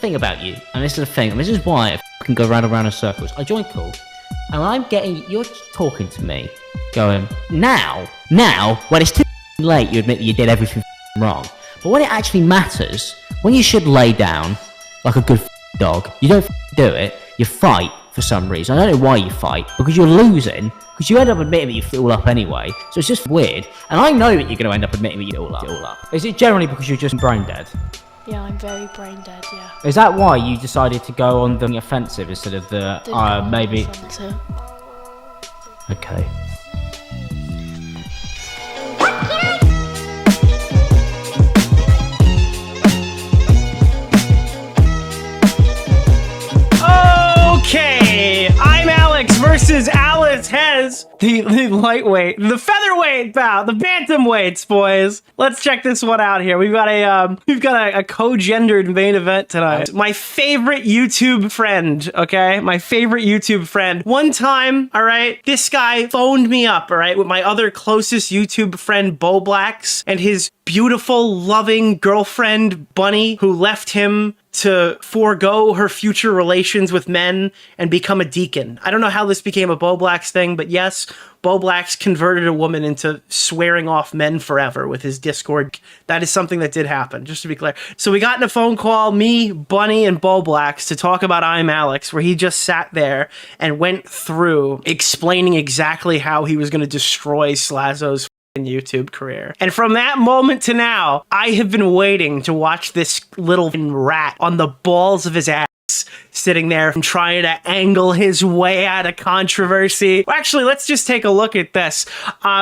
thing about you, and this is the thing, and this is why I can go round and round in circles. I joined Cool, and I'm getting, you're talking to me, going, now, when it's too late, you admit that you did everything wrong. But when it actually matters, when you should lay down like a good dog, you don't do it, you fight for some reason. I don't know why you fight, because you're losing, because you end up admitting that you feel up anyway, so it's just weird. And I know that you're going to end up admitting that you feel up. Is it generally because you're just brain dead? Yeah, I'm very brain dead, yeah. Is that why you decided to go on the offensive instead of the, maybe... Okay. Okay, ImAllexx versus Alice Hez, the lightweight, the featherweight bout, the bantamweights, boys. Let's check this one out here. We've got a co-gendered main event tonight. My favorite YouTube friend, okay? My favorite YouTube friend. One time, all right, this guy phoned me up, all right, with my other closest YouTube friend, ImAllexx, and his beautiful, loving girlfriend, Bunny, who left him to forego her future relations with men and become a deacon. I don't know how this became a ImAllexx thing, but yes, ImAllexx converted a woman into swearing off men forever with his Discord. That is something that did happen, just to be clear. So we got in a phone call, me, Bunny, and ImAllexx, to talk about ImAllexx, where he just sat there and went through explaining exactly how he was going to destroy Slazo's YouTube career. And from that moment to now, I have been waiting to watch this little rat on the balls of his ass sitting there and trying to angle his way out of controversy. Actually, let's just take a look at this.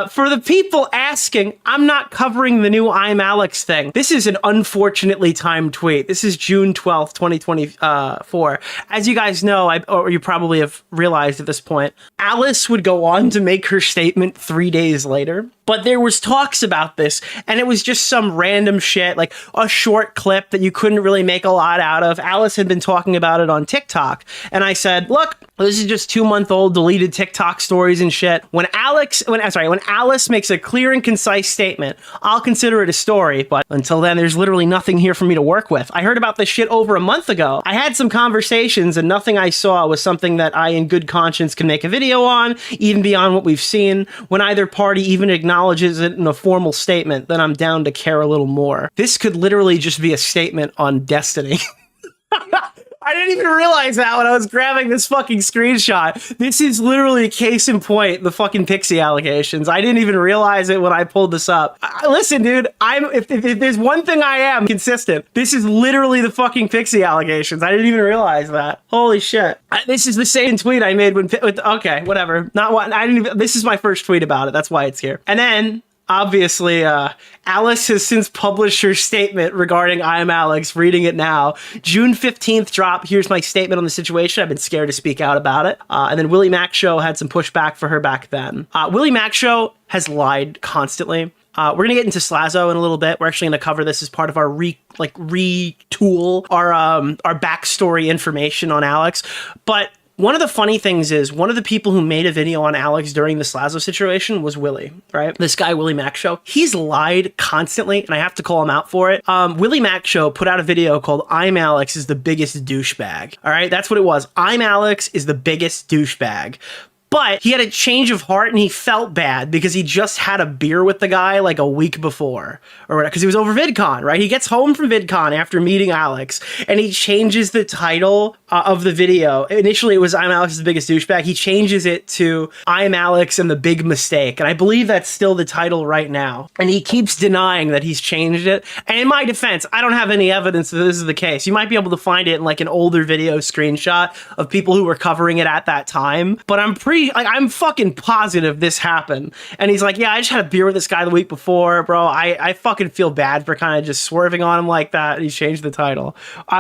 For the people asking, I'm not covering the new ImAllexx thing. This is an unfortunately timed tweet. This is June 12th, 2024. As you guys know, or you probably have realized at this point, Alice would go on to make her statement 3 days later. But there was talks about this, and it was just some random shit, like a short clip that you couldn't really make a lot out of. Alice had been talking about it on TikTok, and I said, look, this is just 2-month-old deleted TikTok stories and shit. When Alice makes a clear and concise statement, I'll consider it a story, but until then, there's literally nothing here for me to work with. I heard about this shit over a month ago. I had some conversations, and nothing I saw was something that I, in good conscience, can make a video on, even beyond what we've seen. When either party even acknowledges it in a formal statement, then I'm down to care a little more. This could literally just be a statement on Destiny. I didn't even realize that when I was grabbing this fucking screenshot. This is literally case in point, the fucking Pixie allegations. I didn't even realize it when I pulled this up. Listen, dude, if there's one thing I am consistent, this is literally the fucking Pixie allegations. I didn't even realize that. Holy shit. This is the same tweet I made okay, whatever. Not what, this is my first tweet about it. That's why it's here. And then, obviously, Alice has since published her statement regarding ImAllexx, reading it now. June 15th drop, here's my statement on the situation. I've been scared to speak out about it. And then Willie Max Show had some pushback for her back then. Willie Max Show has lied constantly. We're going to get into Slazo in a little bit. We're actually going to cover this as part of our retool, our backstory information on Alex. But one of the funny things is, one of the people who made a video on Alex during the Slazo situation was Willie, right? This guy, Willie Max Show. He's lied constantly, and I have to call him out for it. Willie Max Show put out a video called ImAllexx is the biggest douchebag. All right, that's what it was. ImAllexx is the biggest douchebag. But he had a change of heart and he felt bad because he just had a beer with the guy like a week before, or whatever, because he was over VidCon, right? He gets home from VidCon after meeting Alex and he changes the title of the video. Initially, it was ImAllexx is the biggest douchebag. He changes it to ImAllexx and the big mistake. And I believe that's still the title right now. And he keeps denying that he's changed it. And in my defense, I don't have any evidence that this is the case. You might be able to find it in like an older video screenshot of people who were covering it at that time. But I'm fucking positive this happened. And he's like, yeah, I just had a beer with this guy the week before, bro. I fucking feel bad for kind of just swerving on him like that. He changed the title.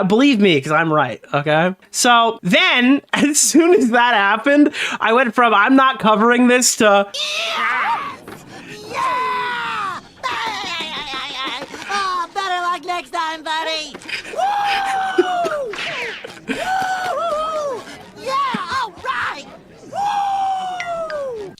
Believe me, because I'm right, okay? So then, as soon as that happened, I went from I'm not covering this to... Yeah! Oh, better luck next time, buddy! Woo! Woo! Yeah, all right! Woo!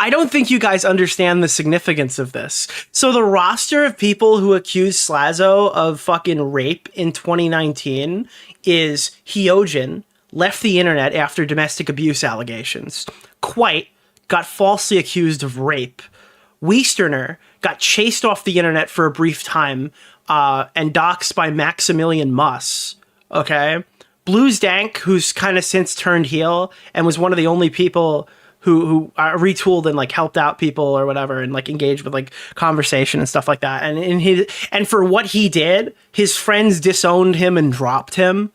I don't think you guys understand the significance of this. So the roster of people who accused Slazo of fucking rape in 2019 is Hyojin, left the internet after domestic abuse allegations. Quite got falsely accused of rape. Westerner got chased off the internet for a brief time and doxxed by Maximilian Muss. Okay? Blues Dank, who's kind of since turned heel and was one of the only people who retooled and like helped out people or whatever and like engaged with like conversation and stuff like that. And for what he did, his friends disowned him and dropped him.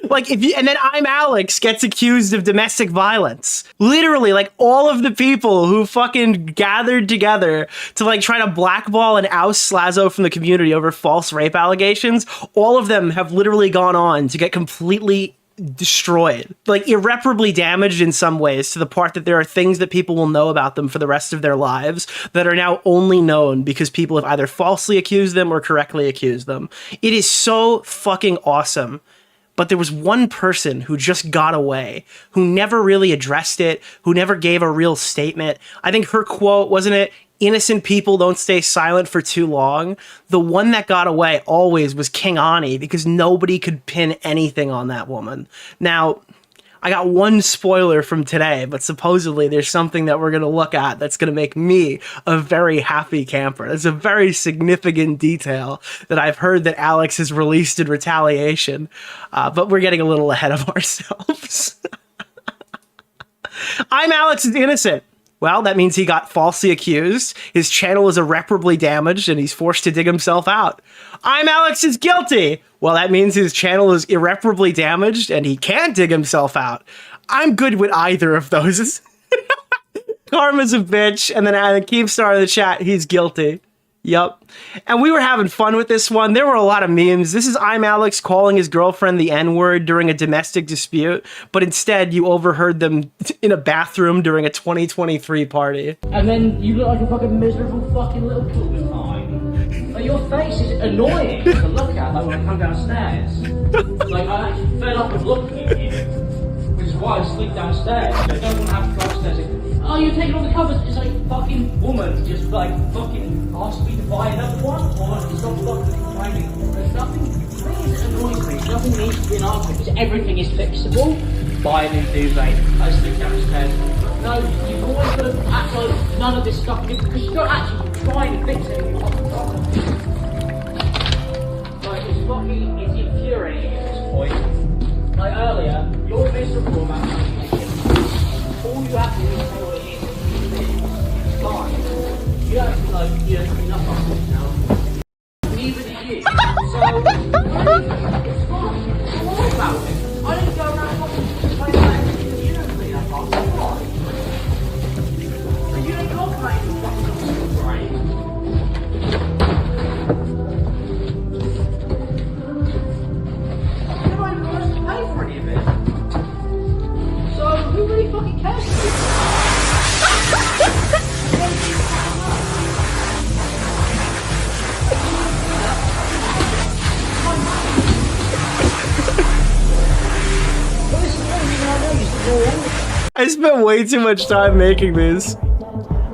Like and then ImAllexx gets accused of domestic violence. Literally, like all of the people who fucking gathered together to like try to blackball and oust Slazo from the community over false rape allegations, all of them have literally gone on to get completely destroyed, like irreparably damaged in some ways, to the part that there are things that people will know about them for the rest of their lives that are now only known because people have either falsely accused them or correctly accused them. It is so fucking awesome. But there was one person who just got away, who never really addressed it, who never gave a real statement. I think her quote, wasn't it, "Innocent people don't stay silent for too long"? The one that got away always was King Ani, because nobody could pin anything on that woman. Now, I got one spoiler from today, but supposedly there's something that we're going to look at that's going to make me a very happy camper. It's a very significant detail that I've heard that Alex has released in retaliation, but we're getting a little ahead of ourselves. ImAllexx is innocent. Well, that means he got falsely accused, his channel is irreparably damaged, and he's forced to dig himself out. ImAllexx is guilty. Well, that means his channel is irreparably damaged, and he can't dig himself out. I'm good with either of those. Karma's a bitch, and then Keemstar in the chat, he's guilty. Yup. And we were having fun with this one. There were a lot of memes. This is ImAllexx calling his girlfriend the N-word during a domestic dispute, but instead you overheard them in a bathroom during a 2023 party. And then you look like a fucking miserable fucking little porcupine. Like, your face is annoying to look at, like when I come downstairs. Like, I actually fed up with looking at you, which is why I sleep downstairs. I don't want to have to go upstairs and, "Oh, you're taking all the covers." It's like, fucking woman just like fucking asked me to buy another one, or stop fucking complaining. There's nothing, please, that annoys me. Nothing needs to be an argument because everything is fixable. Buy a new duvet. I sleep downstairs. No, you've always got to act like none of this stuff, because you're not actually trying to fix it. Like, it's infuriating at this point. Like earlier, you're miserable about something. All you have to do is say what it is. It's fine. You don't have to, like, you don't have to be enough on it now. Neither do you. So, it's fine. Don't worry about it. I didn't go around complaining about everything. You don't clean up after. Why? And you don't talk about your fucking brain. You don't even want us to pay for any of it. So, who really fucking cares? I spent way too much time making this.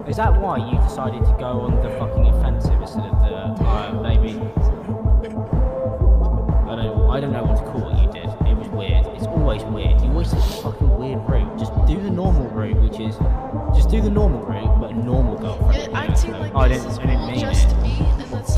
Is that why you decided to go on the fucking offensive instead of the, maybe... I don't know what to call what you did. It was weird. It's always weird. You always take a fucking weird route. Just do the normal route, which is... Just do the normal route, but a normal girlfriend. Yeah, acting like I this didn't is mean just it. me, and that's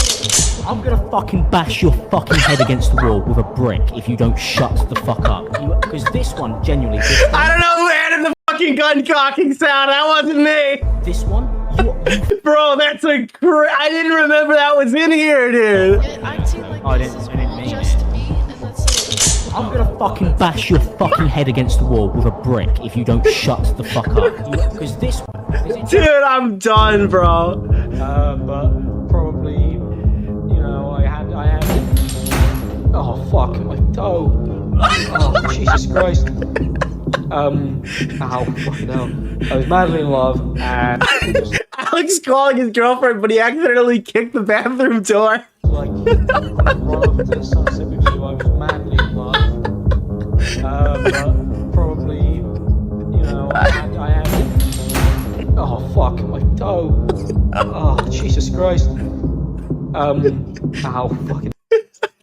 it. I'm gonna fucking bash your fucking head against the wall with a brick if you don't shut the fuck up. Because this one, genuinely... I don't know who added the fucking gun cocking sound. That wasn't me. This one, you... Bro, that's a I didn't remember that was in here, dude. Yeah, acting like I this didn't mean is it. just me, and that's it. I'm gonna fucking bash your fucking head against the wall with a brick if you don't shut the fuck up. Because this one... Dude, I'm done, bro. But probably, you know, I had, oh fuck, my toe. Oh, Jesus Christ. Ow, fucking hell. I was madly in love, and Alex calling his girlfriend, but he accidentally kicked the bathroom door. like, run over to the sunset with you, I was madly in love. But probably, you know, I had, oh fuck, Ow, fucking.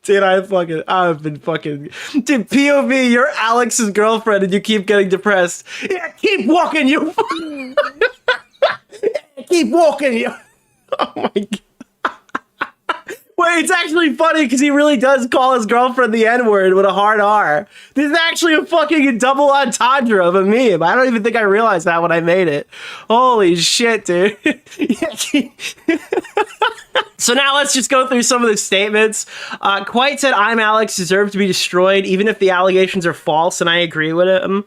Dude, I've been fucking. Dude, POV, you're Alex's girlfriend and you keep getting depressed. Yeah, keep walking, you. Keep walking, you. Oh my god. Wait, it's actually funny because he really does call his girlfriend the N-word with a hard R. This is actually a fucking double entendre of a meme. I don't even think I realized that when I made it. Holy shit, dude. So now let's just go through some of the statements. Quite said, ImAllexx deserves to be destroyed, even if the allegations are false, and I agree with him.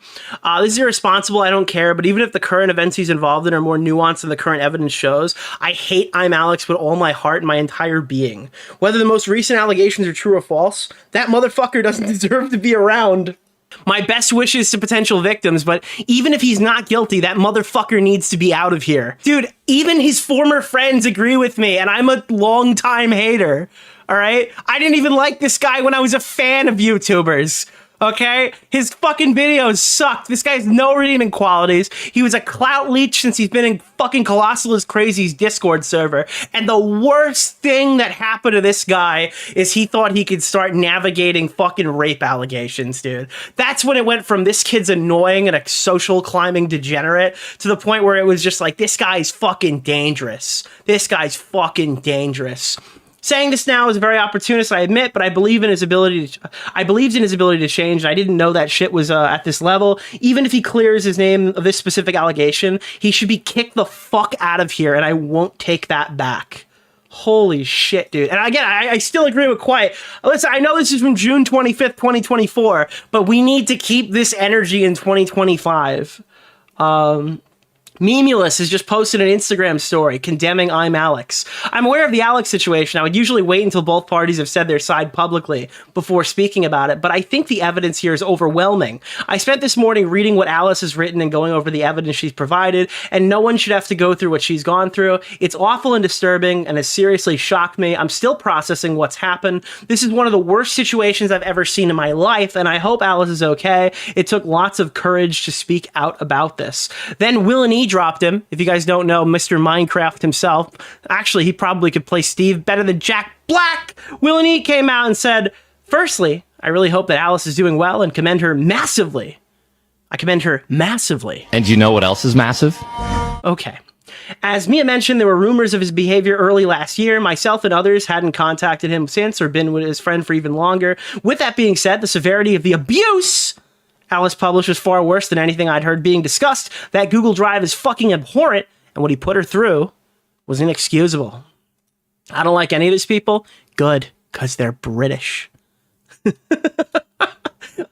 This is irresponsible, I don't care, but even if the current events he's involved in are more nuanced than the current evidence shows, I hate ImAllexx with all my heart and my entire being. Whether the most recent allegations are true or false, that motherfucker doesn't deserve to be around. My best wishes to potential victims, but even if he's not guilty, that motherfucker needs to be out of here. Dude, even his former friends agree with me, and I'm a longtime hater, all right? I didn't even like this guy when I was a fan of YouTubers. Okay? His fucking videos sucked. This guy has no redeeming qualities. He was a clout leech since he's been in fucking Colossal is Crazy's Discord server. And the worst thing that happened to this guy is he thought he could start navigating fucking rape allegations, dude. That's when it went from this kid's annoying and a social climbing degenerate to the point where it was just like, this guy's fucking dangerous. This guy's fucking dangerous. Saying this now is very opportunist, I admit, but I believed in his ability to change, and I didn't know that shit was at this level. Even if he clears his name of this specific allegation, he should be kicked the fuck out of here, and I won't take that back. Holy shit, dude. And again, I still agree with Quiet. Listen, I know this is from June 25th, 2024, but we need to keep this energy in 2025. Memulus has just posted an Instagram story condemning ImAllexx. I'm aware of the Alex situation. I would usually wait until both parties have said their side publicly before speaking about it, but I think the evidence here is overwhelming. I spent this morning reading what Alice has written and going over the evidence she's provided, and no one should have to go through what she's gone through. It's awful and disturbing and has seriously shocked me. I'm still processing what's happened. This is one of the worst situations I've ever seen in my life, and I hope Alice is okay. It took lots of courage to speak out about this. Then Will and E dropped him. If you guys don't know, Mr. Minecraft himself. Actually, he probably could play Steve better than Jack Black. Will and E came out and said, firstly, I really hope that Alice is doing well and commend her massively. I commend her massively. And you know what else is massive? Okay. As Mia mentioned, there were rumors of his behavior early last year. Myself and others hadn't contacted him since or been with his friend for even longer. With that being said, the severity of the abuse Alice published was far worse than anything I'd heard being discussed. That Google Drive is fucking abhorrent, and what he put her through was inexcusable. I don't like any of these people. Good, because they're British.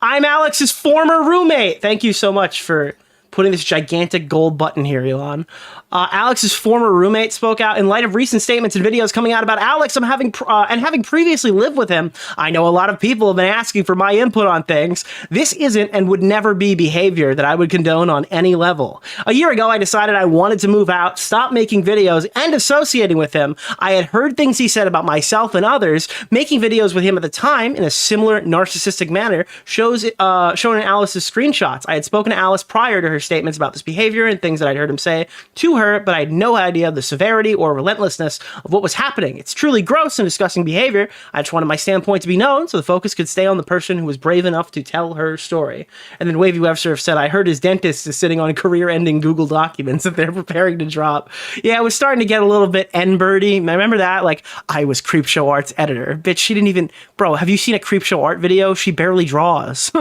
ImAllexx's former roommate. Thank you so much for putting this gigantic gold button here, Elon. Alex's former roommate spoke out in light of recent statements and videos coming out about Alex. Having previously lived with him, I know a lot of people have been asking for my input on things. This isn't and would never be behavior that I would condone on any level. A year ago, I decided I wanted to move out, stop making videos, and associating with him. I had heard things he said about myself and others. Making videos with him at the time in a similar narcissistic manner shown in Alice's screenshots. I had spoken to Alice prior to her statements about this behavior and things that I'd heard him say to her, but I had no idea of the severity or relentlessness of what was happening. It's truly gross and disgusting behavior. I just wanted my standpoint to be known so the focus could stay on the person who was brave enough to tell her story. And then Wavy Webster said, I heard his dentist is sitting on career-ending Google documents that they're preparing to drop. Yeah, it was starting to get a little bit N-birdy. I remember that, like, I was Creepshow Art's editor. Bitch, she didn't even... Bro, have you seen a Creepshow Art video? She barely draws.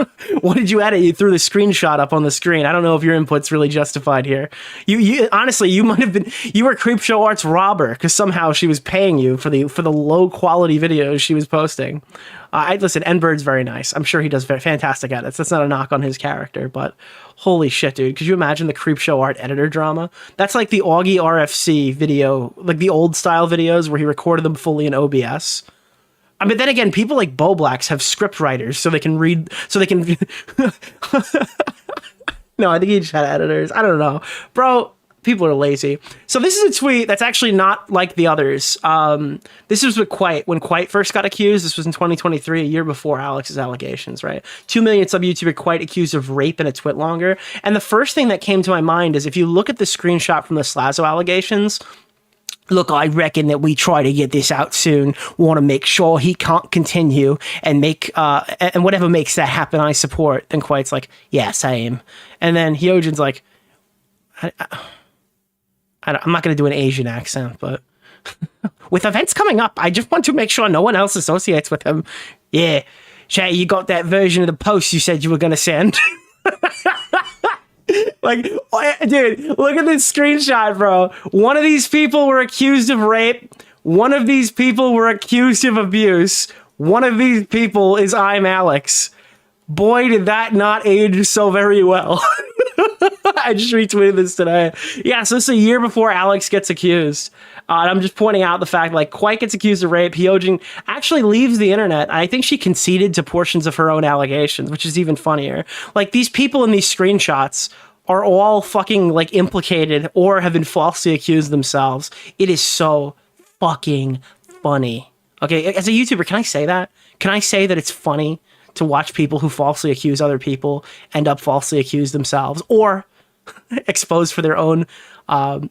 What did you edit? You threw the screenshot up on the screen. I don't know if your input's really justified here. You honestly, you might have been... You were Creepshow Art's robber, because somehow she was paying you for the low-quality videos she was posting. Listen, N-Bird's very nice. I'm sure he does very fantastic edits. That's not a knock on his character, but holy shit, dude. Could you imagine the Creepshow Art editor drama? That's like the Augie RFC video, like the old style videos where he recorded them fully in OBS. I mean, then again, people like Bo Blacks have script writers so they can read, so they can... No, I think he just had editors. I don't know. Bro, people are lazy. So this is a tweet that's actually not like the others. This was with Quite. When Quite first got accused, this was in 2023, a year before Alex's allegations, right? 2 million sub-YouTuber Quite accused of rape in a twit longer. And the first thing that came to my mind is if you look at the screenshot from the Slazo allegations, look, I reckon that we try to get this out soon. Want to make sure he can't continue and make and whatever makes that happen, I support. Then Quiet's like, yeah, same. And then Hyojin's like, I'm not going to do an Asian accent, but with events coming up, I just want to make sure no one else associates with him. Yeah, Chay, you got that version of the post you said you were going to send. Like, dude, look at this screenshot, bro. One of these people were accused of rape. One of these people were accused of abuse. One of these people is ImAllexx. Boy, did that not age so very well. I just retweeted this today. Yeah, so this is a year before Alex gets accused. And I'm just pointing out the fact, like, Quiet gets accused of rape. Hyojin actually leaves the internet. I think she conceded to portions of her own allegations, which is even funnier. Like, these people in these screenshots are all fucking, like, implicated or have been falsely accused themselves. It is so fucking funny. Okay, as a YouTuber, can I say that? Can I say that it's funny to watch people who falsely accuse other people end up falsely accused themselves or exposed for their own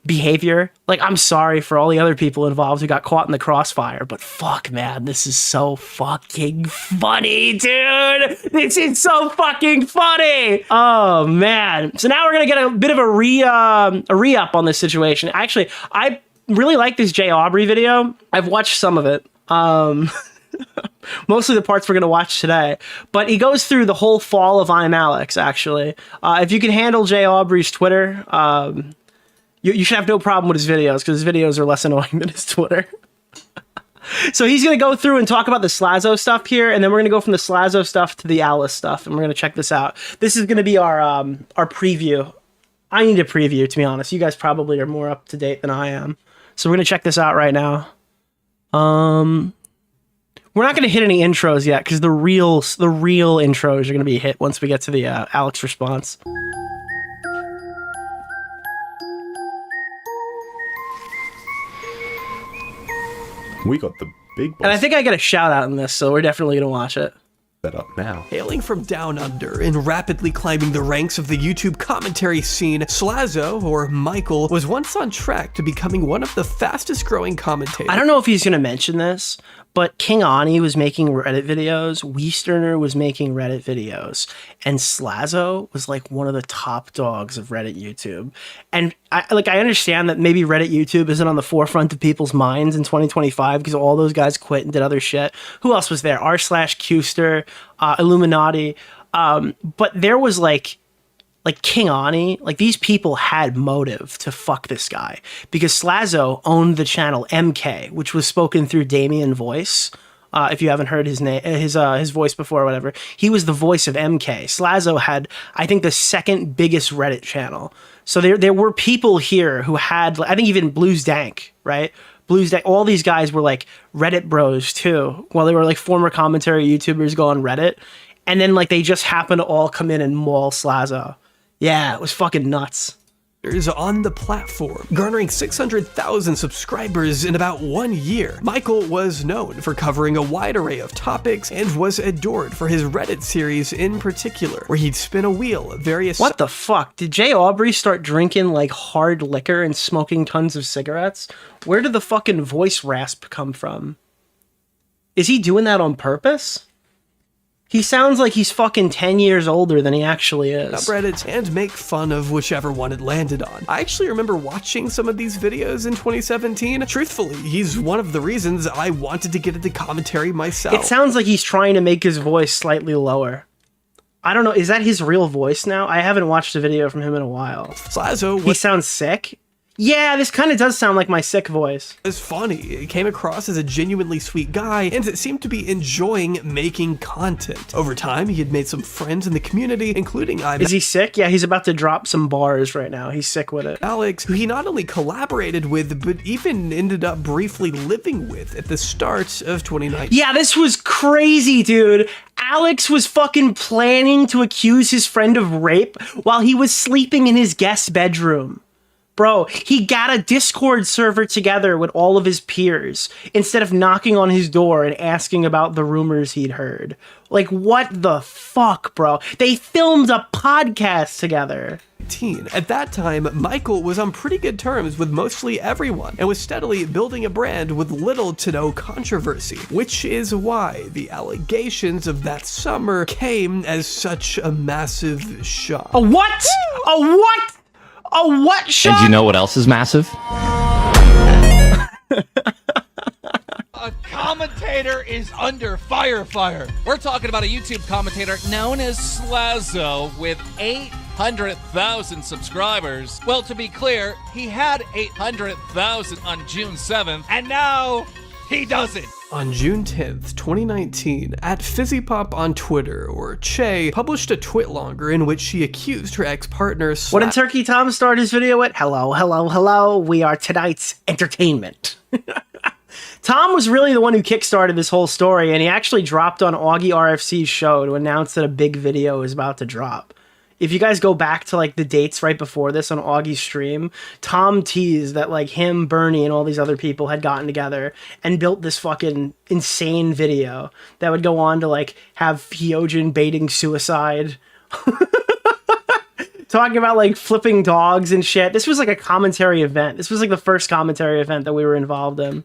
behavior? Like, I'm sorry for all the other people involved who got caught in the crossfire, but fuck, man, this is so fucking funny, dude. This is so fucking funny. Oh man. So now we're gonna get a bit of a re-up on this situation. Actually, I really like this Jay Aubrey video. I've watched some of it. Mostly the parts we're going to watch today. But he goes through the whole fall of ImAllexx, actually. If you can handle Jay Aubrey's Twitter, you should have no problem with his videos, because his videos are less annoying than his Twitter. So he's going to go through and talk about the Slazo stuff here, and then we're going to go from the Slazo stuff to the Alice stuff, and we're going to check this out. This is going to be our preview. I need a preview, to be honest. You guys probably are more up to date than I am. So we're going to check this out right now. We're not going to hit any intros yet, because the real intros are going to be hit once we get to the Alex response. We got the big boss And I think I get a shout out in this, so we're definitely going to watch it. set up now. Hailing from down under and rapidly climbing the ranks of the YouTube commentary scene, Slazo, or Michael, was once on track to becoming one of the fastest growing commentators. I don't know if he's going to mention this, but King Ani was making Reddit videos, Weasterner was making Reddit videos, and Slazo was like one of the top dogs of Reddit YouTube. And I understand that maybe Reddit YouTube isn't on the forefront of people's minds in 2025 because all those guys quit and did other shit. Who else was there? r/Qster, Illuminati. But there was like King Ani, like these people had motive to fuck this guy because Slazo owned the channel MK, which was spoken through Damien Voice. If you haven't heard his name, his voice before or whatever, he was the voice of MK. Slazo had, I think, the second biggest Reddit channel. So there were people here who had, I think even Blues Dank, right? Blues Dank, all these guys were like Reddit bros too. Well, they were like former commentary YouTubers go on Reddit. And then like they just happened to all come in and maul Slazo. Yeah, it was fucking nuts. On the platform, garnering 600,000 subscribers in about 1 year. Michael was known for covering a wide array of topics and was adored for his Reddit series in particular, where he'd spin a wheel of various— What the fuck? Did Jay Aubrey start drinking like hard liquor and smoking tons of cigarettes? Where did the fucking voice rasp come from? Is he doing that on purpose? He sounds like he's fucking 10 years older than he actually is. subreddits and make fun of whichever one it landed on. I actually remember watching some of these videos in 2017. Truthfully, he's one of the reasons I wanted to get into commentary myself. It sounds like he's trying to make his voice slightly lower. I don't know, is that his real voice now? I haven't watched a video from him in a while. Slazo He sounds sick? Yeah, this kind of does sound like my sick voice. was funny. He came across as a genuinely sweet guy and seemed to be enjoying making content. Over time, he had made some friends in the community, including Is he sick? Yeah, he's about to drop some bars right now. He's sick with it. ImAllexx, who he not only collaborated with, but even ended up briefly living with at the start of 2019. Yeah, this was crazy, dude. Alex was fucking planning to accuse his friend of rape while he was sleeping in his guest bedroom. Bro, he got a Discord server together with all of his peers instead of knocking on his door and asking about the rumors he'd heard. Like, what the fuck, bro? They filmed a podcast together. At that time, Michael was on pretty good terms with mostly everyone and was steadily building a brand with little to no controversy, which is why the allegations of that summer came as such a massive shock. A what? A what? A what shock? And you know what else is massive? A commentator is under fire. We're talking about a YouTube commentator known as Slazo with 800,000 subscribers. Well, to be clear, he had 800,000 on June 7th, and now he doesn't. On June 10th, 2019, at FizzyPop on Twitter, or Chay, published a twitlonger in which she accused her ex-partner What did Turkey Tom start his video with? Hello, we are tonight's entertainment. Tom was really the one who kickstarted this whole story, and he actually dropped on Augie RFC's show to announce that a big video is about to drop. If you guys go back to like the dates right before this on Augie's stream, Tom teased that like him, Bernie, and all these other people had gotten together and built this fucking insane video that would go on to like have Hyojin baiting suicide. Talking about like flipping dogs and shit. This was like a commentary event. This was like the first commentary event that we were involved in.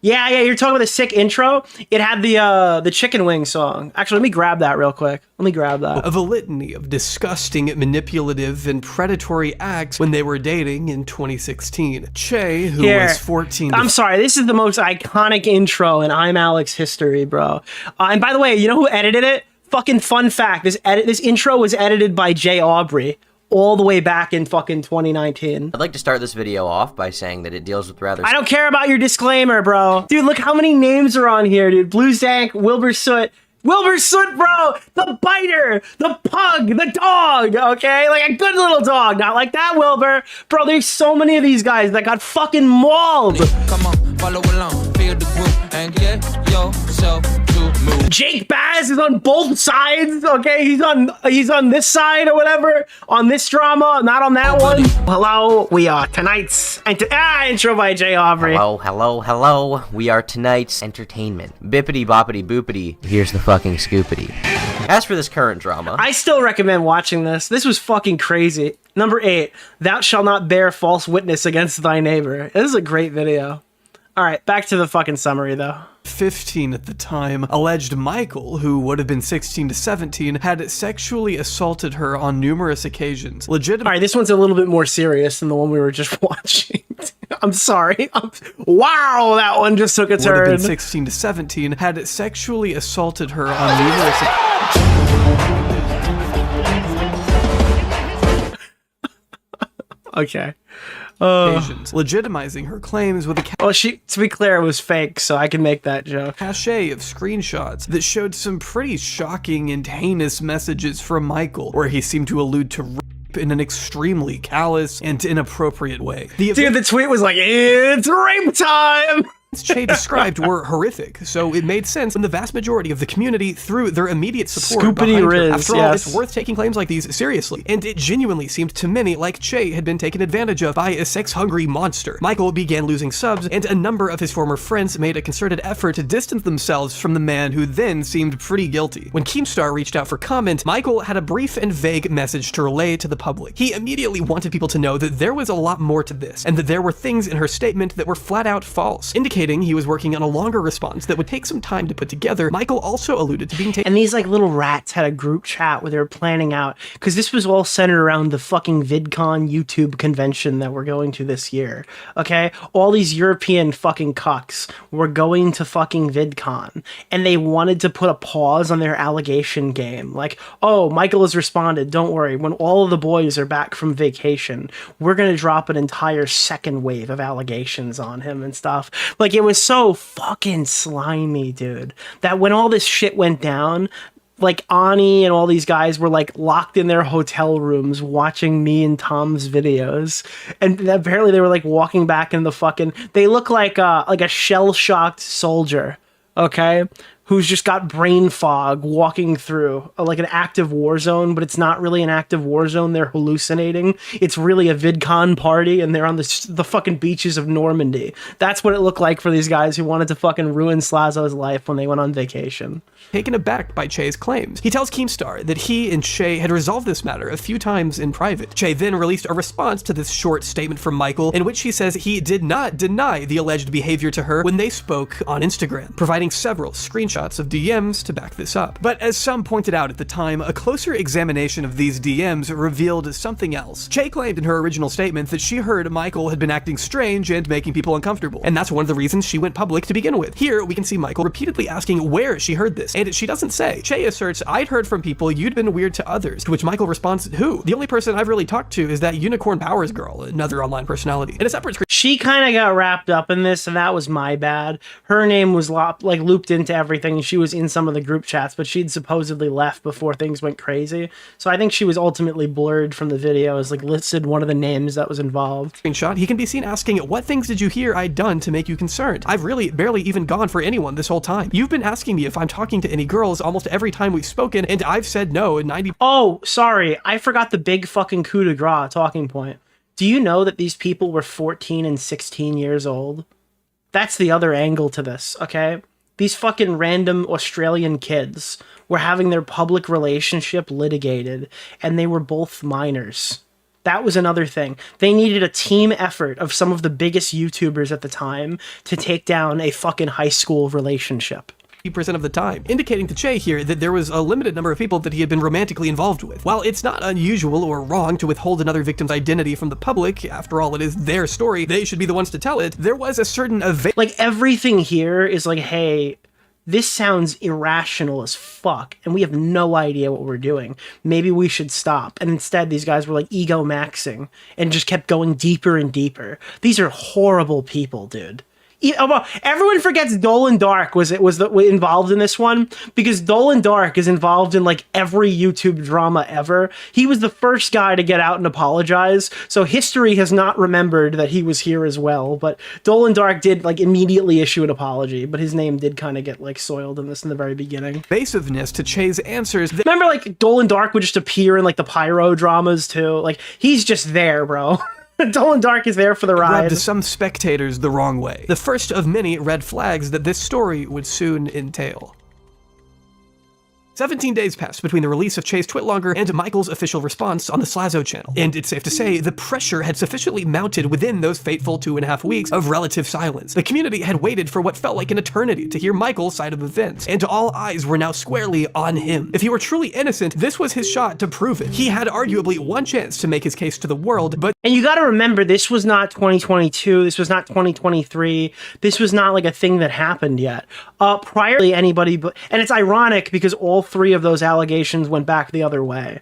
Yeah, you're talking about the sick intro? It had the chicken wing song. Actually, let me grab that real quick. Let me grab that. Of a litany of disgusting, manipulative, and predatory acts when they were dating in 2016. Chay, who was 14... I'm sorry, this is the most iconic intro in ImAllexx history, bro. And by the way, you know who edited it? Fucking fun fact, this intro was edited by Jay Aubrey. All the way back in fucking 2019. I'd like to start this video off by saying that it deals with rather... I don't care about your disclaimer, bro. Dude, look how many names are on here, dude. Blue Zank, Wilbur Soot, bro! The biter! The pug! The dog! Okay? Like a good little dog. Not like that, Wilbur. Bro, there's so many of these guys that got fucking mauled. Come on, follow along. Feel the group and get yourself to move. Jake Baz is on both sides, okay? He's on this side or whatever. On this drama, not on that one. Hello, we are tonight's... intro by Jay Aubrey. Hello. We are tonight's entertainment. Bippity boppity boopity. Here's the fucking scoopity. As for this current drama... I still recommend watching this. This was fucking crazy. Number 8. Thou shalt not bear false witness against thy neighbor. This is a great video. Alright, back to the fucking summary though. 15 at the time, alleged Michael, who would have been 16 to 17, had sexually assaulted her on numerous occasions. Alright, this one's a little bit more serious than the one we were just watching. I'm sorry. Wow, that one just took a turn. Would have been 16 to 17, had sexually assaulted her on numerous Okay. occasions, legitimizing her claims with a well, to be clear, it was fake, so I can make that joke. Cachet of screenshots that showed some pretty shocking and heinous messages from Michael, where he seemed to allude to rape in an extremely callous and inappropriate way. Dude, the tweet was like, it's rape time! Chay described were horrific, so it made sense when the vast majority of the community threw their immediate support behind her. After all, it's worth taking claims like these seriously, and it genuinely seemed to many like Chay had been taken advantage of by a sex-hungry monster. Michael began losing subs, and a number of his former friends made a concerted effort to distance themselves from the man who then seemed pretty guilty. When Keemstar reached out for comment, Michael had a brief and vague message to relay to the public. He immediately wanted people to know that there was a lot more to this, and that there were things in her statement that were flat out false, indicating he was working on a longer response that would take some time to put together. Michael also alluded to being taken. And these like little rats had a group chat where they were planning out, because this was all centered around the fucking VidCon YouTube convention that we're going to this year. Okay? All these European fucking cucks were going to fucking VidCon, and they wanted to put a pause on their allegation game. Like, oh, Michael has responded. Don't worry. When all of the boys are back from vacation, we're going to drop an entire second wave of allegations on him and stuff. Like, it was so fucking slimy, dude, that when all this shit went down, like Ani and all these guys were like locked in their hotel rooms watching me and Tom's videos, and apparently they were like walking back in the fucking, they look like a shell-shocked soldier, okay? who's just got brain fog walking through like an active war zone, but it's not really an active war zone. They're hallucinating. It's really a VidCon party, and they're on the fucking beaches of Normandy. That's what it looked like for these guys who wanted to fucking ruin Slazo's life when they went on vacation. Taken aback by Chay's claims. He tells Keemstar that he and Chay had resolved this matter a few times in private. Chay then released a response to this short statement from Michael, in which he says he did not deny the alleged behavior to her when they spoke on Instagram, providing several screenshots of DMs to back this up. But as some pointed out at the time, a closer examination of these DMs revealed something else. Chay claimed in her original statement that she heard Michael had been acting strange and making people uncomfortable, and that's one of the reasons she went public to begin with. Here, we can see Michael repeatedly asking where she heard this, and she doesn't say. Chay asserts, "I'd heard from people you'd been weird to others," to which Michael responds, "Who? The only person I've really talked to is that Unicorn Powers girl," another online personality. In a separate She kind of got wrapped up in this, and that was my bad. Her name was like looped into everything, and she was in some of the group chats, but she'd supposedly left before things went crazy. So I think she was ultimately blurred from the video as like listed one of the names that was involved. Screenshot, he can be seen asking, "What things did you hear I'd done to make you concerned? I've really barely even gone for anyone this whole time. You've been asking me if I'm talking to any girls almost every time we've spoken, and I've said no in 90." Oh, sorry. I forgot the big fucking coup de grace talking point. Do you know that these people were 14 and 16 years old? That's the other angle to this, okay? These fucking random Australian kids were having their public relationship litigated, and they were both minors. That was another thing. They needed a team effort of some of the biggest YouTubers at the time to take down a fucking high school relationship. % of the time, indicating to Chay here that there was a limited number of people that he had been romantically involved with. While it's not unusual or wrong to withhold another victim's identity from the public, after all, it is their story, they should be the ones to tell it, there was a certain like, everything here is like, hey, this sounds irrational as fuck, and we have no idea what we're doing. Maybe we should stop. And instead, these guys were like ego maxing and just kept going deeper and deeper. These are horrible people, dude. Everyone forgets Dolan Dark was involved in this one, because Dolan Dark is involved in like every YouTube drama ever. He was the first guy to get out and apologize, so history has not remembered that he was here as well. But Dolan Dark did like immediately issue an apology, but his name did kind of get like soiled in this in the very beginning. Evasiveness to Chay's answers. Remember, like, Dolan Dark would just appear in like the pyro dramas too. Like, he's just there, bro. Dolan Dark is there for the ride. Rubbed some spectators the wrong way. The first of many red flags that this story would soon entail. 17 days passed between the release of Chay's Twitlonger and Michael's official response on the Slazo channel, and it's safe to say the pressure had sufficiently mounted within those fateful 2.5 weeks of relative silence. The community had waited for what felt like an eternity to hear Michael's side of events, and all eyes were now squarely on him. If he were truly innocent, this was his shot to prove it. He had arguably one chance to make his case to the world, but— And you gotta remember, this was not 2022, this was not 2023, this was not like a thing that happened yet. Prior to anybody, but, and it's ironic because all three of those allegations went back the other way.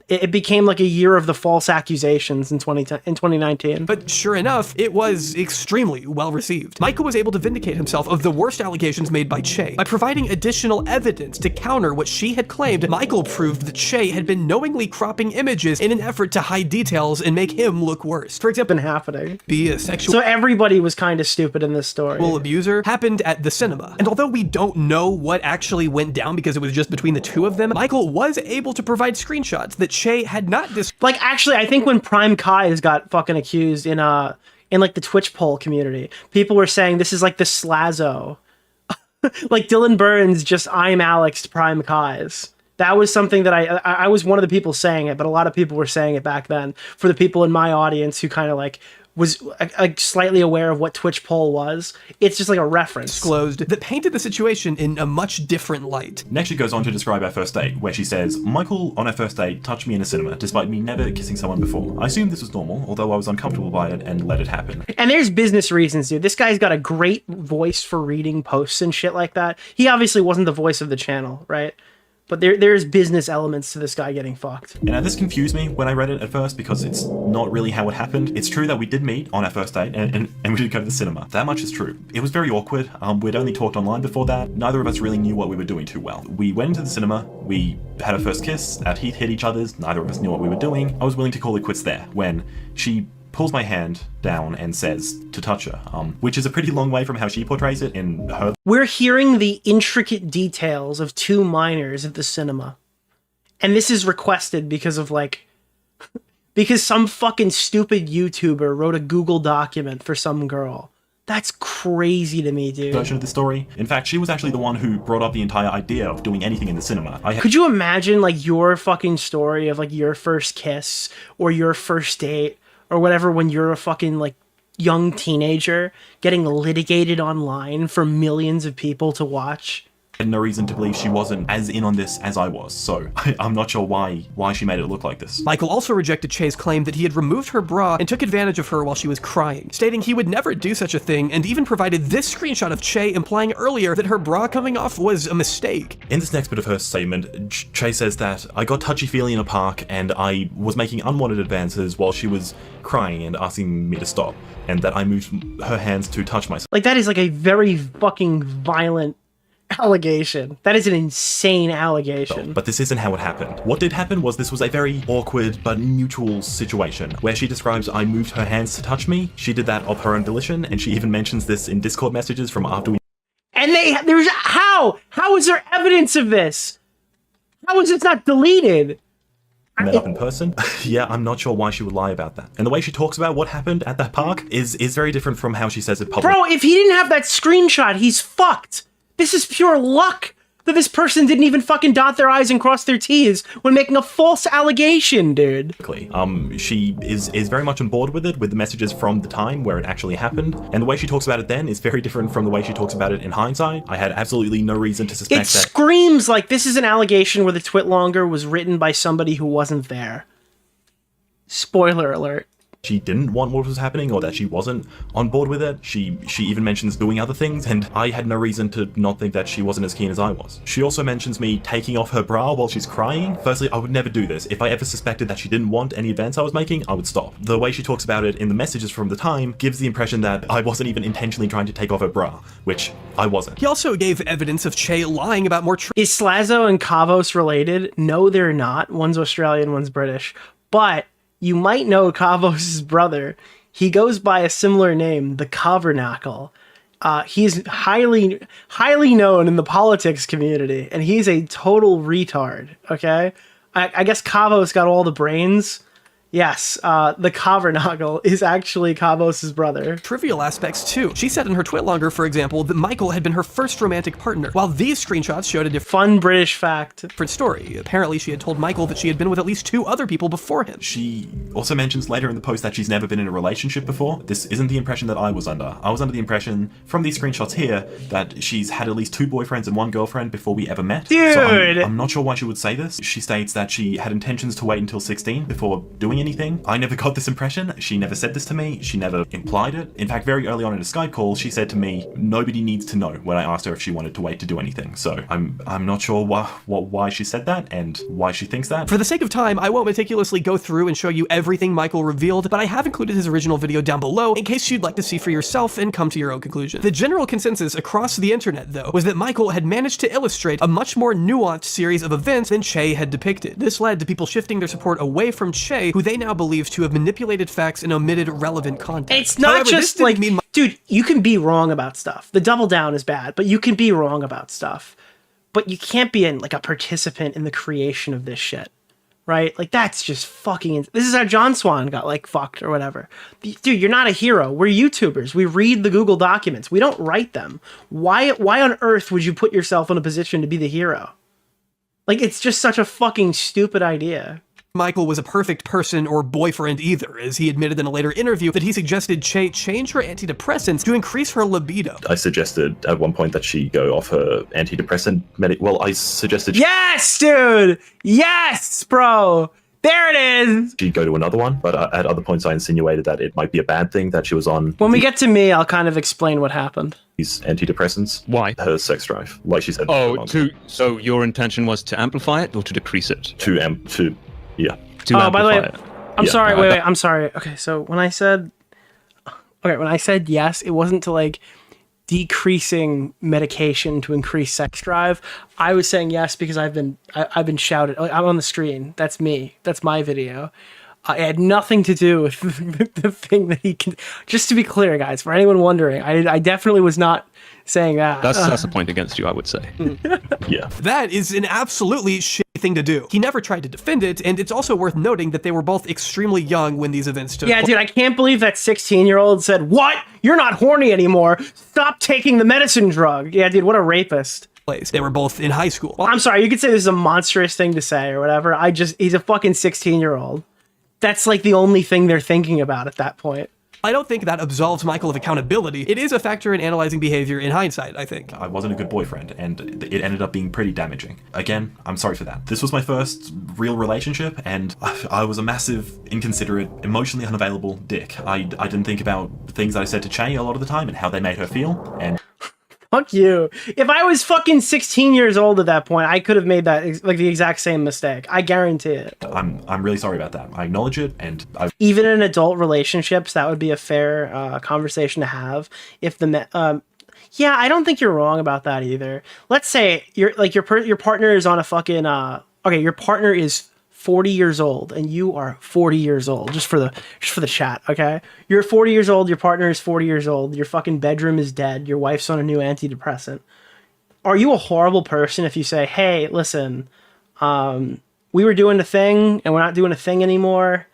It became like a year of the false accusations in 2019. But sure enough, it was extremely well received. Michael was able to vindicate himself of the worst allegations made by Chay. By providing additional evidence to counter what she had claimed, Michael proved that Chay had been knowingly cropping images in an effort to hide details and make him look worse. For example, happening. Be a sexual— So everybody was kind of stupid in this story. Abuser happened at the cinema. And although we don't know what actually went down because it was just between the two of them, Michael was able to provide screenshots that Chay had not like, actually, I think when Prime Kai's got fucking accused in like the Twitch poll community, people were saying this is like the Slazo. Like, Dylan Burns just ImAllexx Prime Kai's. That was something that I was one of the people saying it, but a lot of people were saying it back then. For the people in my audience who kind of like was slightly aware of what Twitch poll was, it's just like a reference. Disclosed that painted the situation in a much different light. Next she goes on to describe our first date, where she says, Michael on our first date touched me in a cinema, despite me never kissing someone before. I assumed this was normal, although I was uncomfortable by it and let it happen. And there's business reasons, dude. This guy's got a great voice for reading posts and shit like that. He obviously wasn't the voice of the channel, right? But there's business elements to this guy getting fucked. And now this confused me when I read it at first because it's not really how it happened. It's true that we did meet on our first date and we did go to the cinema. That much is true. It was very awkward. We'd only talked online before that. Neither of us really knew what we were doing too well. We went into the cinema, we had our first kiss, our teeth hit each other's, neither of us knew what we were doing. I was willing to call it quits there when she pulls my hand down and says to touch her, which is a pretty long way from how she portrays it in her. We're hearing the intricate details of two minors at the cinema. And this is requested because of because some fucking stupid YouTuber wrote a Google document for some girl. That's crazy to me, dude. Version of the story. In fact, she was actually the one who brought up the entire idea of doing anything in the cinema. Could you imagine your fucking story of your first kiss or your first date or whatever when you're a fucking young teenager getting litigated online for millions of people to watch? I had no reason to believe she wasn't as in on this as I was, so I'm not sure why she made it look like this. Michael also rejected Chay's claim that he had removed her bra and took advantage of her while she was crying, stating he would never do such a thing, and even provided this screenshot of Chay implying earlier that her bra coming off was a mistake. In this next bit of her statement, Chay says that I got touchy-feely in a park and I was making unwanted advances while she was crying and asking me to stop, and that I moved her hands to touch myself. That is a very fucking violent allegation. That is an insane allegation. But this isn't how it happened. What did happen was this was a very awkward but mutual situation where she describes I moved her hands to touch me. She did that of her own volition, and she even mentions this in Discord messages from after we. And how is there evidence of this? How is it not deleted? Met up in person. Yeah, I'm not sure why she would lie about that. And the way she talks about what happened at that park is very different from how she says it publicly. Bro, if he didn't have that screenshot, he's fucked. This is pure luck that this person didn't even fucking dot their I's and cross their T's when making a false allegation, dude. She is very much on board with it, with the messages from the time where it actually happened. And the way she talks about it then is very different from the way she talks about it in hindsight. I had absolutely no reason to suspect that. It screams like this is an allegation where the twitlonger was written by somebody who wasn't there. Spoiler alert. She didn't want what was happening, or that she wasn't on board with it. She even mentions doing other things, and I had no reason to not think that she wasn't as keen as I was. She also mentions me taking off her bra while she's crying. Firstly, I would never do this. If I ever suspected that she didn't want any advance I was making, I would stop. The way she talks about it in the messages from the time gives the impression that I wasn't even intentionally trying to take off her bra, which I wasn't. He also gave evidence of Chay lying about more. Is Slazo and Kavos related? No, they're not. One's Australian, one's British. But you might know Kavos' brother. He goes by a similar name, the Covernacle. He's highly known in the politics community, and he's a total retard, okay? I guess Kavos got all the brains. Yes, the Covernacle is actually Kavos' brother. Trivial aspects too. She said in her twitlonger, for example, that Michael had been her first romantic partner, while these screenshots showed a fun British fact. Different story. Apparently she had told Michael that she had been with at least 2 other people before him. She also mentions later in the post that she's never been in a relationship before. This isn't the impression that I was under. I was under the impression, from these screenshots here, that she's had at least 2 boyfriends and 1 girlfriend before we ever met. Dude! So I'm not sure why she would say this. She states that she had intentions to wait until 16 before doing anything. I never got this impression. She never said this to me. She never implied it. In fact, very early on in a Skype call, she said to me, nobody needs to know, when I asked her if she wanted to wait to do anything. So I'm not sure why she said that and why she thinks that. For the sake of time, I won't meticulously go through and show you everything Michael revealed, but I have included his original video down below in case you'd like to see for yourself and come to your own conclusion. The general consensus across the internet, though, was that Michael had managed to illustrate a much more nuanced series of events than Chay had depicted. This led to people shifting their support away from Chay, who they now believe to have manipulated facts and omitted relevant content. It's not just like, dude, you can be wrong about stuff. The double down is bad, but you can be wrong about stuff. But you can't be a participant in the creation of this shit, right? That's just fucking. This is how John Swan got fucked or whatever. Dude, you're not a hero. We're YouTubers. We read the Google documents. We don't write them. Why on earth would you put yourself in a position to be the hero? It's just such a fucking stupid idea. Michael was a perfect person or boyfriend either, as he admitted in a later interview that he suggested Chay change her antidepressants to increase her libido. I suggested at one point that she go off her antidepressant I suggested... Yes, dude! Yes, bro! There it is! She'd go to another one, but at other points I insinuated that it might be a bad thing that she was on... When we get to me, I'll kind of explain what happened. These antidepressants. Why? Her sex drive, like she said. So your intention was to amplify it or to decrease it? Yeah. Oh, by the way, I'm sorry. Wait, I'm sorry. Okay, so when I said yes, it wasn't to decreasing medication to increase sex drive. I was saying yes because I've been shouted. I'm on the screen. That's me. That's my video. It had nothing to do with the thing that he can. Just to be clear, guys, for anyone wondering, I definitely was not saying that. That's a point against you, I would say. Yeah. That is an absolutely shitty thing to do. He never tried to defend it, and it's also worth noting that they were both extremely young when these events took place. Yeah, dude, I can't believe that 16-year-old said, "What? You're not horny anymore. Stop taking the medicine drug." Yeah, dude, what a rapist. They were both in high school. Well, I'm sorry, you could say this is a monstrous thing to say or whatever. He's a fucking 16-year-old. That's like the only thing they're thinking about at that point. I don't think that absolves Michael of accountability. It is a factor in analyzing behavior in hindsight, I think. I wasn't a good boyfriend, and it ended up being pretty damaging. Again, I'm sorry for that. This was my first real relationship, and I was a massive, inconsiderate, emotionally unavailable dick. I didn't think about things that I said to Chay a lot of the time and how they made her feel, and... Fuck you. If I was fucking 16 years old at that point, I could have made that like the exact same mistake. I guarantee it. I'm really sorry about that. I acknowledge it, and even in adult relationships, that would be a fair conversation to have. If the yeah, I don't think you're wrong about that either. Let's say your partner is on a fucking okay, your partner is 40 years old and you are 40 years old, just for the chat, okay? You're 40 years old, your partner is 40 years old, your fucking bedroom is dead, your wife's on a new antidepressant. Are you a horrible person if you say, "Hey, listen, we were doing a thing and we're not doing a thing anymore,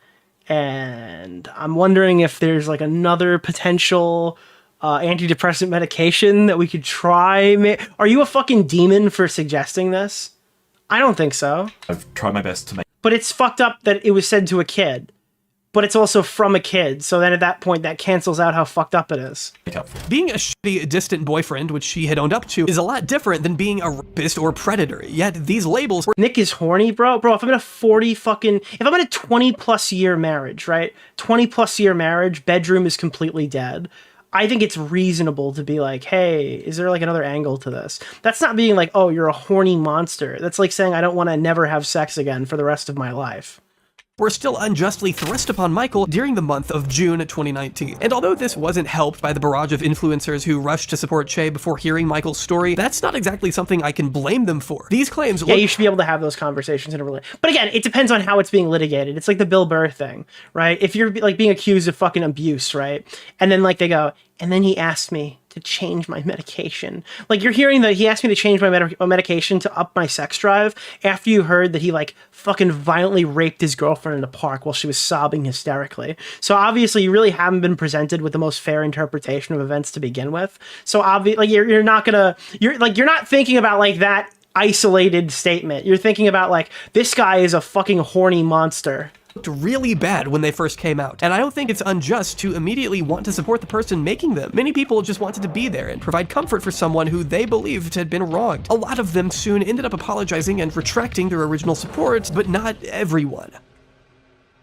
and I'm wondering if there's like another potential antidepressant medication that we could try"? Are you a fucking demon for suggesting this? I don't think so. I've tried my best to make... But it's fucked up that it was said to a kid. But it's also from a kid, so then at that point, that cancels out how fucked up it is. Being a shitty, distant boyfriend, which she had owned up to, is a lot different than being a rapist or predator. Yet these labels were... Nick is horny, bro. Bro, if I'm in a 20-plus year marriage, right? 20-plus year marriage, bedroom is completely dead. I think it's reasonable to be like, "Hey, is there like another angle to this?" That's not being like, "Oh, you're a horny monster." That's like saying I don't want to never have sex again for the rest of my life. Were still unjustly thrust upon Michael during the month of June 2019. And although this wasn't helped by the barrage of influencers who rushed to support Chay before hearing Michael's story, that's not exactly something I can blame them for. These claims... Yeah, you should be able to have those conversations in a relationship. But again, it depends on how it's being litigated. It's like the Bill Burr thing, right? If you're like being accused of fucking abuse, right? And then like they go, "And then he asked me to change my medication." Like you're hearing that he asked me to change my medication to up my sex drive after you heard that he like fucking violently raped his girlfriend in the park while she was sobbing hysterically. So obviously you really haven't been presented with the most fair interpretation of events to begin with. So obviously like you're not thinking about like that isolated statement. You're thinking about like, this guy is a fucking horny monster. Really bad when they first came out, and I don't think it's unjust to immediately want to support the person making them. Many people just wanted to be there and provide comfort for someone who they believed had been wronged. A lot of them soon ended up apologizing and retracting their original support, but not everyone.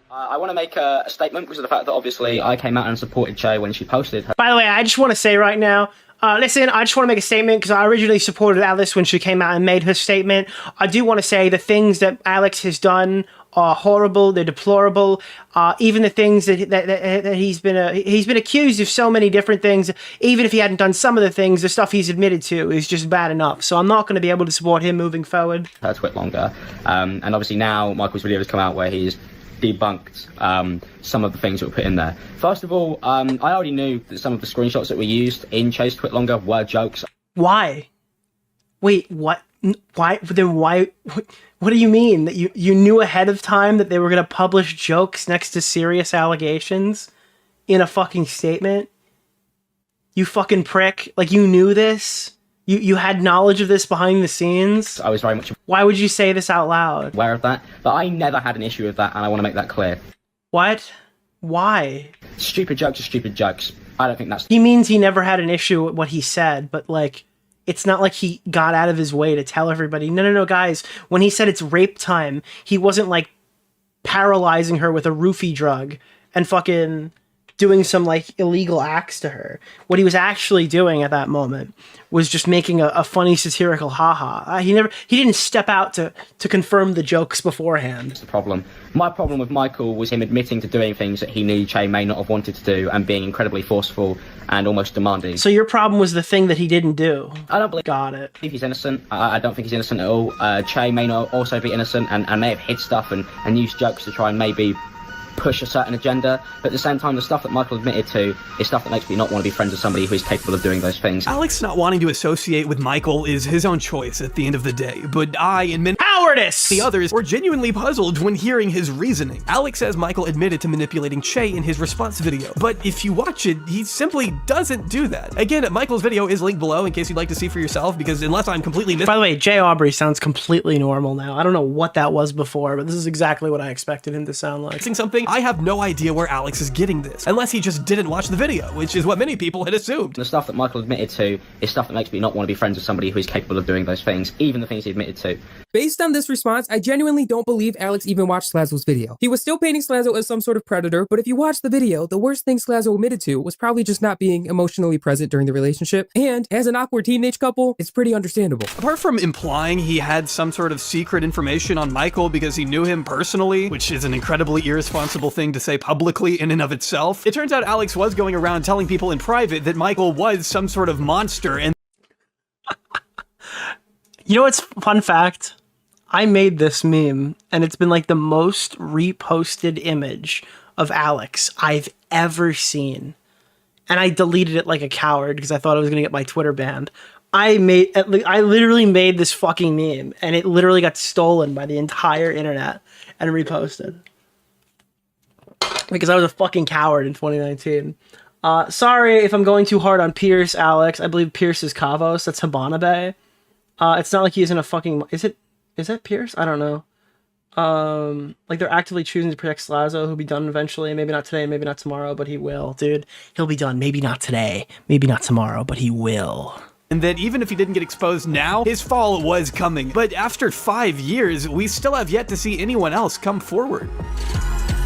I want to make a statement because of the fact that obviously I came out and supported Chay when she posted her. By the way, I just want to say right now, listen, I just want to make a statement because I originally supported Alice when she came out and made her statement. I do want to say the things that Alex has done are horrible, they're deplorable. Even the things that he's been accused of so many different things. Even if he hadn't done some of the things, the stuff he's admitted to is just bad enough. So I'm not going to be able to support him moving forward. Her twit longer, and obviously now Michael's video has come out where he's debunked some of the things that were put in there. First of all, I already knew that some of the screenshots that were used in Chay's twit longer were jokes. Why? Wait, what? Why? Then why? What do you mean? That you knew ahead of time that they were going to publish jokes next to serious allegations in a fucking statement? You fucking prick. Like, you knew this? You had knowledge of this behind the scenes? I was very much... Why would you say this out loud? ...aware of that, but I never had an issue with that, and I want to make that clear. What? Why? Stupid jokes are stupid jokes. I don't think that's... He means he never had an issue with what he said, but, like... It's not like he got out of his way to tell everybody, no, guys, when he said it's rape time, he wasn't like paralyzing her with a roofie drug and fucking doing some like illegal acts to her. What he was actually doing at that moment was just making a funny satirical haha. He didn't step out to confirm the jokes beforehand. That's the problem. My problem with Michael was him admitting to doing things that he knew Chay may not have wanted to do and being incredibly forceful and almost demanding. So your problem was the thing that he didn't do. I don't believe... Got it. If he's innocent, I don't think he's innocent at all. Chay may not also be innocent and may have hid stuff and used jokes to try and maybe push a certain agenda. But at the same time, the stuff that Michael admitted to is stuff that makes me not want to be friends with somebody who is capable of doing those things. Alex not wanting to associate with Michael is his own choice at the end of the day, but I and many cowardice! The others were genuinely puzzled when hearing his reasoning. Alex says Michael admitted to manipulating Chay in his response video, but if you watch it, he simply doesn't do that. Again, Michael's video is linked below in case you'd like to see for yourself, because unless I'm completely By the way, Jay Aubrey sounds completely normal now. I don't know what that was before, but this is exactly what I expected him to sound like. Something, I have no idea where Alex is getting this, unless he just didn't watch the video, which is what many people had assumed. The stuff that Michael admitted to is stuff that makes me not want to be friends with somebody who is capable of doing those things, even the things he admitted to. Based on this response, I genuinely don't believe Alex even watched Slazo's video. He was still painting Slazo as some sort of predator, but if you watch the video, the worst thing Slazo admitted to was probably just not being emotionally present during the relationship, and as an awkward teenage couple, it's pretty understandable. Apart from implying he had some sort of secret information on Michael because he knew him personally, which is an incredibly irresponsible thing to say publicly in and of itself, it turns out Alex was going around telling people in private that Michael was some sort of monster and You know what's fun fact? I made this meme, and it's been like the most reposted image of Alex I've ever seen. And I deleted it like a coward because I thought I was gonna get my Twitter banned. I literally made this fucking meme, and it literally got stolen by the entire internet and reposted. Because I was a fucking coward in 2019. Sorry if I'm going too hard on Pierce, Alex. I believe Pierce is Kavos. That's Habana Bay. It's not like he's in a fucking... Is that Pierce? I don't know. Like they're actively choosing to protect Slazo, who'll be done eventually. Maybe not today, maybe not tomorrow, but he will. Dude, he'll be done. Maybe not today, maybe not tomorrow, but he will. And that even if he didn't get exposed now, his fall was coming. But after 5 years, we still have yet to see anyone else come forward.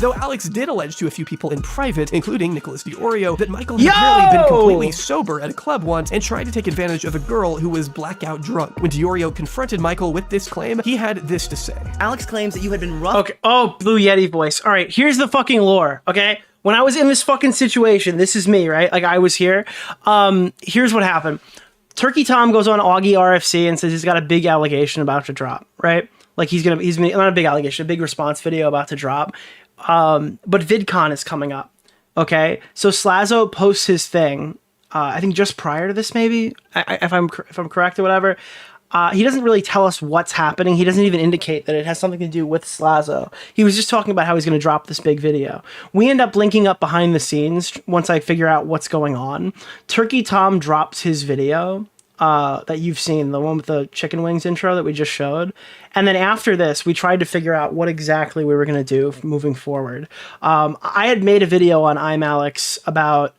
Though Alex did allege to a few people in private, including Nicholas DeOrio, that Michael had apparently been completely sober at a club once and tried to take advantage of a girl who was blackout drunk. When DeOrio confronted Michael with this claim, he had this to say. Alex claims that you had been rough. Okay. Oh, Blue Yeti voice. All right, here's the fucking lore, okay? When I was in this fucking situation, this is me, right? Like I was here. Here's what happened. Turkey Tom goes on Augie RFC and says he's got a big allegation about to drop, right? Like he's not a big allegation, a big response video about to drop. But VidCon is coming up. Okay, so Slazo posts his thing. I think just prior to this, maybe if I'm correct or whatever. He doesn't really tell us what's happening. He doesn't even indicate that it has something to do with Slazo. He was just talking about how he's going to drop this big video. We end up linking up behind the scenes once I figure out what's going on. Turkey Tom drops his video that you've seen, the one with the chicken wings intro that we just showed. And then after this, we tried to figure out what exactly we were going to do moving forward. I had made a video on ImAllexx about...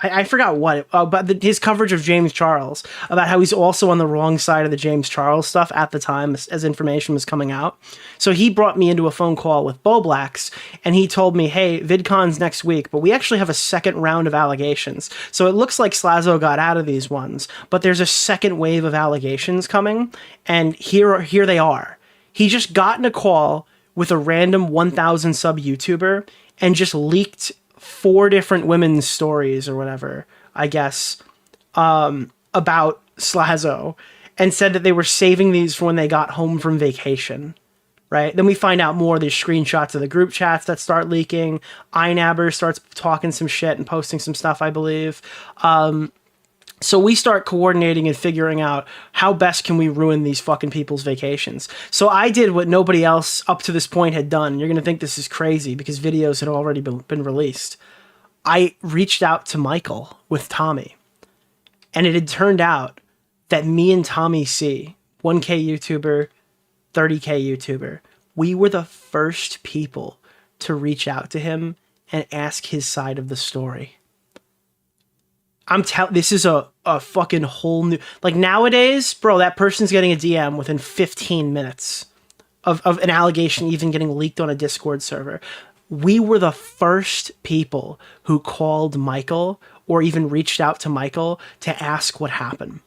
I forgot what, but his coverage of James Charles, about how he's also on the wrong side of the James Charles stuff at the time as information was coming out. So he brought me into a phone call with Blacks, and he told me, hey, VidCon's next week, but we actually have a second round of allegations. So it looks like Slazo got out of these ones, but there's a second wave of allegations coming, and here they are. He just got in a call with a random 1,000 sub YouTuber and just leaked 4 different women's stories or whatever, I guess, about Slazo, and said that they were saving these for when they got home from vacation, right? Then we find out more. There's screenshots of the group chats that start leaking. Inabber starts talking some shit and posting some stuff, I believe. So we start coordinating and figuring out how best can we ruin these fucking people's vacations. So I did what nobody else up to this point had done. You're going to think this is crazy because videos had already been released. I reached out to Michael with Tommy. And it had turned out that me and Tommy C, 1K YouTuber, 30K YouTuber, we were the first people to reach out to him and ask his side of the story. This is a fucking whole new... Like, nowadays, bro, that person's getting a DM within 15 minutes of an allegation even getting leaked on a Discord server. We were the first people who called Michael or even reached out to Michael to ask what happened.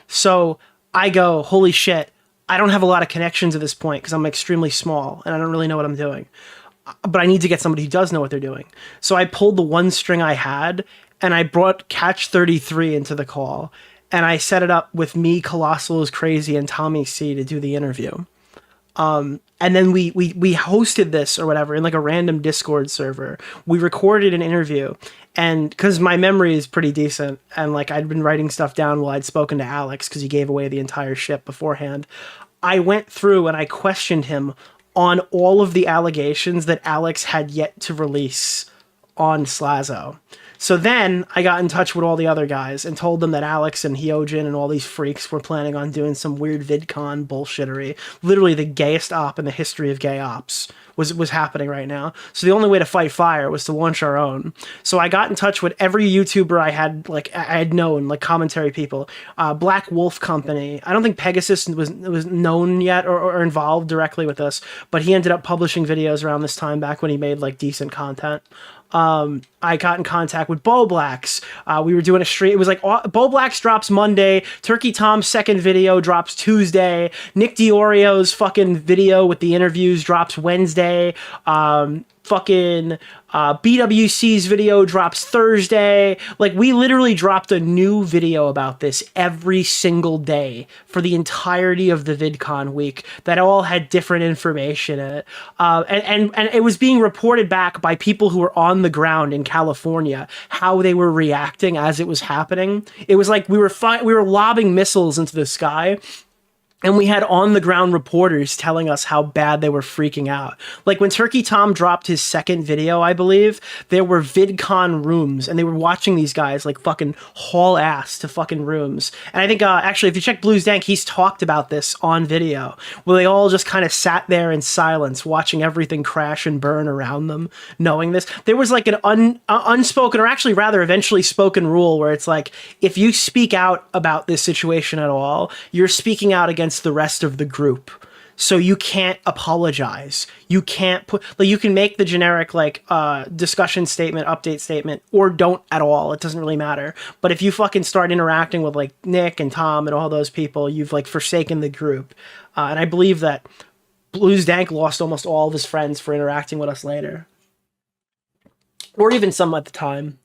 So I go, holy shit, I don't have a lot of connections at this point because I'm extremely small and I don't really know what I'm doing. But I need to get somebody who does know what they're doing. So I pulled the one string I had and I brought Catch 33 into the call, and I set it up with me, Colossal is Crazy, and Tommy C to do the interview. And And then we hosted this or whatever in like a random Discord server. We recorded an interview, and because my memory is pretty decent, and like I'd been writing stuff down while I'd spoken to Alex because he gave away the entire ship beforehand. I went through and I questioned him on all of the allegations that Alex had yet to release on Slazo. So then I got in touch with all the other guys and told them that Alex and Hyojin and all these freaks were planning on doing some weird VidCon bullshittery. Literally the gayest op in the history of gay ops was happening right now. So the only way to fight fire was to launch our own. So I got in touch with every YouTuber I had known, like commentary people. Black Wolf Company. I don't think Pegasus was known yet or involved directly with us, but he ended up publishing videos around this time back when he made like decent content. I got in contact with Bo Blacks. We were doing a stream. It was like Bo Blacks drops Monday. Turkey Tom's second video drops Tuesday. Nick DeOrio's fucking video with the interviews drops Wednesday. BWC's video drops Thursday. Like, we literally dropped a new video about this every single day for the entirety of the VidCon week that all had different information in it. And it was being reported back by people who were on the ground in California, how they were reacting as it was happening. It was like we were lobbing missiles into the sky. And we had on-the-ground reporters telling us how bad they were freaking out. Like, when Turkey Tom dropped his second video, I believe, there were VidCon rooms, and they were watching these guys, like, fucking haul ass to fucking rooms. And I think, actually, if you check Blues Dank, he's talked about this on video, where they all just kind of sat there in silence, watching everything crash and burn around them, knowing this. There was, like, an unspoken, or actually, rather, eventually spoken rule, where it's like, if you speak out about this situation at all, you're speaking out against the rest of the group. So you can't apologize. You can't put, like, you can make the generic, like, discussion statement, update statement, or don't at all. It doesn't really matter. But if you fucking start interacting with, like, Nick and Tom and all those people, you've, like, forsaken the group. And I believe that Blues Dank lost almost all of his friends for interacting with us later. Or even some at the time.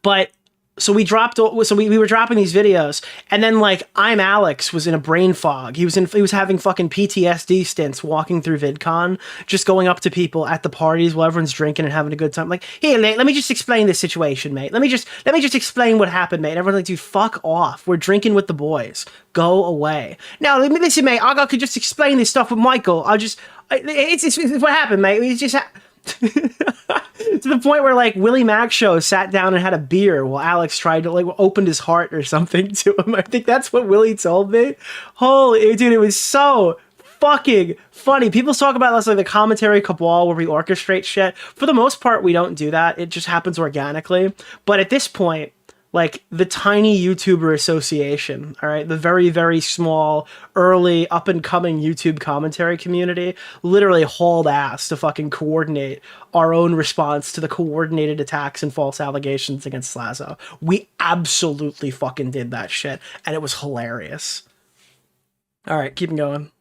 But so we were dropping these videos, and then like ImAllexx was in a brain fog. He was having fucking PTSD stints walking through VidCon, just going up to people at the parties while everyone's drinking and having a good time. Like, hey, let me just explain this situation, mate. Let me just explain what happened, mate. And everyone's like, dude, fuck off. We're drinking with the boys. Go away. Now, listen, mate. I could just explain this stuff with Michael. It's what happened, mate. It's just. To the point where like Willie Max show sat down and had a beer while Alex tried to like opened his heart or something to him. I think that's what Willie told me. Holy dude, it was so fucking funny. People talk about us like the commentary cabal where we orchestrate shit. For the most part, we don't do that. It just happens organically. But at this point, like the tiny YouTuber association, all right, the very, very small, early, up-and-coming YouTube commentary community literally hauled ass to fucking coordinate our own response to the coordinated attacks and false allegations against Slazo. We absolutely fucking did that shit, and it was hilarious. All right, keep going.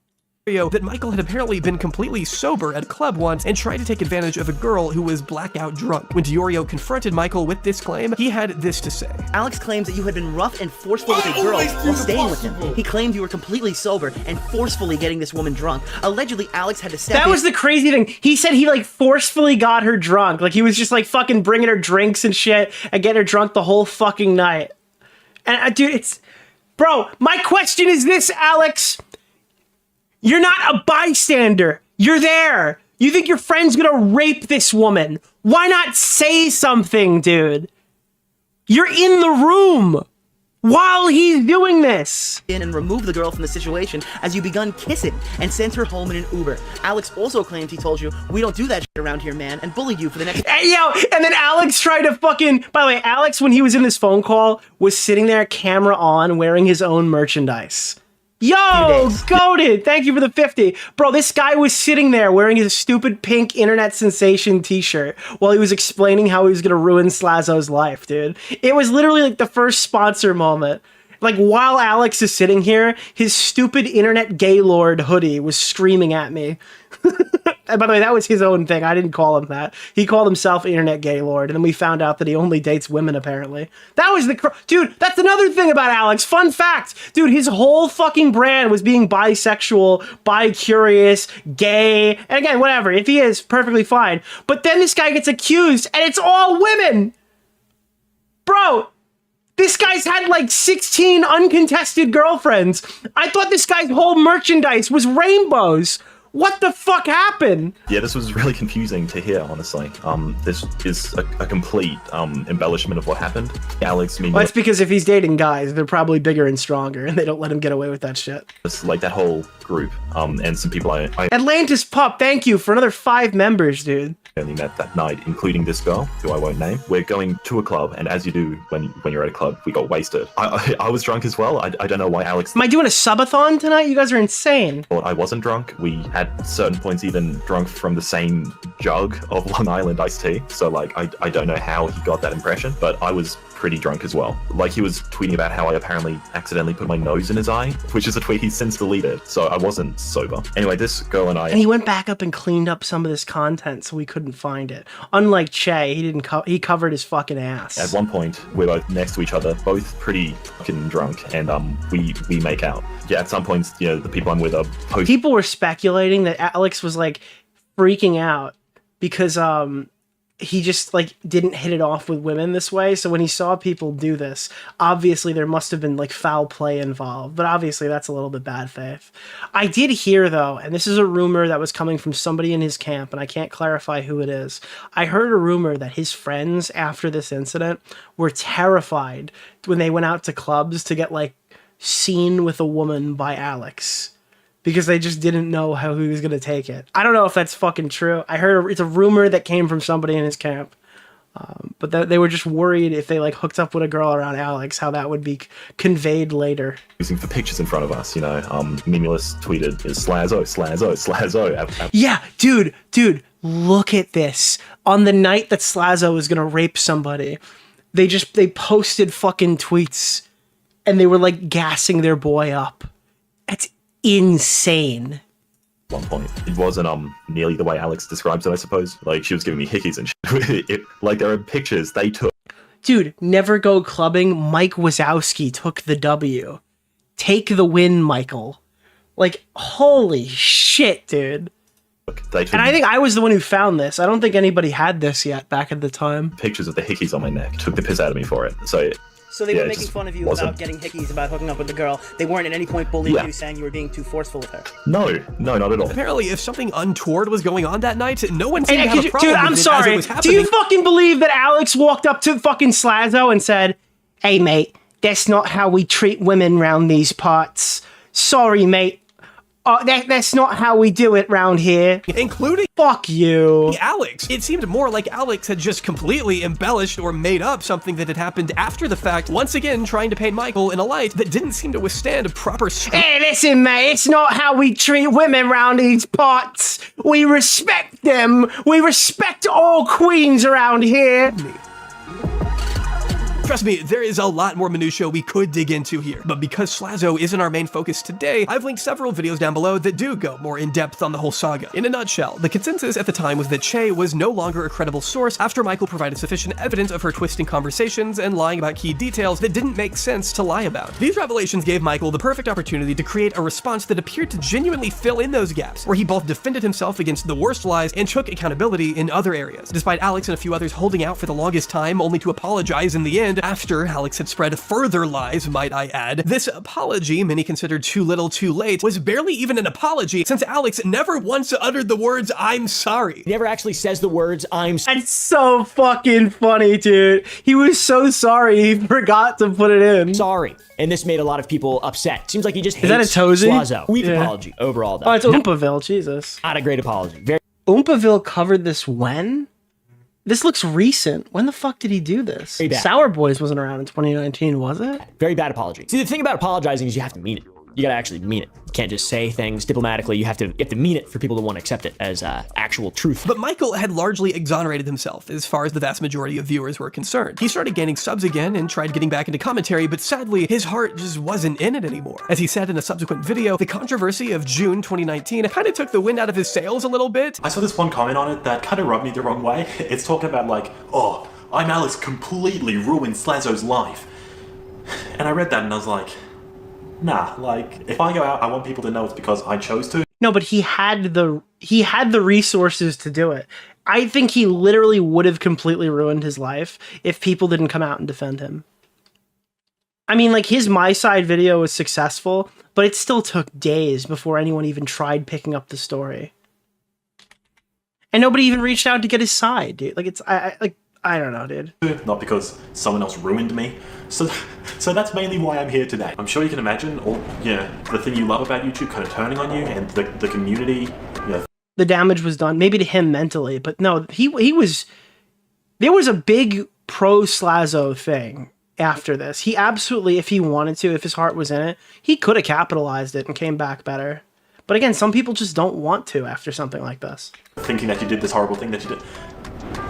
That Michael had apparently been completely sober at a club once and tried to take advantage of a girl who was blackout drunk. When DeOrio confronted Michael with this claim, he had this to say. Alex claims that you had been rough and forceful with a girl while staying with him. He claimed you were completely sober and forcefully getting this woman drunk. Allegedly, Alex had to step in. That was the crazy thing. He said he like forcefully got her drunk. Like he was just like fucking bringing her drinks and shit and getting her drunk the whole fucking night. And dude, bro, my question is this, Alex. You're not a bystander. You're there. You think your friend's gonna rape this woman. Why not say something, dude? You're in the room while he's doing this. And remove the girl from the situation as you begun kissing and sent her home in an Uber. Alex also claimed he told you, we don't do that shit around here, man, and bullied you for the next... And then Alex tried to fucking... By the way, Alex, when he was in this phone call, was sitting there, camera on, wearing his own merchandise. Yo, goated! Thank you for the 50. Bro, this guy was sitting there wearing his stupid pink internet sensation t-shirt while he was explaining how he was gonna ruin Slazo's life, dude. It was literally like the first sponsor moment. Like, while Alex is sitting here, his stupid internet gaylord hoodie was screaming at me. And by the way, that was his own thing. I didn't call him that. He called himself Internet Gay Lord, and then we found out that he only dates women, apparently. That was dude, that's another thing about Alex. Fun fact. Dude, his whole fucking brand was being bisexual, bi-curious, gay, and again, whatever. If he is, perfectly fine. But then this guy gets accused, and it's all women! Bro, this guy's had like 16 uncontested girlfriends. I thought this guy's whole merchandise was rainbows. What the fuck happened? Yeah, this was really confusing to hear, honestly. This is a complete embellishment of what happened. Alex, Well, that's because if he's dating guys, they're probably bigger and stronger, and they don't let him get away with that shit. It's like that whole group, and some people I Atlantis Pup, thank you for another 5 members, dude. only met that night, including this girl, who I won't name. We're going to a club, and as you do when you're at a club, we got wasted. I was drunk as well. I don't know why Alex... Am I doing a subathon tonight? You guys are insane. Thought I wasn't drunk. We at certain points even drunk from the same jug of Long Island iced tea. So like, I don't know how he got that impression, but I was pretty drunk as well. Like, he was tweeting about how I apparently accidentally put my nose in his eye, which is a tweet he's since deleted. So I wasn't sober. Anyway, this girl and I... And he went back up and cleaned up some of this content so we couldn't find it. Unlike Chay, he didn't he covered his fucking ass. At one point, we're both next to each other, both pretty fucking drunk, and we make out. Yeah, at some points, you know, the people I'm with are People were speculating that Alex was like freaking out because he just like didn't hit it off with women this way. So when he saw people do this, obviously there must have been like foul play involved, but obviously that's a little bit bad faith. I did hear though, and this is a rumor that was coming from somebody in his camp, and I can't clarify who it is. I heard a rumor that his friends after this incident were terrified when they went out to clubs to get like seen with a woman by Alex, because they just didn't know how he was going to take it. I don't know if that's fucking true. I heard it's a rumor that came from somebody in his camp. But they were just worried if they like hooked up with a girl around Alex, how that would be conveyed later. Using for pictures in front of us, you know. Mimulus tweeted, is Slazo, Slazo, Slazo. Yeah, dude, look at this. On the night that Slazo was going to rape somebody, they posted fucking tweets and they were like gassing their boy up. That's insane. At one point, it wasn't nearly the way Alex describes it, I suppose. Like, she was giving me hickeys and shit. Like, there are pictures they took. Dude, never go clubbing. Mike Wazowski took the W. Take the win, Michael. Like, holy shit, dude. And I think I was the one who found this. I don't think anybody had this yet back at the time. Pictures of the hickeys on my neck. Took the piss out of me for it. So they were making fun of you about getting hickeys, about hooking up with the girl. They weren't at any point bullying you, saying you were being too forceful with her. No, not at all. Apparently, if something untoward was going on that night, no one seemed to have a problem Dude, I'm with it sorry. as it was happening. Do you fucking believe that Alex walked up to fucking Slazo and said, "Hey, mate, that's not how we treat women round these parts. Sorry, mate. That's not how we do it round here." Including fuck you, Alex. It seemed more like Alex had just completely embellished or made up something that had happened after the fact, once again trying to paint Michael in a light that didn't seem to withstand a proper Hey, listen, mate, it's not how we treat women round these parts. We respect them. We respect all queens around here. Trust me, there is a lot more minutiae we could dig into here, but because Slazo isn't our main focus today, I've linked several videos down below that do go more in depth on the whole saga. In a nutshell, the consensus at the time was that Chay was no longer a credible source after Michael provided sufficient evidence of her twisting conversations and lying about key details that didn't make sense to lie about. These revelations gave Michael the perfect opportunity to create a response that appeared to genuinely fill in those gaps, where he both defended himself against the worst lies and took accountability in other areas, despite Alex and a few others holding out for the longest time only to apologize in the end after Alex had spread further lies, might I add. This apology, many considered too little too late, was barely even an apology since Alex never once uttered the words, "I'm sorry." He never actually says the words, "I'm sorry." That's so fucking funny, dude. He was so sorry he forgot to put it in. Sorry. And this made a lot of people upset. Seems like he just hates Is that a Tozy? Slazo. Weak apology overall, though. Oh, it's Oompaville, Jesus. Not a great apology. Oompaville covered this when? This looks recent. When the fuck did he do this? Sour Boys wasn't around in 2019, was it? Very bad apology. See, the thing about apologizing is you have to mean it. You gotta actually mean it. You can't just say things diplomatically. You have to mean it for people to want to accept it as actual truth. But Michael had largely exonerated himself as far as the vast majority of viewers were concerned. He started gaining subs again and tried getting back into commentary, but sadly, his heart just wasn't in it anymore. As he said in a subsequent video, the controversy of June 2019 kind of took the wind out of his sails a little bit. I saw this one comment on it that kind of rubbed me the wrong way. It's talking about like, oh, ImAllexx completely ruined Slazo's life. And I read that and I was like, nah, like, if I go out, I want people to know it's because I chose to. No, but he had the resources to do it. I think he literally would have completely ruined his life if people didn't come out and defend him. I mean, like, his My Side video was successful, but it still took days before anyone even tried picking up the story. And nobody even reached out to get his side, dude. Like, I don't know, dude. Not because someone else ruined me. So that's mainly why I'm here today. I'm sure you can imagine all, the thing you love about YouTube kind of turning on you and the community, The damage was done, maybe to him mentally, but no, he was, there was a big pro Slazo thing after this. He absolutely, if he wanted to, if his heart was in it, he could have capitalized it and came back better. But again, some people just don't want to after something like this. Thinking that you did this horrible thing that you did.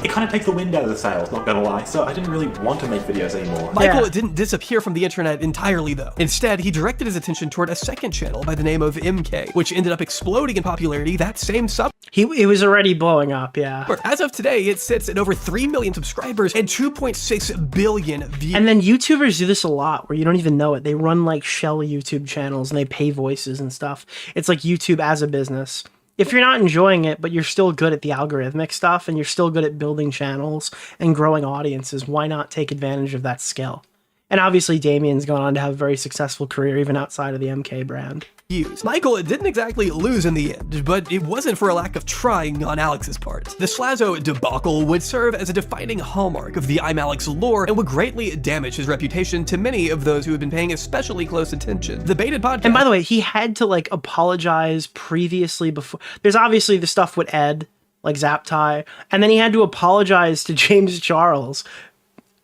It kind of takes the wind out of the sails, not gonna lie, so I didn't really want to make videos anymore. Michael didn't disappear from the internet entirely, though. Instead, he directed his attention toward a second channel by the name of MK, which ended up exploding in popularity that same summer. It was already blowing up, yeah. As of today, it sits at over 3 million subscribers and 2.6 billion views. And then YouTubers do this a lot, where you don't even know it. They run, like, shell YouTube channels, and they pay voices and stuff. It's like YouTube as a business. If you're not enjoying it, but you're still good at the algorithmic stuff and you're still good at building channels and growing audiences, why not take advantage of that skill? And obviously Damien's gone on to have a very successful career even outside of the MK brand. Michael didn't exactly lose in the end, but it wasn't for a lack of trying on Alex's part. The Slazo debacle would serve as a defining hallmark of the ImAllexx lore and would greatly damage his reputation to many of those who had been paying especially close attention. The baited podcast. And by the way, he had to like apologize previously before. There's obviously the stuff with Ed, like Zaptai, and then he had to apologize to James Charles,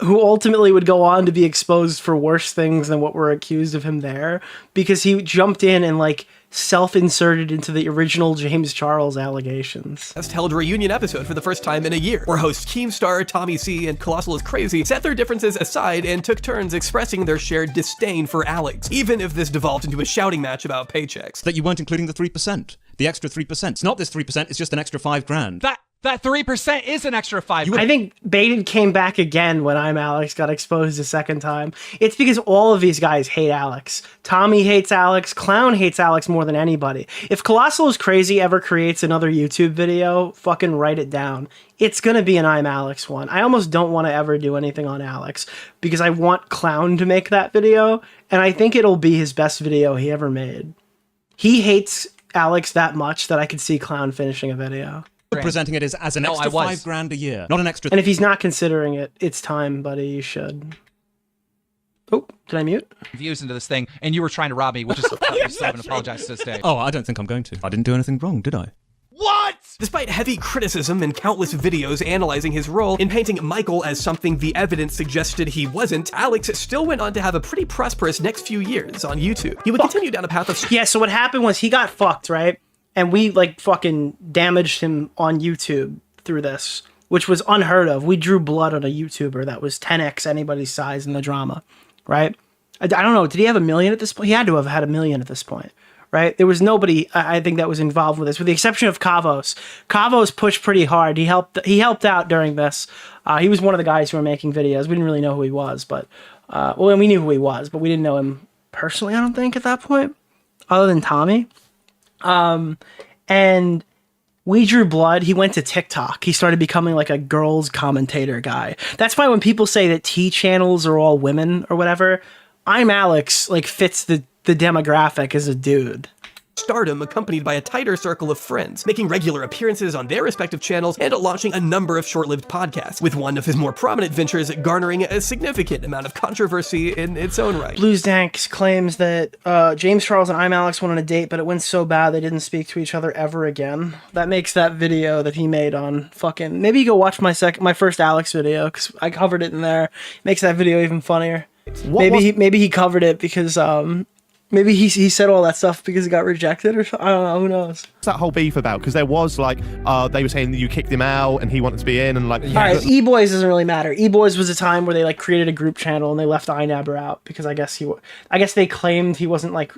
who ultimately would go on to be exposed for worse things than what were accused of him there, because he jumped in and like self-inserted into the original James Charles allegations. Just held a reunion episode for the first time in a year, where hosts Keemstar, Tommy C, and Colossal is Crazy set their differences aside and took turns expressing their shared disdain for Alex, even if this devolved into a shouting match about paychecks. That you weren't including the 3%. The extra 3%. It's not this 3%, it's just an extra $5,000. That 3% is an extra $5,000. I think Baited came back again when ImAllexx got exposed a second time. It's because all of these guys hate Alex. Tommy hates Alex. Clown hates Alex more than anybody. If Colossal is Crazy ever creates another YouTube video, fucking write it down. It's gonna be an ImAllexx one. I almost don't want to ever do anything on Alex because I want Clown to make that video, and I think it'll be his best video he ever made. He hates Alex that much that I could see Clown finishing a video. Presenting it as an extra $5,000 a year, not an extra. And if he's not considering it, it's time, buddy. You should. Oh, did I mute? Views into this thing, and you were trying to rob me, which is I still haven't apologized to this day. Oh, I don't think I'm going to. I didn't do anything wrong, did I? What? Despite heavy criticism and countless videos analyzing his role in painting Michael as something the evidence suggested he wasn't, Alex still went on to have a pretty prosperous next few years on YouTube. He would continue down a path of... Yeah, so what happened was he got fucked, right? And we, like, fucking damaged him on YouTube through this, which was unheard of. We drew blood on a YouTuber that was 10x anybody's size in the drama, right? I don't know, did he have 1 million at this point? He had to have had 1 million at this point, right? There was nobody, I think, that was involved with this, with the exception of Kavos. Kavos pushed pretty hard. He helped out during this. He was one of the guys who were making videos. We didn't really know who he was, but, well, we knew who he was, but we didn't know him personally, I don't think, at that point, other than Tommy. And we drew blood. He went to TikTok. He started becoming like a girls commentator guy. That's why when people say that T channels are all women or whatever, ImAllexx like fits the demographic as a dude. Stardom accompanied by a tighter circle of friends, making regular appearances on their respective channels and launching a number of short-lived podcasts, with one of his more prominent ventures garnering a significant amount of controversy in its own right. Bluesdanks claims that James Charles and ImAllexx went on a date, but it went so bad they didn't speak to each other ever again. That makes that video that he made on fucking... Maybe you go watch my first Alex video, because I covered it in there. Makes that video even funnier. Maybe he covered it because... Maybe he said all that stuff because he got rejected or something. I don't know. Who knows? What's that whole beef about? Because there was like, they were saying that you kicked him out and he wanted to be in, and like. All right, E-Boys doesn't really matter. E-Boys was a time where they like created a group channel and they left Inabber out because I guess they claimed he wasn't like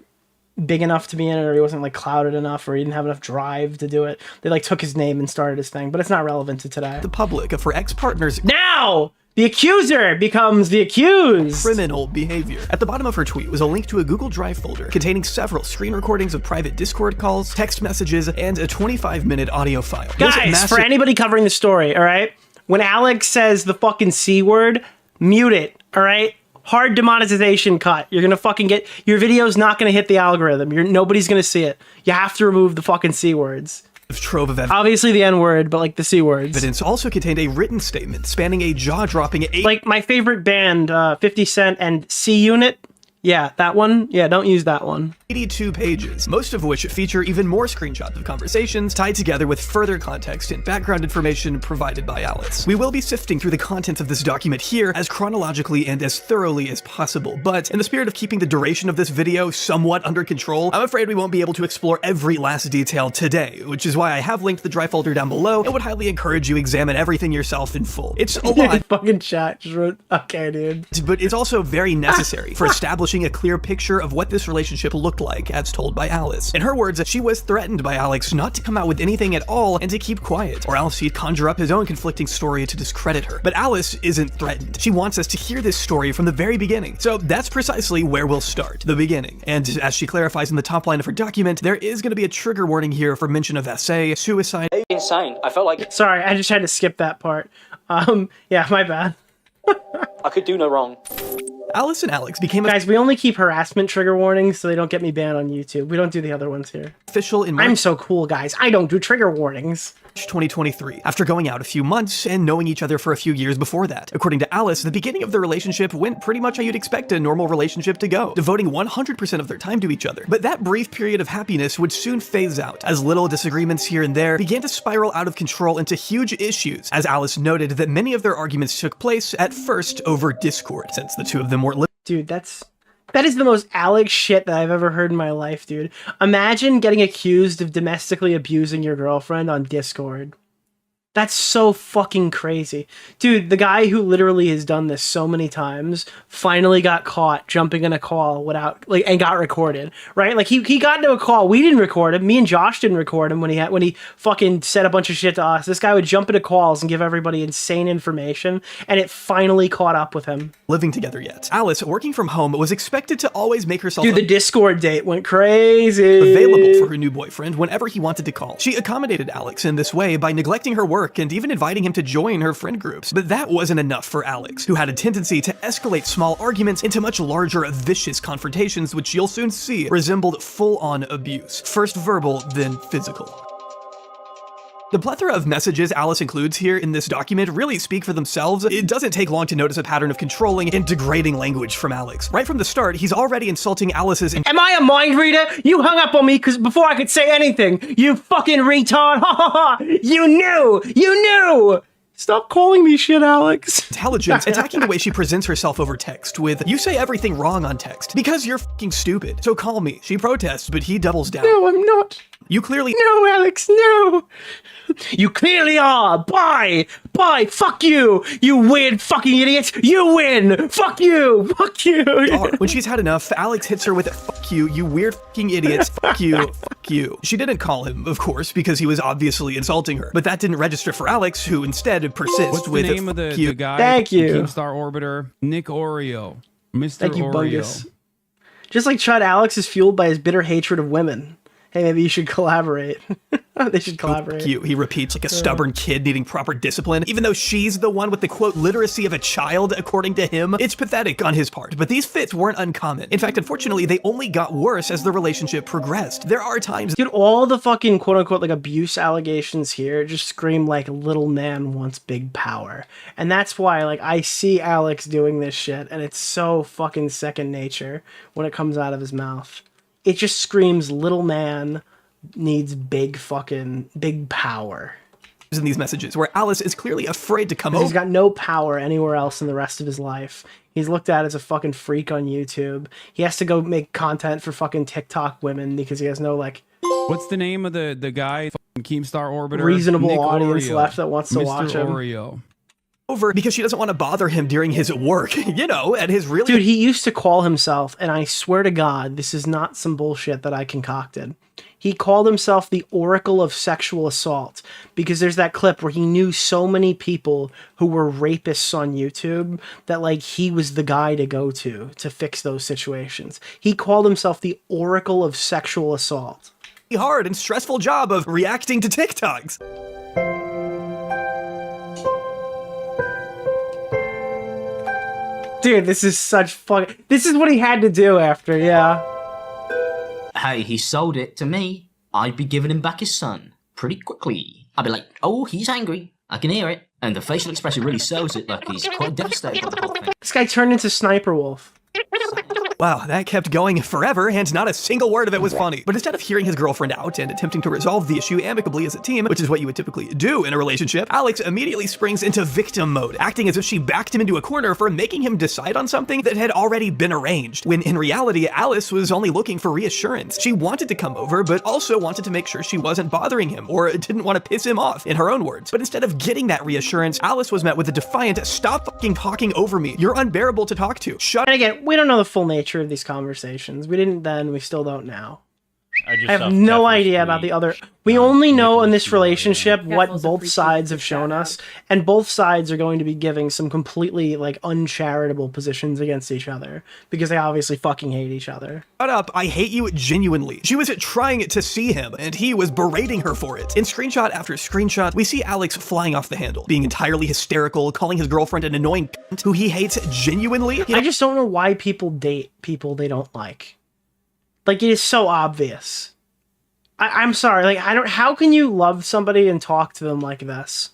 big enough to be in it, or he wasn't like clouded enough, or he didn't have enough drive to do it. They like took his name and started his thing, but it's not relevant to today. The public of her ex-partners. Now! The accuser becomes the accused. Criminal behavior. At the bottom of her tweet was a link to a Google Drive folder containing several screen recordings of private Discord calls, text messages, and a 25-minute audio file. Guys, for anybody covering the story, all right? When Alex says the fucking C word, mute it, all right? Hard demonetization cut. You're gonna fucking get... Your video's not gonna hit the algorithm. Nobody's gonna see it. You have to remove the fucking C words. Trove of obviously the N-word, but like the C words. Evidence also contained a written statement spanning a jaw-dropping like my favorite band, 50 Cent and C-Unit. Yeah, that one. Yeah, don't use that one. 82 pages, most of which feature even more screenshots of conversations tied together with further context and background information provided by Alex. We will be sifting through the contents of this document here as chronologically and as thoroughly as possible, but in the spirit of keeping the duration of this video somewhat under control, I'm afraid we won't be able to explore every last detail today, which is why I have linked the drive folder down below and would highly encourage you examine everything yourself in full. It's a lot. Fucking chat just wrote, okay, dude. But it's also very necessary for establishing a clear picture of what this relationship looked like, as told by Alice. In her words, she was threatened by Alex not to come out with anything at all and to keep quiet, or else he'd conjure up his own conflicting story to discredit her. But Alice isn't threatened. She wants us to hear this story from the very beginning. So that's precisely where we'll start, the beginning. And as she clarifies in the top line of her document, there is going to be a trigger warning here for mention of SA, suicide. Insane. I felt like... Sorry, I just had to skip that part. Yeah, my bad. I could do no wrong. Alice and Alex became Guys, we only keep harassment trigger warnings so they don't get me banned on YouTube. We don't do the other ones here. Official in I'm so cool, guys. I don't do trigger warnings. 2023, after going out a few months and knowing each other for a few years before that. According to Alice, the beginning of the relationship went pretty much how you'd expect a normal relationship to go, devoting 100% of their time to each other. But that brief period of happiness would soon phase out, as little disagreements here and there began to spiral out of control into huge issues, as Alice noted that many of their arguments took place at first over Discord, since the two of them weren't Dude, that is the most Alex shit that I've ever heard in my life, dude. Imagine getting accused of domestically abusing your girlfriend on Discord. That's so fucking crazy. Dude, the guy who literally has done this so many times finally got caught jumping in a call without and got recorded, right? Like he got into a call. We didn't record him. Me and Josh didn't record him when he fucking said a bunch of shit to us. This guy would jump into calls and give everybody insane information, and it finally caught up with him. Living together yet. Alice, working from home, was expected to always make herself the Discord date went crazy. Available for her new boyfriend whenever he wanted to call. She accommodated Alex in this way by neglecting her work and even inviting him to join her friend groups. But that wasn't enough for Alex, who had a tendency to escalate small arguments into much larger, vicious confrontations, which you'll soon see resembled full-on abuse. First verbal, then physical. The plethora of messages Alice includes here in this document really speak for themselves. It doesn't take long to notice a pattern of controlling and degrading language from Alex. Right from the start, he's already insulting Alice's— Am I a mind reader? You hung up on me before I could say anything. You fucking retard. Ha ha ha. You knew. Stop calling me shit, Alex. Intelligence, attacking the way she presents herself over text with, "You say everything wrong on text because you're fucking stupid, so call me." She protests, but he doubles down. No, I'm not. You clearly— No, Alex, no. You clearly are. Bye. Fuck you. You weird fucking idiot. You win. Fuck you. When she's had enough, Alex hits her with a "fuck you, you weird fucking idiot. Fuck you. Fuck you." She didn't call him, of course, because he was obviously insulting her. But that didn't register for Alex, who instead persists What's with the name of the guy? Thank you. Keemstar Orbiter. Nick Oreo. Mr. Thank you, Oreo. Bungus. Just like Chud, Alex is fueled by his bitter hatred of women. Hey, maybe you should collaborate. They should collaborate. Cute. He repeats like a stubborn kid needing proper discipline, even though she's the one with the quote literacy of a child, according to him. It's pathetic on his part, but these fits weren't uncommon. In fact, unfortunately, they only got worse as the relationship progressed. There are times— Dude, all the fucking quote unquote like abuse allegations here just scream like little man wants big power. And that's why like I see Alex doing this shit and it's so fucking second nature when it comes out of his mouth. It just screams little man needs big power. in these messages where Alice is clearly afraid to come He's over. got no power anywhere else in the rest of his life. He's looked at as a fucking freak on YouTube. He has to go make content for fucking TikTok women because he has no, like... What's the name of the guy? Keemstar Orbiter? Reasonable Nick audience Oreo. left that wants to Mr. watch him. Oreo. Over because she doesn't want to bother him during his work, you know, at his really... Dude, he used to call himself, and I swear to God, this is not some bullshit that I concocted. He called himself the Oracle of Sexual Assault because there's that clip where he knew so many people who were rapists on YouTube that, like, he was the guy to go to fix those situations. He called himself the Oracle of Sexual Assault. hard and stressful job of reacting to TikToks. Dude, this is such fucking... This is what he had to do after, yeah. Hey, he sold it to me. I'd be giving him back his son pretty quickly. I'd be like, oh, he's angry. I can hear it. And the facial expression really sells it, like he's quite devastated by the whole thing. This guy turned into Sniper Wolf. Wow, that kept going forever, and not a single word of it was funny. But instead of hearing his girlfriend out and attempting to resolve the issue amicably as a team, which is what you would typically do in a relationship, Alex immediately springs into victim mode, acting as if she backed him into a corner for making him decide on something that had already been arranged, when in reality, Alice was only looking for reassurance. She wanted to come over, but also wanted to make sure she wasn't bothering him, or didn't want to piss him off, in her own words. But instead of getting that reassurance, Alice was met with a defiant, "Stop fucking talking over me. You're unbearable to talk to. Shut." And again, we don't know the full nature of these conversations. We didn't then, we still don't now. I have no idea about the other. We only know in this relationship what both sides have shown us, and both sides are going to be giving some completely, like, uncharitable positions against each other, because they obviously fucking hate each other. Shut up, I hate you genuinely. She was trying to see him, and he was berating her for it. In screenshot after screenshot, we see Alex flying off the handle, being entirely hysterical, calling his girlfriend an annoying cunt who he hates genuinely. I just don't know why people date people they don't like. Like, it is so obvious. I'm sorry, like, how can you love somebody and talk to them like this?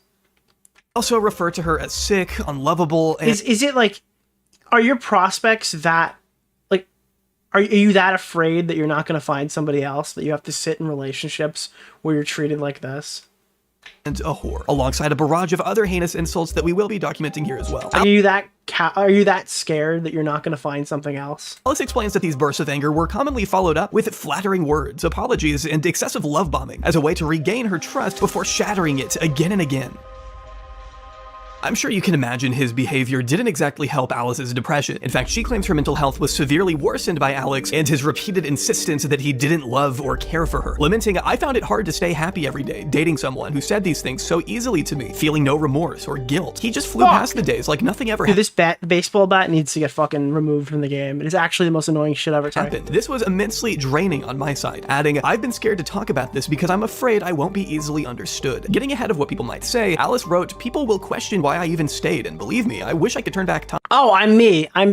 Also refer to her as sick, unlovable, and... Is it like, are your prospects that, like, are you that afraid that you're not going to find somebody else, that you have to sit in relationships where you're treated like this? And a whore, alongside a barrage of other heinous insults that we will be documenting here as well. Are you that scared that you're not going to find something else? Alex explains that these bursts of anger were commonly followed up with flattering words, apologies, and excessive love bombing as a way to regain her trust before shattering it again and again. I'm sure you can imagine his behavior didn't exactly help Alice's depression. In fact, she claims her mental health was severely worsened by Alex and his repeated insistence that he didn't love or care for her. Lamenting, "I found it hard to stay happy every day, dating someone who said these things so easily to me, feeling no remorse or guilt. He just flew past the days like nothing ever Dude, this baseball bat needs to get fucking removed from the game. It is actually the most annoying shit ever happened. This was immensely draining on my side, adding, "I've been scared to talk about this because I'm afraid I won't be easily understood." Getting ahead of what people might say, Alice wrote, "People will question why I even stayed, and believe me, I wish I could turn back time." Oh, I'm me. I'm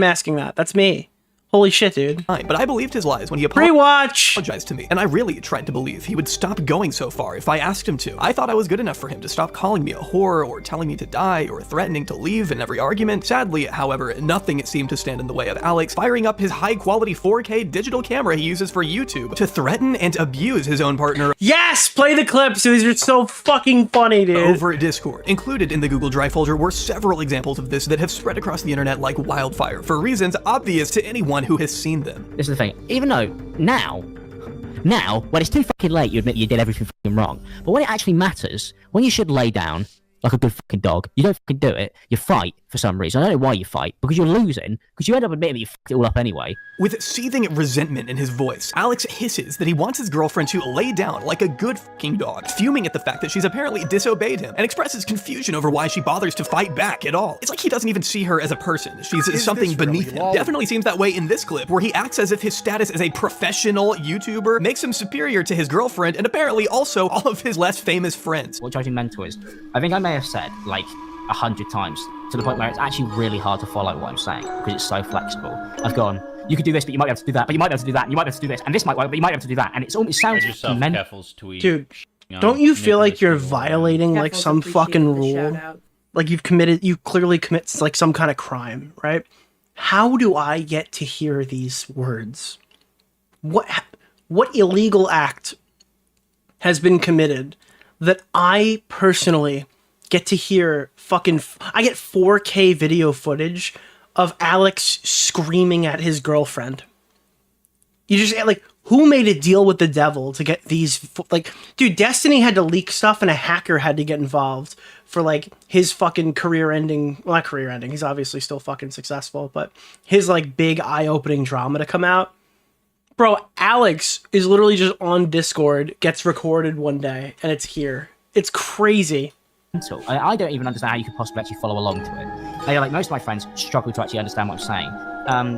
asking that. That's me. Holy shit, dude. But I believed his lies when he apologized to me, and I really tried to believe he would stop going so far if I asked him to. I thought I was good enough for him to stop calling me a whore, or telling me to die, or threatening to leave in every argument. Sadly, however, nothing seemed to stand in the way of Alex firing up his high-quality 4K digital camera he uses for YouTube to threaten and abuse his own partner. Yes! Play the clips! These are so fucking funny, dude. Over Discord. Included in the Google Drive folder were several examples of this that have spread across the internet like wildfire, for reasons obvious to anyone who has seen them. This is the thing. Even though now, when it's too fucking late, you admit you did everything fucking wrong. But when it actually matters, when you should lay down like a good fucking dog, you don't fucking do it. You fight for some reason. I don't know why you fight, because you're losing, because you end up admitting that you fucked it all up anyway. With seething resentment in his voice, Alex hisses that he wants his girlfriend to lay down like a good fucking dog, fuming at the fact that she's apparently disobeyed him, and expresses confusion over why she bothers to fight back at all. It's like he doesn't even see her as a person. She's something beneath him. Definitely seems that way in this clip, where he acts as if his status as a professional YouTuber makes him superior to his girlfriend, and apparently also all of his less famous friends. What judging mental is, I think I may have said, like, 100 times, to the point where it's actually really hard to follow what I'm saying, because it's so flexible. I've gone, you could do this, but you might be able to do that, but you might be able to do that, and you might be able to do this, and this might work, but you might be able to do that, and it sounds mental. Dude, don't you feel like you're violating, like, some fucking rule? Like, you clearly commit, like, some kind of crime, right? How do I get to hear these words? What illegal act has been committed that I personally get to hear I get 4K video footage of Alex screaming at his girlfriend. You just like, who made a deal with the devil to get these, like, dude, Destiny had to leak stuff and a hacker had to get involved for like his fucking career ending, well, not career ending, he's obviously still fucking successful, but his like big eye-opening drama to come out. Bro, Alex is literally just on Discord, gets recorded one day, and it's here. It's crazy. I don't even understand how you could possibly actually follow along to it. Like most of my friends struggle to actually understand what I'm saying.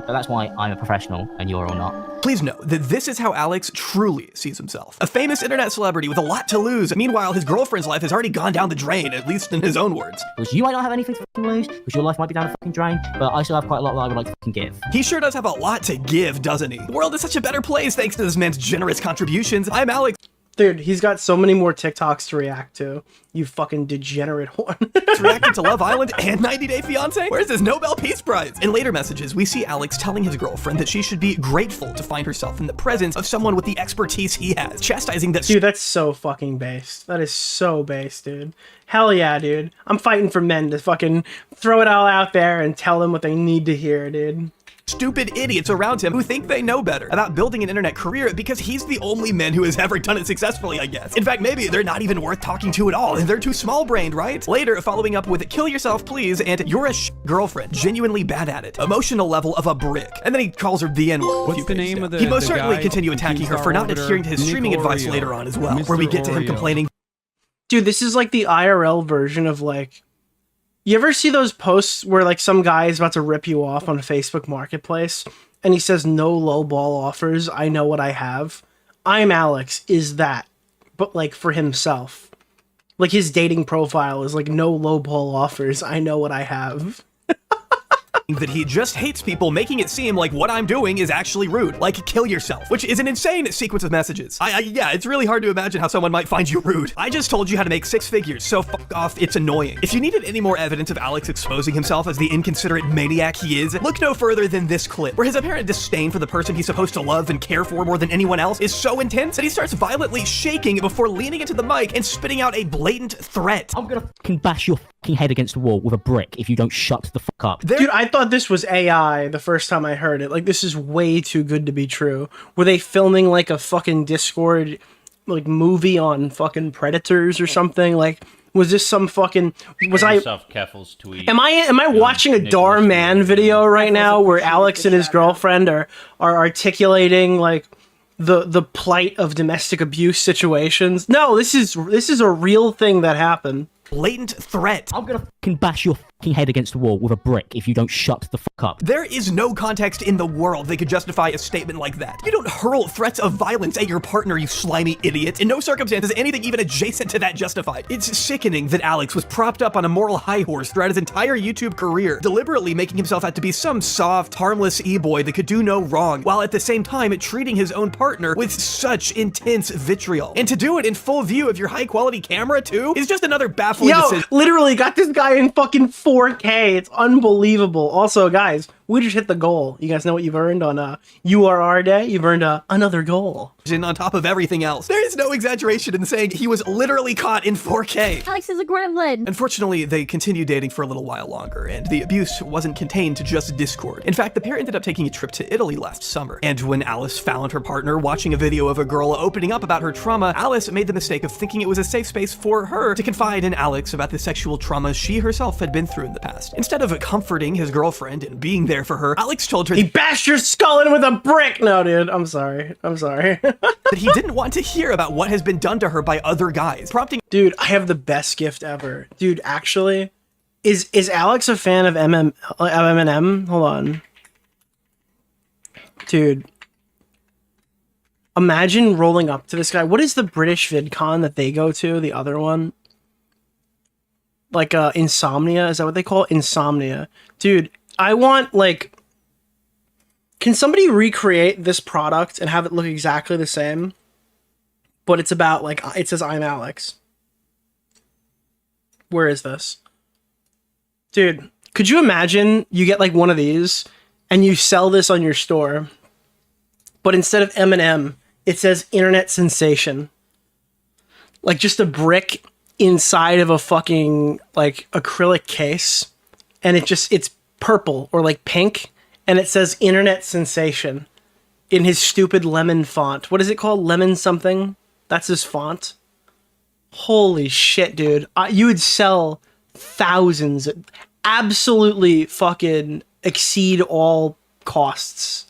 But that's why I'm a professional and you're all not. Please know that this is how Alex truly sees himself. A famous internet celebrity with a lot to lose. Meanwhile, his girlfriend's life has already gone down the drain, at least in his own words. Because you might not have anything to fucking lose, because your life might be down the fucking drain, but I still have quite a lot that I would like to fucking give. He sure does have a lot to give, doesn't he? The world is such a better place thanks to this man's generous contributions. I'm Alex. Dude, he's got so many more TikToks to react to. You fucking degenerate horn. Reacting to Love Island and 90 Day Fiancé? Where's his Nobel Peace Prize? In later messages, we see Alex telling his girlfriend that she should be grateful to find herself in the presence of someone with the expertise he has, chastising that— Dude, that's so fucking based. That is so based, dude. Hell yeah, dude. I'm fighting for men to fucking throw it all out there and tell them what they need to hear, dude. Stupid idiots around him who think they know better about building an internet career because he's the only man who has ever done it successfully, I guess. In fact, maybe they're not even worth talking to at all, and they're too small-brained, right? Later, following up with "kill yourself, please," and "you're a girlfriend, genuinely bad at it." Emotional level of a brick. And then he calls her the N-word. What's the name of the— He most the certainly guy, continue attacking her for not Keemstar adhering to his streaming advice DeOrio. later on as well, Mr. where we get to him Oreo. complaining. Dude, this is like the IRL version of like, you ever see those posts where like some guy is about to rip you off on Facebook Marketplace and he says no lowball offers, I know what I have? ImAllexx is that, but like for himself. Like his dating profile is like no lowball offers, I know what I have. That he just hates people, making it seem like what I'm doing is actually rude, like "kill yourself," which is an insane sequence of messages. Yeah, it's really hard to imagine how someone might find you rude. I just told you how to make 6 figures, so fuck off, it's annoying. If you needed any more evidence of Alex exposing himself as the inconsiderate maniac he is, look no further than this clip, where his apparent disdain for the person he's supposed to love and care for more than anyone else is so intense that he starts violently shaking before leaning into the mic and spitting out a blatant threat. I'm gonna fucking bash your fucking head against the wall with a brick if you don't shut the fuck up. Dude, I thought this was AI the first time I heard it. Like, this is way too good to be true. Were they filming like a fucking Discord like movie on fucking predators or something? Like, was this some fucking— was I— Am I watching a Dar Man video right now where Alex and his girlfriend are articulating like the plight of domestic abuse situations? No, this is a real thing that happened. Blatant threat. I'm gonna fucking bash your fucking head against the wall with a brick if you don't shut the fuck up. There is no context in the world that could justify a statement like that. You don't hurl threats of violence at your partner, you slimy idiot. In no circumstance is anything even adjacent to that justified. It's sickening that Alex was propped up on a moral high horse throughout his entire YouTube career, deliberately making himself out to be some soft, harmless e-boy that could do no wrong, while at the same time treating his own partner with such intense vitriol. And to do it in full view of your high-quality camera, too, is just another baffling decision. Literally got this guy in fucking 4K. It's unbelievable. Also, guys, we just hit the goal. You guys know what you've earned on URR Day? You've earned another goal. On top of everything else. There is no exaggeration in saying he was literally caught in 4K. Alex is a gremlin. Unfortunately, they continued dating for a little while longer, and the abuse wasn't contained to just Discord. In fact, the pair ended up taking a trip to Italy last summer, and when Alice found her partner watching a video of a girl opening up about her trauma, Alice made the mistake of thinking it was a safe space for her to confide in Alex about the sexual trauma she herself had been through in the past. Instead of comforting his girlfriend and being there for her, Alex told her— He bashed your skull in with a brick! No, dude, I'm sorry. that he didn't want to hear about what has been done to her by other guys, prompting— Dude, I have the best gift ever. Dude, actually, is Alex a fan of Eminem? Hold on. Dude. Imagine rolling up to this guy. What is the British VidCon that they go to? The other one? Like, Insomnia? Is that what they call it? Insomnia. Dude, I want, like— Can somebody recreate this product and have it look exactly the same? But it's about, like, it says ImAllexx. Where is this? Dude, could you imagine you get, like, one of these and you sell this on your store, but instead of Eminem, it says internet sensation. like just a brick inside of a fucking like acrylic case, and it's purple or like pink, and it says internet sensation in his stupid lemon font. What is it called? Lemon something? That's his font. Holy shit, dude. You would sell thousands, absolutely fucking exceed all costs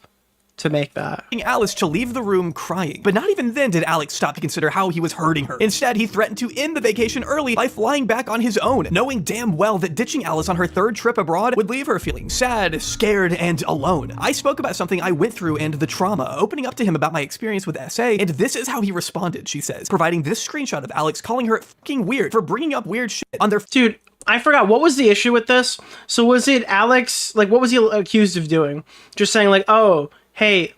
to make that. Alice to leave the room crying. But not even then did Alex stop to consider how he was hurting her. Instead, he threatened to end the vacation early by flying back on his own, knowing damn well that ditching Alice on her third trip abroad would leave her feeling sad, scared, and alone. I spoke about something I went through and the trauma, opening up to him about my experience with SA, and this is how he responded, she says, providing this screenshot of Alex calling her fucking weird for bringing up weird shit on their— Dude, I forgot, what was the issue with this? So was it Alex, like, what was he accused of doing? Just saying, like, oh, hey,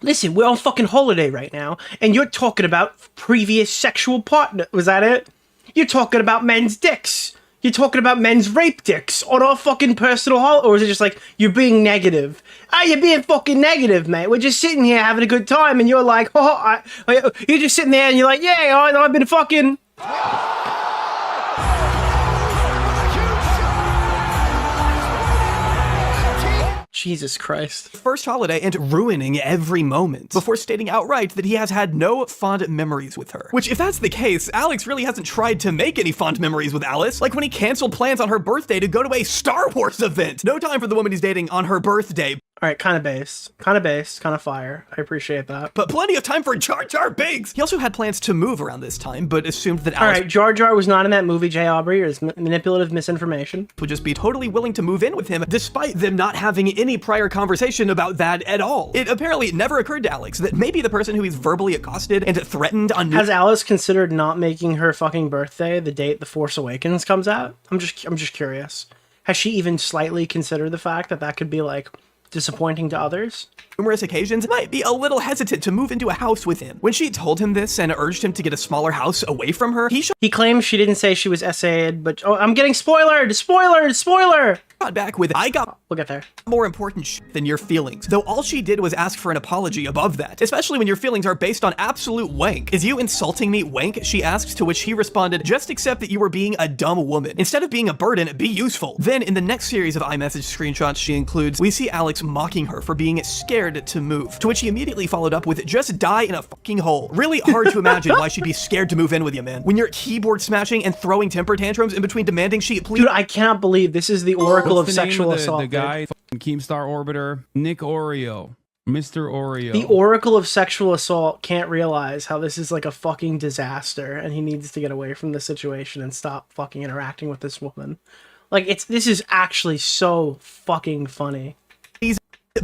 listen, we're on fucking holiday right now, and you're talking about previous sexual partner. Was that it? You're talking about men's dicks. You're talking about men's rape dicks on our fucking personal holiday. Or is it just like, you're being negative? You're being fucking negative, mate. We're just sitting here having a good time, and you're like, oh, you're just sitting there, and you're like, yeah, I've been fucking... Jesus Christ. First holiday and ruining every moment before stating outright that he has had no fond memories with her. Which, if that's the case, Alex really hasn't tried to make any fond memories with Alice, like when he canceled plans on her birthday to go to a Star Wars event. No time for the woman he's dating on her birthday. Alright, kind of based, kind of fire. I appreciate that. But plenty of time for Jar Jar Binks! He also had plans to move around this time, but assumed that Alex— Alright, Jar Jar was not in that movie, Jay Aubrey, or is manipulative misinformation. Would just be totally willing to move in with him, despite them not having any prior conversation about that at all. It apparently never occurred to Alex that maybe the person who he's verbally accosted and threatened on— Has Alice considered not making her fucking birthday the date The Force Awakens comes out? I'm just curious. Has she even slightly considered the fact that that could be, like, disappointing to others? Numerous occasions, might be a little hesitant to move into a house with him. When she told him this and urged him to get a smaller house away from her, he claims she didn't say she was SA'd, but oh, I'm getting spoilered! Spoiler! Back with, we'll get there. More important shit than your feelings. Though all she did was ask for an apology above that, especially when your feelings are based on absolute wank. Is you insulting me, wank? She asked, to which he responded, just accept that you were being a dumb woman. Instead of being a burden, be useful. Then in the next series of iMessage screenshots she includes, we see Alex mocking her for being scared to move, to which he immediately followed up with, just die in a fucking hole. Really hard to imagine why she'd be scared to move in with you, man. When you're keyboard smashing and throwing temper tantrums in between demanding she please— Dude, I cannot believe this is the oracle of sexual assault. The guy, Keemstar Orbiter, Nick Oreo, Mr. Oreo. The oracle of sexual assault can't realize how this is like a fucking disaster, and he needs to get away from the situation and stop fucking interacting with this woman. Like, this is actually so fucking funny.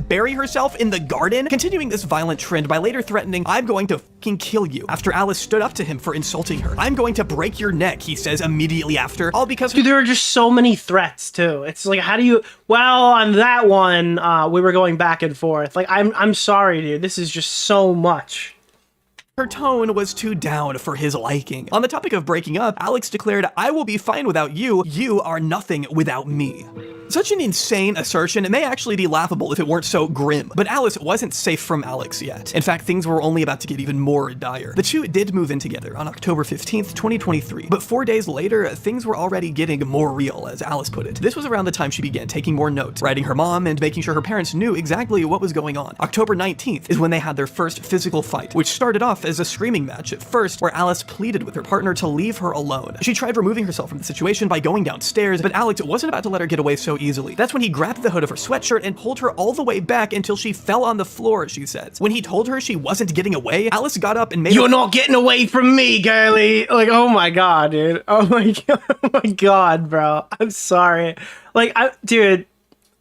Bury herself in the garden, continuing this violent trend by later threatening, I'm going to fucking kill you, after Alice stood up to him for insulting her. I'm going to break your neck, he says immediately after, all because— Dude, there are just so many threats too. It's like, how do you— well, on that one, we were going back and forth. Like, I'm sorry, dude, this is just so much. Her tone was too down for his liking. On the topic of breaking up, Alex declared, I will be fine without you. You are nothing without me. Such an insane assertion. It may actually be laughable if it weren't so grim, but Alice wasn't safe from Alex yet. In fact, things were only about to get even more dire. The two did move in together on October 15th, 2023, but 4 days later, things were already getting more real, as Alice put it. This was around the time she began taking more notes, writing her mom, and making sure her parents knew exactly what was going on. October 19th is when they had their first physical fight, which started off as a screaming match at first, where Alice pleaded with her partner to leave her alone. She tried removing herself from the situation by going downstairs, but Alex wasn't about to let her get away so easily. That's when he grabbed the hood of her sweatshirt and pulled her all the way back until she fell on the floor, she says. When he told her she wasn't getting away, Alice got up and made— You're not getting away from me, girly! Like, oh my god, dude. Oh my god, bro. I'm sorry. Like, dude,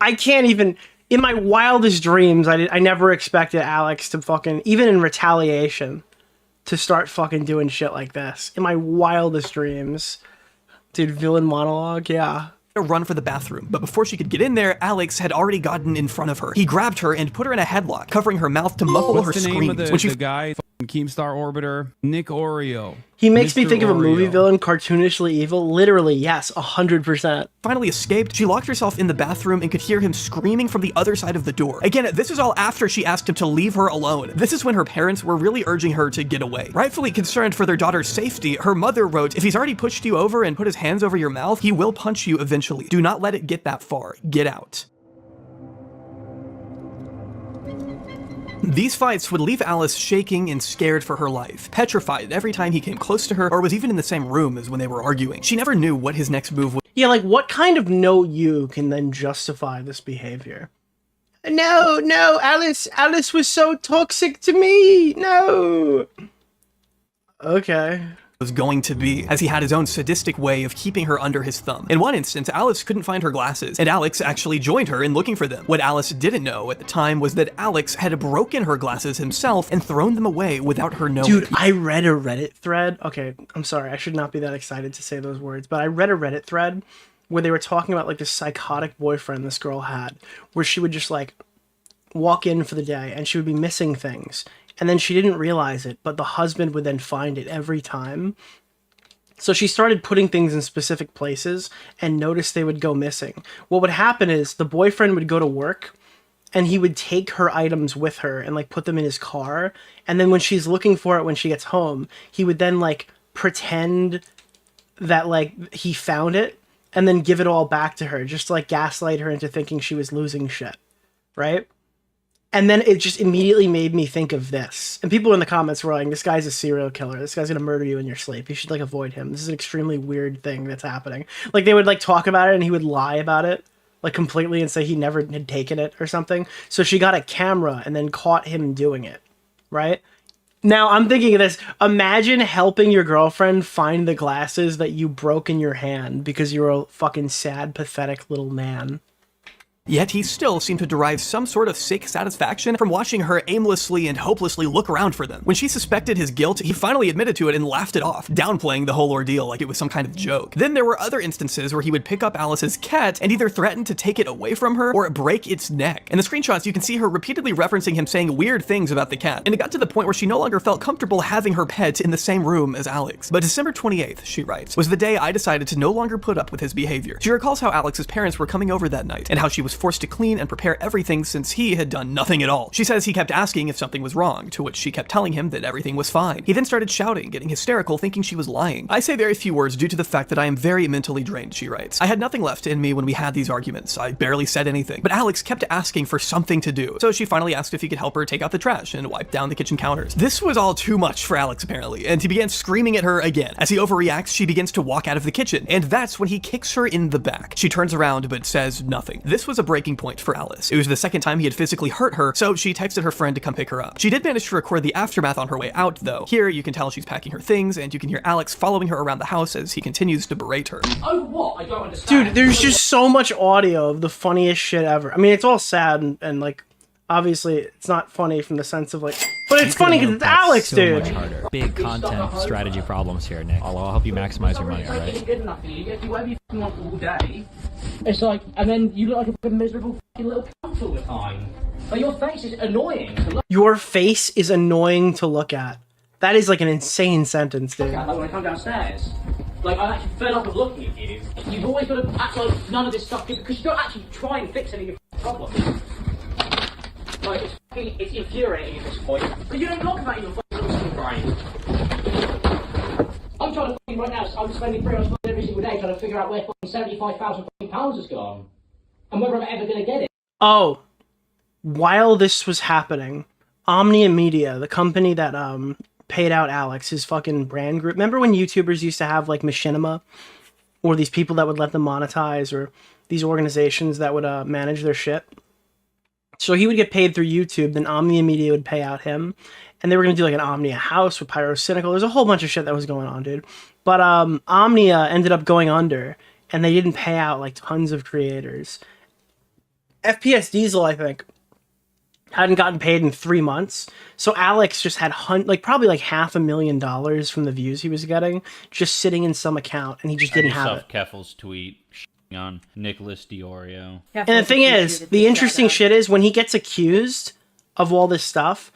I can't even— in my wildest dreams, I never expected Alex to fucking— even in retaliation, to start fucking doing shit like this. In my wildest dreams. Dude, villain monologue, yeah. Run for the bathroom, but before she could get in there, Alex had already gotten in front of her. He grabbed her and put her in a headlock, covering her mouth to muffle her screams. The guy, Keemstar Orbiter, Nick Oreo. He makes me Mr. think of a movie Oreo. villain, cartoonishly evil. Literally, yes, 100%. Finally escaped, she locked herself in the bathroom and could hear him screaming from the other side of the door. Again, this is all after she asked him to leave her alone. This is when her parents were really urging her to get away. Rightfully concerned for their daughter's safety, her mother wrote, "If he's already pushed you over and put his hands over your mouth, he will punch you eventually. Do not let it get that far. Get out." These fights would leave Alice shaking and scared for her life, petrified every time he came close to her or was even in the same room as when they were arguing. She never knew what his next move would. Yeah, like what kind of no you can then justify this behavior? No, Alice was so toxic to me. No. Okay. Was going to be, as he had his own sadistic way of keeping her under his thumb. In one instance, Alice couldn't find her glasses, and Alex actually joined her in looking for them. What Alice didn't know at the time was that Alex had broken her glasses himself and thrown them away without her knowing. Dude, I read a Reddit thread. Okay, I'm sorry, I should not be that excited to say those words, but I read a Reddit thread where they were talking about like this psychotic boyfriend this girl had, where she would just like walk in for the day and she would be missing things. And then she didn't realize it, but the husband would then find it every time. So she started putting things in specific places and noticed they would go missing. What would happen is the boyfriend would go to work and he would take her items with her and like put them in his car. And then when she's looking for it when she gets home, he would then like pretend that like he found it and then give it all back to her, just to like gaslight her into thinking she was losing shit, right? And then it just immediately made me think of this. And people in the comments were like, this guy's a serial killer. This guy's gonna murder you in your sleep. You should like avoid him. This is an extremely weird thing that's happening. Like they would like talk about it and he would lie about it like completely and say he never had taken it or something. So she got a camera and then caught him doing it, right? Now I'm thinking of this. Imagine helping your girlfriend find the glasses that you broke in your hand because you're a fucking sad, pathetic little man. Yet he still seemed to derive some sort of sick satisfaction from watching her aimlessly and hopelessly look around for them. When she suspected his guilt, he finally admitted to it and laughed it off, downplaying the whole ordeal like it was some kind of joke. Then there were other instances where he would pick up Alice's cat and either threaten to take it away from her or break its neck. In the screenshots, you can see her repeatedly referencing him saying weird things about the cat, and it got to the point where she no longer felt comfortable having her pet in the same room as Alex. But December 28th, she writes, was the day I decided to no longer put up with his behavior. She recalls how Alex's parents were coming over that night and how she was forced to clean and prepare everything since he had done nothing at all. She says he kept asking if something was wrong, to which she kept telling him that everything was fine. He then started shouting, getting hysterical, thinking she was lying. I say very few words due to the fact that I am very mentally drained, she writes. I had nothing left in me when we had these arguments. I barely said anything. But Alex kept asking for something to do, so she finally asked if he could help her take out the trash and wipe down the kitchen counters. This was all too much for Alex apparently, and he began screaming at her again. As he overreacts, she begins to walk out of the kitchen, and that's when he kicks her in the back. She turns around but says nothing. This was a breaking point for Alice. It was the second time he had physically hurt her, so she texted her friend to come pick her up. She did manage to record the aftermath on her way out, though. Here, you can tell she's packing her things, and you can hear Alex following her around the house as he continues to berate her. Oh, what? I don't understand. Dude, there's just so much audio of the funniest shit ever. I mean, it's all sad and like, obviously, it's not funny from the sense of like, but it's funny because it's Alex, dude. Much harder. Big content strategy problems here, Nick. I'll help you maximize your money, alright? It's good enough for you. You get to do whatever you want all day. It's like, and then you look like a fucking miserable fucking little cunt all the time. Like, your face is annoying to look Your face is annoying to look at. That is like an insane sentence, dude. at, like when I come downstairs. Like, I'm actually fed up of looking at you. You've always got to act like none of this stuff, because you don't actually try and fix any of your problems. Like, it's infuriating at this point. Because you don't talk about your fucking little brain. I'm trying to right now, I'm spending 3 hours every single day trying to figure out where fucking £75,000 has gone. And whether I'm ever going to get it. Oh, while this was happening, Omnia Media, the company that paid out Alex, his fucking brand group. Remember when YouTubers used to have like machinima? Or these people that would let them monetize, or these organizations that would manage their shit? So he would get paid through YouTube, then Omnia Media would pay out him. And they were going to do like an Omnia house with Pyrocynical. There's a whole bunch of shit that was going on, dude. But Omnia ended up going under, and they didn't pay out like tons of creators. FPS Diesel, I think, hadn't gotten paid in 3 months. So Alex just had probably like $500,000 from the views he was getting, just sitting in some account, and he just didn't have it. Keffel's tweet on Nicholas DeOrio. And the thing is, the interesting shit is when he gets accused of all this stuff,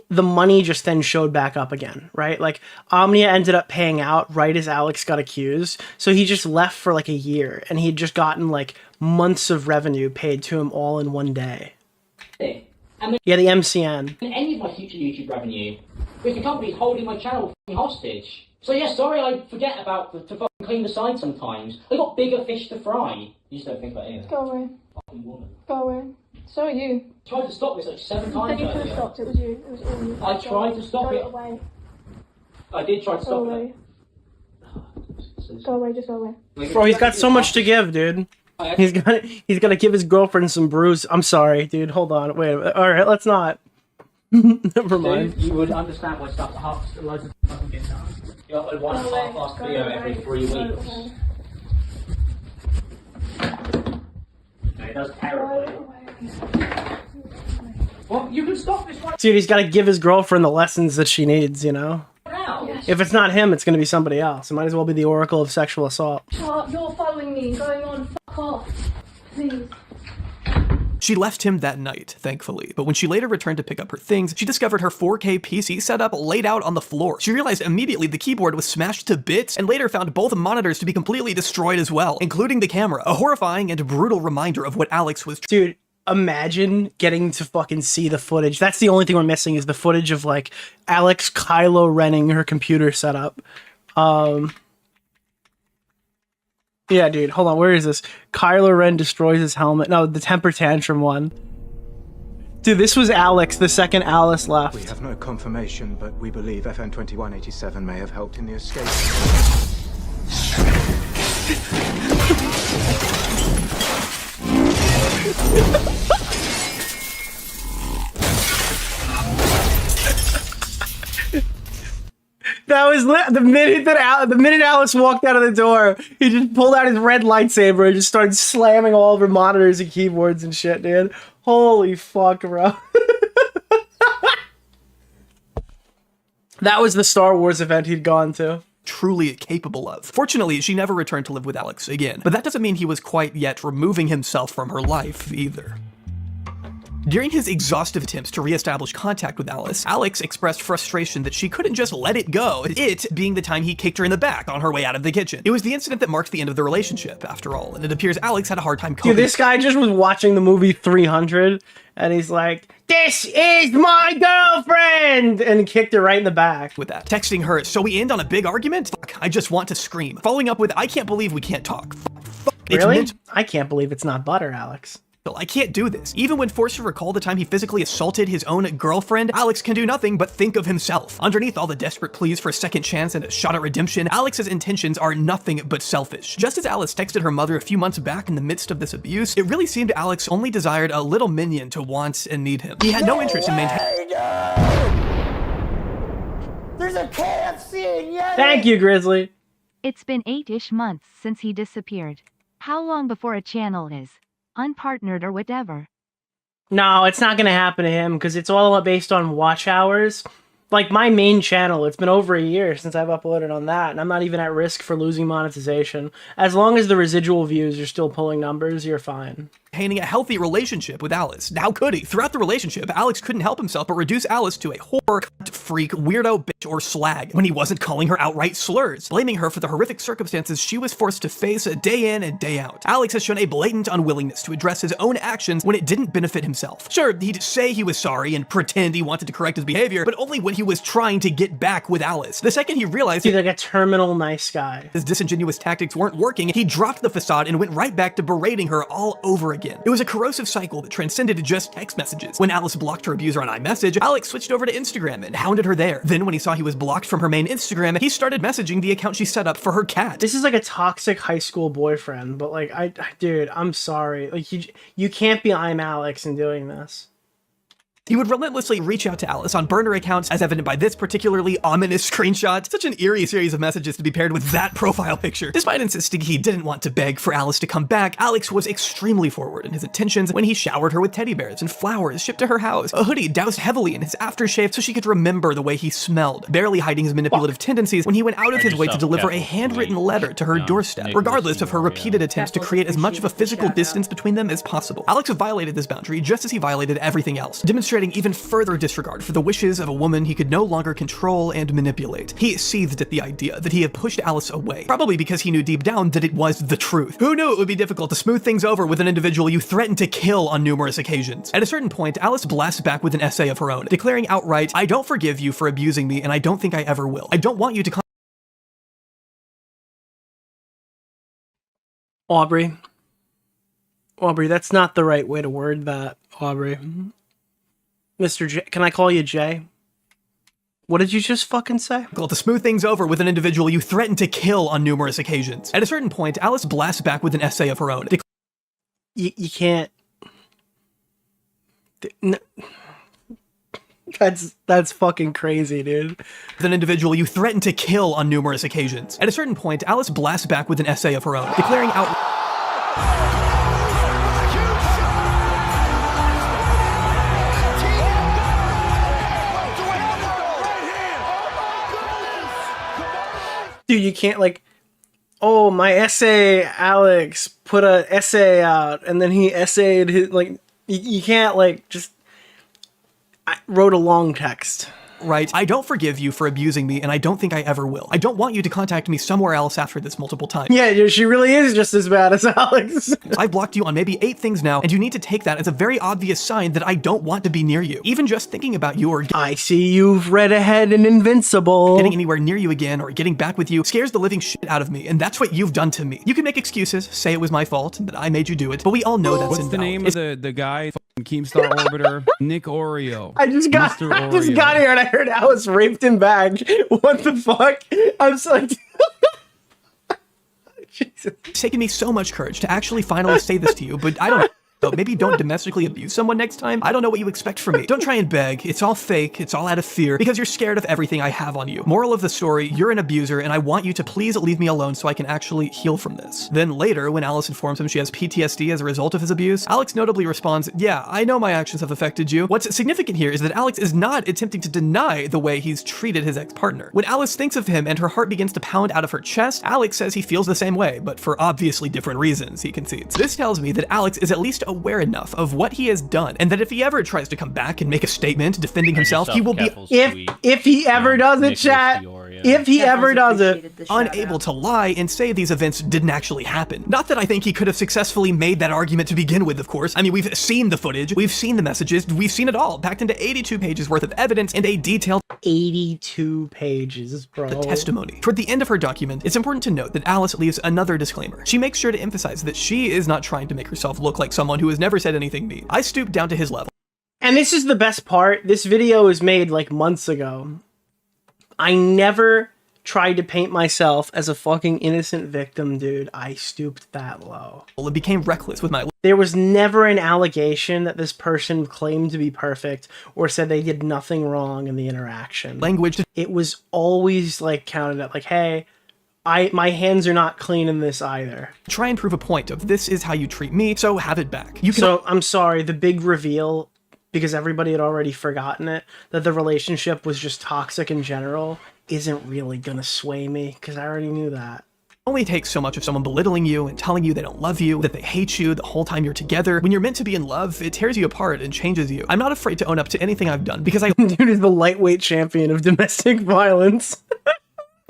the money just then showed back up again, right? Like Omnia ended up paying out right as Alex got accused. So he just left for like a year and he'd just gotten like months of revenue paid to him all in one day. Yeah, the MCN. Any of my future YouTube revenue, because the company's holding my channel hostage. So yeah, sorry I forget about to fucking clean the side sometimes. I got bigger fish to fry. You just don't think about it. Go away. Fucking woman. Go away. So are you. Tried to stop this like 7 times. You could have stopped. It was you. It was all you. I tried to stop it. Go away. I did try to Go stop away. it. Go away. Just go away. Bro, he's got so much to give, dude. He's gonna give his girlfriend some bruise. I'm sorry, dude. Hold on. Wait. All right, let's not. Never mind. You would understand why stuff loads of fucking get done. You upload one half-assed video every 3 weeks. It does terribly. Well, you can stop this one. Dude, he's got to give his girlfriend the lessons that she needs, you know? now. If it's not him, it's going to be somebody else. It might as well be the Oracle of Sexual Assault. You're following me and going on. Fuck off. Please. She left him that night, thankfully, but when she later returned to pick up her things, she discovered her 4K PC setup laid out on the floor. She realized immediately the keyboard was smashed to bits, and later found both monitors to be completely destroyed as well, including the camera, a horrifying and brutal reminder of what Alex was— Dude, imagine getting to fucking see the footage. That's the only thing we're missing, is the footage of, like, Alex Kylo Renning her computer setup. Yeah, dude, hold on, where is this? Kylo Ren destroys his helmet. No, the temper tantrum one. Dude, this was Alex, the second Alice left. We have no confirmation, but we believe FN 2187 may have helped in the escape. That was the minute Alice walked out of the door, he just pulled out his red lightsaber and just started slamming all over monitors and keyboards and shit, dude. Holy fuck, bro. That was the Star Wars event he'd gone to. Truly capable of. Fortunately, she never returned to live with Alex again, but that doesn't mean he was quite yet removing himself from her life either. During his exhaustive attempts to re-establish contact with Alice, Alex expressed frustration that she couldn't just let it go, it being the time he kicked her in the back on her way out of the kitchen. It was the incident that marked the end of the relationship, after all, and it appears Alex had a hard time coping. Dude, this guy just was watching the movie 300, and he's like, "This is my girlfriend!" and he kicked her right in the back. With that. Texting her, "So we end on a big argument? Fuck, I just want to scream." Following up with, "I can't believe we can't talk." Fuck, really? I can't believe it's not butter, Alex. I can't do this. Even when forced to recall the time he physically assaulted his own girlfriend, Alex can do nothing but think of himself. Underneath all the desperate pleas for a second chance and a shot at redemption, Alex's intentions are nothing but selfish. Just as Alice texted her mother a few months back in the midst of this abuse, it really seemed Alex only desired a little minion to want and need him. He had no interest in maintaining— There's a KFC in Yemen! Thank you, Grizzly. It's been 8-ish months since he disappeared. How long before a channel is unpartnered or whatever? No, it's not going to happen to him because it's all based on watch hours. Like my main channel, it's been over a year since I've uploaded on that, and I'm not even at risk for losing monetization. As long as the residual views are still pulling numbers, you're fine. Maintaining a healthy relationship with Alice. How could he? Throughout the relationship, Alex couldn't help himself but reduce Alice to a whore, freak, weirdo, bitch, or slag when he wasn't calling her outright slurs, blaming her for the horrific circumstances she was forced to face day in and day out. Alex has shown a blatant unwillingness to address his own actions when it didn't benefit himself. Sure, he'd say he was sorry and pretend he wanted to correct his behavior, but only when he was trying to get back with Alice. The second he realized he's like a terminal nice guy, his disingenuous tactics weren't working, he dropped the facade and went right back to berating her all over again. It was a corrosive cycle that transcended just text messages. When Alice blocked her abuser on iMessage, Alex switched over to Instagram and hounded her there. Then when he saw he was blocked from her main Instagram, he started messaging the account she set up for her cat. This is like a toxic high school boyfriend, but like, dude, I'm sorry. Like, you can't be ImAllexx in doing this. He would relentlessly reach out to Alice on burner accounts, as evident by this particularly ominous screenshot. Such an eerie series of messages to be paired with that profile picture. Despite insisting he didn't want to beg for Alice to come back, Alex was extremely forward in his attentions when he showered her with teddy bears and flowers shipped to her house, a hoodie doused heavily in his aftershave so she could remember the way he smelled, barely hiding his manipulative tendencies when he went out of his way to deliver a handwritten letter to her doorstep, regardless of her repeated attempts to create as much of a physical distance between them as possible. Alex violated this boundary just as he violated everything else, demonstrating demonstrating even further disregard for the wishes of a woman he could no longer control and manipulate. He seethed at the idea that he had pushed Alice away, probably because he knew deep down that it was the truth. Who knew it would be difficult to smooth things over with an individual you threatened to kill on numerous occasions? At a certain point, Alice blasts back with an essay of her own, declaring outright, "I don't forgive you for abusing me, and I don't think I ever will. I don't want you to Aubrey, that's not the right way to word that, Aubrey. Mr. J, can I call you Jay? What did you just fucking say? To smooth things over with an individual you threatened to kill on numerous occasions. At a certain point, Alice blasts back with an essay of her own. You can't... No. That's fucking crazy, dude. With an individual you threatened to kill on numerous occasions. At a certain point, Alice blasts back with an essay of her own, declaring out... Dude, you can't, like, oh, my essay, Alex, put a essay out, and then he essayed his, like, you can't, like, just... I wrote a long text. Right, I don't forgive you for abusing me, and I don't think I ever will. I don't want you to contact me somewhere else after this multiple times. Yeah, she really is just as bad as Alex. I've blocked you on maybe 8 things now, and you need to take that as a very obvious sign that I don't want to be near you. Even just thinking about you or... I see you've read ahead in Invincible. Getting anywhere near you again or getting back with you scares the living shit out of me, and that's what you've done to me. You can make excuses, say it was my fault, and that I made you do it, but we all know that's What's the name of the guy, Keemstar Orbiter? Nick DeOrio. I just got here and I heard Alice raped him back. What the fuck? I'm so like... Jesus. It's taken me so much courage to actually finally say this to you, but I don't... Maybe don't domestically abuse someone next time. I don't know what you expect from me. Don't try and beg. It's all fake. It's all out of fear because you're scared of everything I have on you. Moral of the story, you're an abuser and I want you to please leave me alone so I can actually heal from this. Then later, when Alice informs him she has PTSD as a result of his abuse, Alex notably responds, yeah, I know my actions have affected you. What's significant here is that Alex is not attempting to deny the way he's treated his ex-partner. When Alice thinks of him and her heart begins to pound out of her chest, Alex says he feels the same way, but for obviously different reasons, he concedes. This tells me that Alex is at least aware enough of what he has done, and that if he ever tries to come back and make a statement defending himself, he will be if he ever does it, chat. If he ever does it, unable to lie and say these events didn't actually happen. Not that I think he could have successfully made that argument to begin with, of course. I mean, we've seen the footage, we've seen the messages, we've seen it all, packed into 82 pages worth of evidence and a detailed 82 pages, bro. Testimony. Toward the end of her document, it's important to note that Alice leaves another disclaimer. She makes sure to emphasize that she is not trying to make herself look like someone who has never said anything mean. I stooped down to his level. And this is the best part. This video was made like months ago. I never tried to paint myself as a fucking innocent victim, dude. I stooped that low. It became reckless with my... There was never an allegation that this person claimed to be perfect or said they did nothing wrong in the interaction. Language. It was always like counted up like, hey, my hands are not clean in this either. Try and prove a point of this is how you treat me, so have it back. So I'm sorry, the big reveal, because everybody had already forgotten it, that the relationship was just toxic in general, isn't really gonna sway me, because I already knew that. It only takes so much of someone belittling you and telling you they don't love you, that they hate you the whole time you're together. When you're meant to be in love, it tears you apart and changes you. I'm not afraid to own up to anything I've done, because I- Dude is the lightweight champion of domestic violence.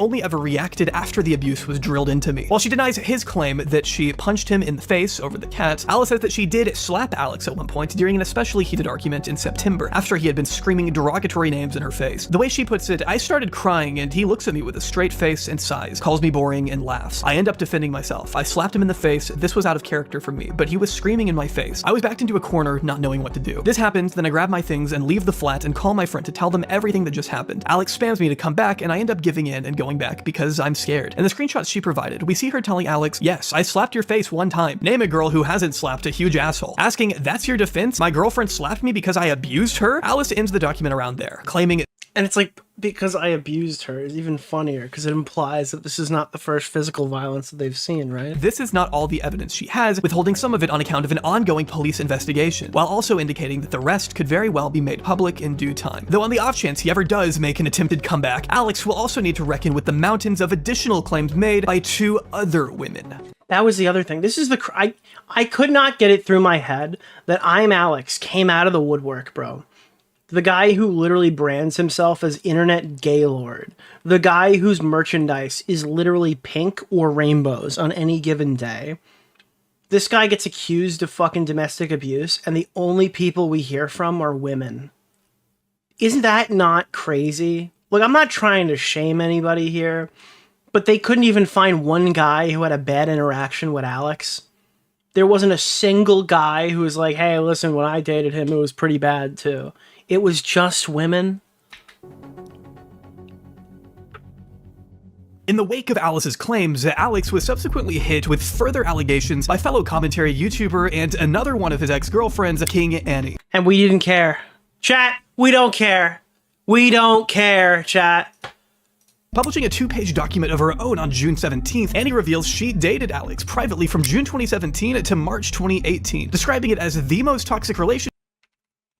only ever reacted after the abuse was drilled into me. While she denies his claim that she punched him in the face over the cat, Alice says that she did slap Alex at one point during an especially heated argument in September, after he had been screaming derogatory names in her face. The way she puts it, I started crying and he looks at me with a straight face and sighs, calls me boring and laughs. I end up defending myself. I slapped him in the face. This was out of character for me, but he was screaming in my face. I was backed into a corner, not knowing what to do. This happens, then I grab my things and leave the flat and call my friend to tell them everything that just happened. Alex spams me to come back and I end up giving in and going back because I'm scared. In the screenshots she provided, we see her telling Alex, yes, I slapped your face one time. Name a girl who hasn't slapped a huge asshole. Asking, that's your defense? My girlfriend slapped me because I abused her? Alice ends the document around there, claiming and it's like, because I abused her is even funnier, because it implies that this is not the first physical violence that they've seen, right? This is not all the evidence she has, withholding some of it on account of an ongoing police investigation, while also indicating that the rest could very well be made public in due time. Though on the off chance he ever does make an attempted comeback, Alex will also need to reckon with the mountains of additional claims made by 2 other women. That was the other thing. This is the... I could not get it through my head that ImAllexx came out of the woodwork, bro. the guy who literally brands himself as Internet Gaylord, the guy whose merchandise is literally pink or rainbows on any given day. This guy gets accused of fucking domestic abuse, and the only people we hear from are women. Isn't that not crazy? Look, I'm not trying to shame anybody here, but they couldn't even find one guy who had a bad interaction with Alex. There wasn't a single guy who was like, hey, listen, when I dated him, it was pretty bad too. It was just women. In the wake of Alice's claims, Alex was subsequently hit with further allegations by fellow commentary YouTuber and another one of his ex-girlfriends, King Ani. And we didn't care. Chat, we don't care. We don't care, chat. Publishing a 2-page document of her own on June 17th, Ani reveals she dated Alex privately from June 2017 to March 2018, describing it as the most toxic relationship.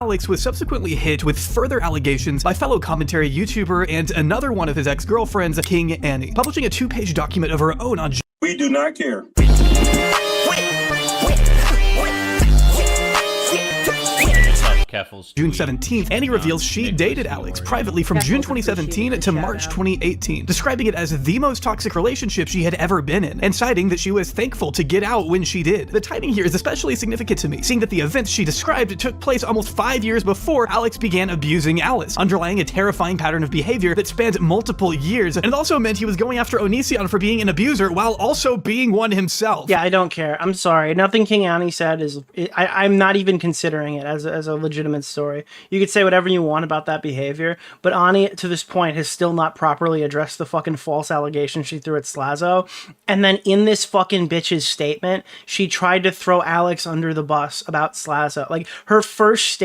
Alex was subsequently hit with further allegations by fellow commentary YouTuber and another one of his ex-girlfriends, King Ani. Publishing a 2-page document of her own on We do not care. June 17th, Ani reveals she dated Alex privately from June 2017 to March 2018, describing it as the most toxic relationship she had ever been in, and citing that she was thankful to get out when she did. The timing here is especially significant to me, seeing that the events she described took place almost 5 years before Alex began abusing Alice, underlying a terrifying pattern of behavior that spanned multiple years, and it also meant he was going after Onision for being an abuser while also being one himself. Yeah, I don't care. I'm sorry. Nothing King Ani said is... I'm not even considering it as a legitimate story. You could say whatever you want about that behavior, but Ani, to this point, has still not properly addressed the fucking false allegation she threw at Slazo. And then in this fucking bitch's statement, she tried to throw Alex under the bus about Slazo. Like, her first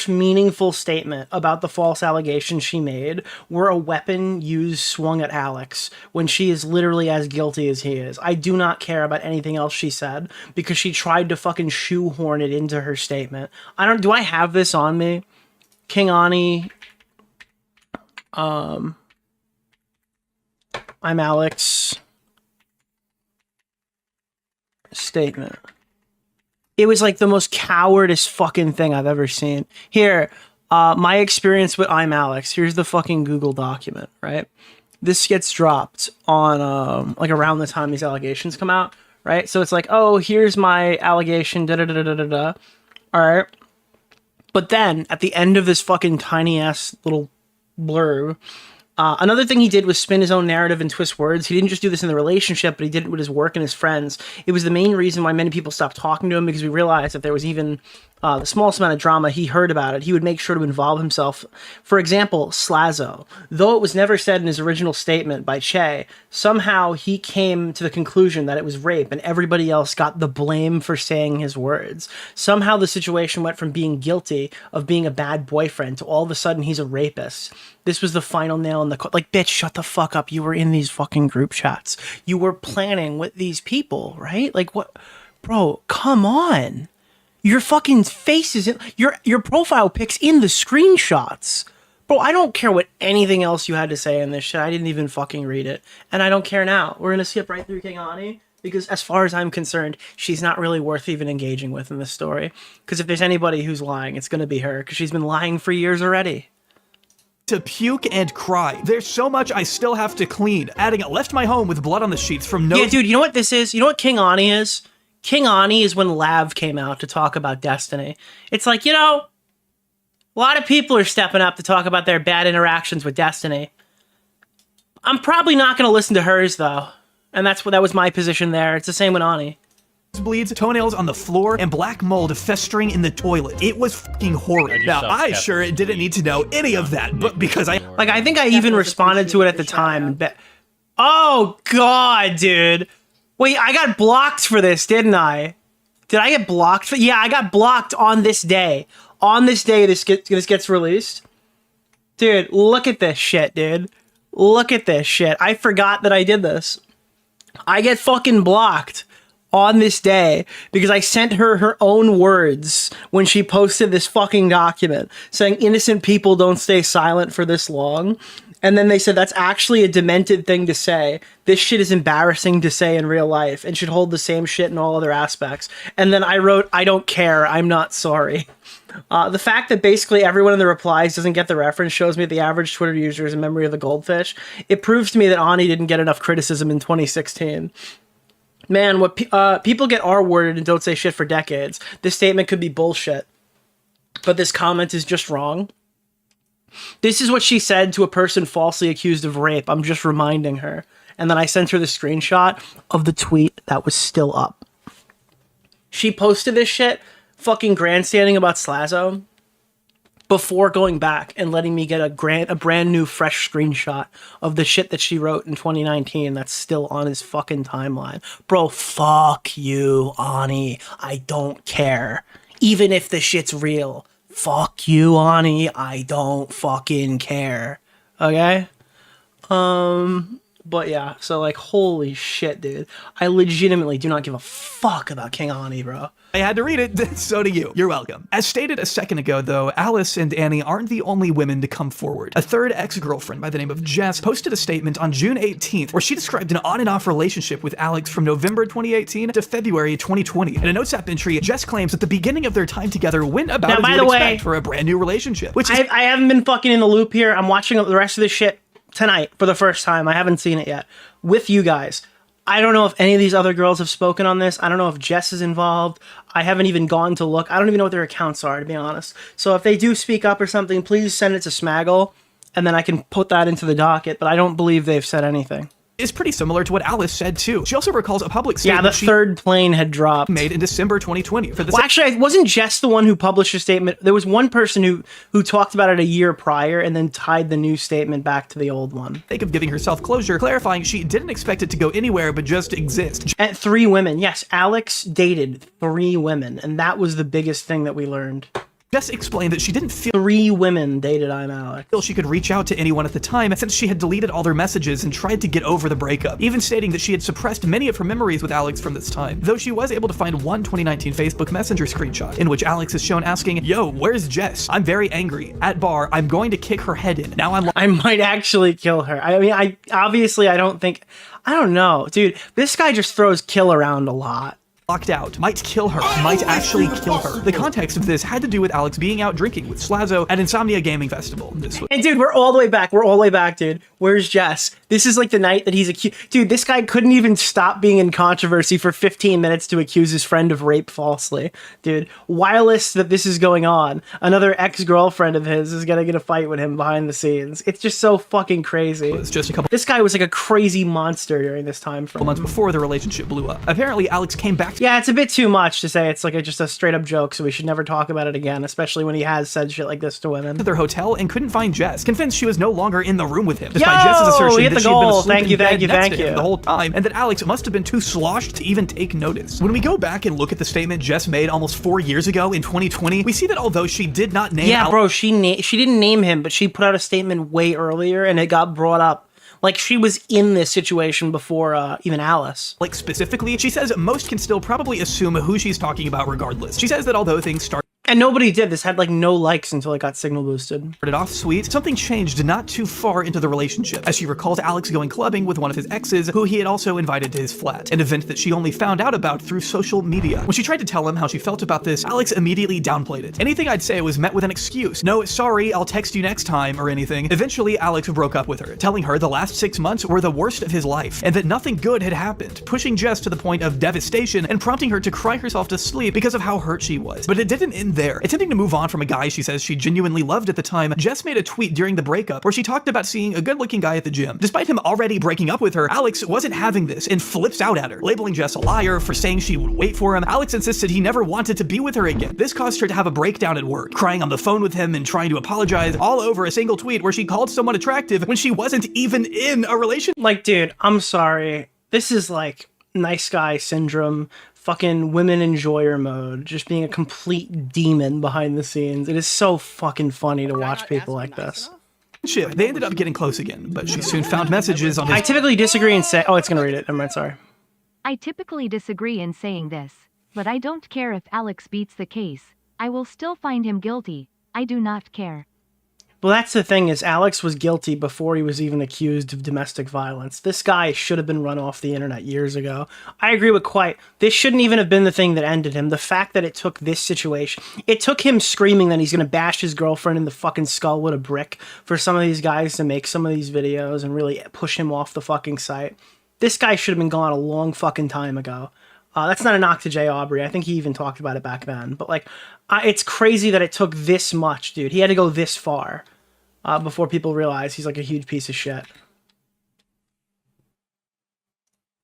meaningful statement about the false allegations she made were a weapon used swung at Alex when she is literally as guilty as he is. I do not care about anything else she said because she tried to fucking shoehorn it into her statement. Do I have this on me? King Ani, ImAllexx statement. It was like the most cowardice fucking thing I've ever seen. Here, my experience with ImAllexx. Here's the fucking Google document, right? This gets dropped on, like around the time these allegations come out, right? So it's like, oh, here's my allegation, da-da-da-da-da-da. All right. But then, at the end of this fucking tiny-ass little blurb, another thing he did was spin his own narrative and twist words. He didn't just do this in the relationship, but he did it with his work and his friends. It was the main reason why many people stopped talking to him, because we realized if there was even the smallest amount of drama, he heard about it. He would make sure to involve himself. For example, Slazo. Though it was never said in his original statement by Chay, somehow he came to the conclusion that it was rape and everybody else got the blame for saying his words. Somehow the situation went from being guilty of being a bad boyfriend to all of a sudden he's a rapist. This was the final nail in the like, bitch, shut the fuck up. You were in these fucking group chats. You were planning with these people, right? Like, what? Bro, come on. Your fucking face is in... Your profile pic's in the screenshots. Bro, I don't care what anything else you had to say in this shit. I didn't even fucking read it. And I don't care now. We're gonna skip right through King Ani, because as far as I'm concerned, she's not really worth even engaging with in this story. Because if there's anybody who's lying, it's gonna be her, because she's been lying for years already. To puke and cry. There's so much I still have to clean. Adding, left my home with blood on the sheets from no... Yeah, dude, you know what this is? You know what King Ani is? King Ani is when Lav came out to talk about Destiny. It's like, you know, a lot of people are stepping up to talk about their bad interactions with Destiny. I'm probably not going to listen to hers, though. And that was my position there. It's the same with Ani. Bleeds, toenails on the floor, and black mold festering in the toilet. It was fucking horrid. Now, I sure didn't need to know any of that, but because I... Like, I think I even responded to it at the time. Oh, God, dude. Wait, I got blocked for this, didn't I? Did I get blocked? Yeah, I got blocked on this day. On this day, this gets released. Dude, look at this shit, dude. Look at this shit. I forgot that I did this. I get fucking blocked on this day because I sent her her own words when she posted this fucking document saying innocent people don't stay silent for this long. And then they said that's actually a demented thing to say. This shit is embarrassing to say in real life and should hold the same shit in all other aspects. And then I wrote, I don't care. I'm not sorry. The fact that basically everyone in the replies doesn't get the reference shows me the average Twitter user is in memory of the goldfish. It proves to me that Ani didn't get enough criticism in 2016. Man, what people get R-worded and don't say shit for decades. This statement could be bullshit, but this comment is just wrong. This is what she said to a person falsely accused of rape. I'm just reminding her. And then I sent her the screenshot of the tweet that was still up. She posted this shit fucking grandstanding about Slazo before going back and letting me get a brand new fresh screenshot of the shit that she wrote in 2019 that's still on his fucking timeline. Bro, fuck you, Ani. I don't care. Even if the shit's real. Fuck you, Ani. I don't fucking care. Okay? But yeah, so like, holy shit, dude. I legitimately do not give a fuck about King Ani, bro. I had to read it, so do you. You're welcome. As stated a second ago, though, Alice and Ani aren't the only women to come forward. A third ex-girlfriend by the name of Jess posted a statement on June 18th where she described an on and off relationship with Alex from November 2018 to February 2020. In a notes app entry, Jess claims that the beginning of their time together went about as you would expect for a brand new relationship. Which is I haven't been fucking in the loop here. I'm watching the rest of this shit tonight for the first time. I haven't seen it yet with you guys. I don't know if any of these other girls have spoken on this. I don't know if Jess is involved. I haven't even gone to look. I don't even know what their accounts are, to be honest. So if they do speak up or something, please send it to Smaggle, and then I can put that into the docket, but I don't believe they've said anything. Is pretty similar to what Alice said too. She also recalls a public statement the third plane had dropped. Made in December 2020. For the well, actually, it wasn't Jess the one who published a statement. There was one person who talked about it a year prior and then tied the new statement back to the old one. Sake of giving herself closure, clarifying she didn't expect it to go anywhere but just exist. At 3 women, yes, Alex dated 3 women, and that was the biggest thing that we learned. Jess explained that she didn't feel 3 women dated ImAllexx. She could reach out to anyone at the time since she had deleted all their messages and tried to get over the breakup, even stating that she had suppressed many of her memories with Alex from this time, though she was able to find one 2019 Facebook Messenger screenshot in which Alex is shown asking, "Yo, where's Jess? I'm very angry. At bar, I'm going to kick her head in. Now I might actually kill her." I mean, I don't know, dude. This guy just throws kill around a lot. Locked out, might kill her, might actually kill her. The context of this had to do with Alex being out drinking with Slazo at Insomnia Gaming Festival. And dude, we're all the way back, dude. Where's Jess? This is like the night that he's accused. Dude, this guy couldn't even stop being in controversy for 15 minutes to accuse his friend of rape falsely. Dude, whilst that this is going on, another ex-girlfriend of his is gonna get a fight with him behind the scenes. It's just so fucking crazy. It's just a couple. This guy was like a crazy monster during this time frame. Months before the relationship blew up. Apparently, Alex came back. Yeah, it's a bit too much to say it's like just a straight up joke, so we should never talk about it again, especially when he has said shit like this to women. To their hotel and couldn't find Jess, convinced she was no longer in the room with him, despite Jess's assertion that she had been asleep in bed next to him the whole time, and that Alex must have been too sloshed to even take notice. When we go back and look at the statement Jess made almost 4 years ago in 2020, we see that although she did not name bro, she didn't name him, but she put out a statement way earlier, and it got brought up. Like, she was in this situation before even Alice. Like, specifically, she says most can still probably assume who she's talking about regardless. She says that although things started And nobody did. This had like no likes until it got signal boosted. Started off sweet, something changed not too far into the relationship, as she recalls Alex going clubbing with one of his exes, who he had also invited to his flat, an event that she only found out about through social media. When she tried to tell him how she felt about this, Alex immediately downplayed it. Anything I'd say was met with an excuse. No, sorry, I'll text you next time, or anything. Eventually, Alex broke up with her, telling her the last 6 months were the worst of his life, and that nothing good had happened, pushing Jess to the point of devastation and prompting her to cry herself to sleep because of how hurt she was. But it didn't end there. Attempting to move on from a guy she says she genuinely loved at the time, Jess made a tweet during the breakup where she talked about seeing a good-looking guy at the gym. Despite him already breaking up with her, Alex wasn't having this and flips out at her, labeling Jess a liar for saying she would wait for him. Alex insisted he never wanted to be with her again. This caused her to have a breakdown at work, crying on the phone with him and trying to apologize all over a single tweet where she called someone attractive when she wasn't even in a relationship. Like, dude, I'm sorry. This is like nice guy syndrome, fucking women enjoyer mode, just being a complete demon behind the scenes. It is so fucking funny to watch people like this. They ended up getting close again, but she soon found messages on his— I typically disagree and say— oh, it's gonna read it. Never mind, sorry. I typically disagree in saying this, but I don't care if Alex beats the case. I will still find him guilty. I do not care. Well, that's the thing is Alex was guilty before he was even accused of domestic violence. This guy should have been run off the internet years ago. I agree with Quite. This shouldn't even have been the thing that ended him. The fact that it took this situation, it took him screaming that he's going to bash his girlfriend in the fucking skull with a brick for some of these guys to make some of these videos and really push him off the fucking site. This guy should have been gone a long fucking time ago. That's not a knock to Jay Aubrey. I think he even talked about it back then. But like, it's crazy that it took this much, dude. He had to go this far before people realize he's like a huge piece of shit.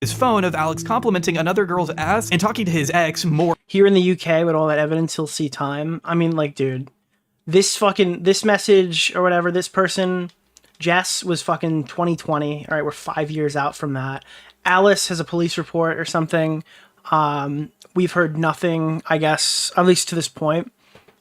His phone of Alex complimenting another girl's ass and talking to his ex more. Here in the UK with all that evidence, he'll see time. I mean, like, dude, this message or whatever, this person, Jess, was fucking 2020. All right, we're 5 years out from that. Alice has a police report or something. We've heard nothing, I guess, at least to this point,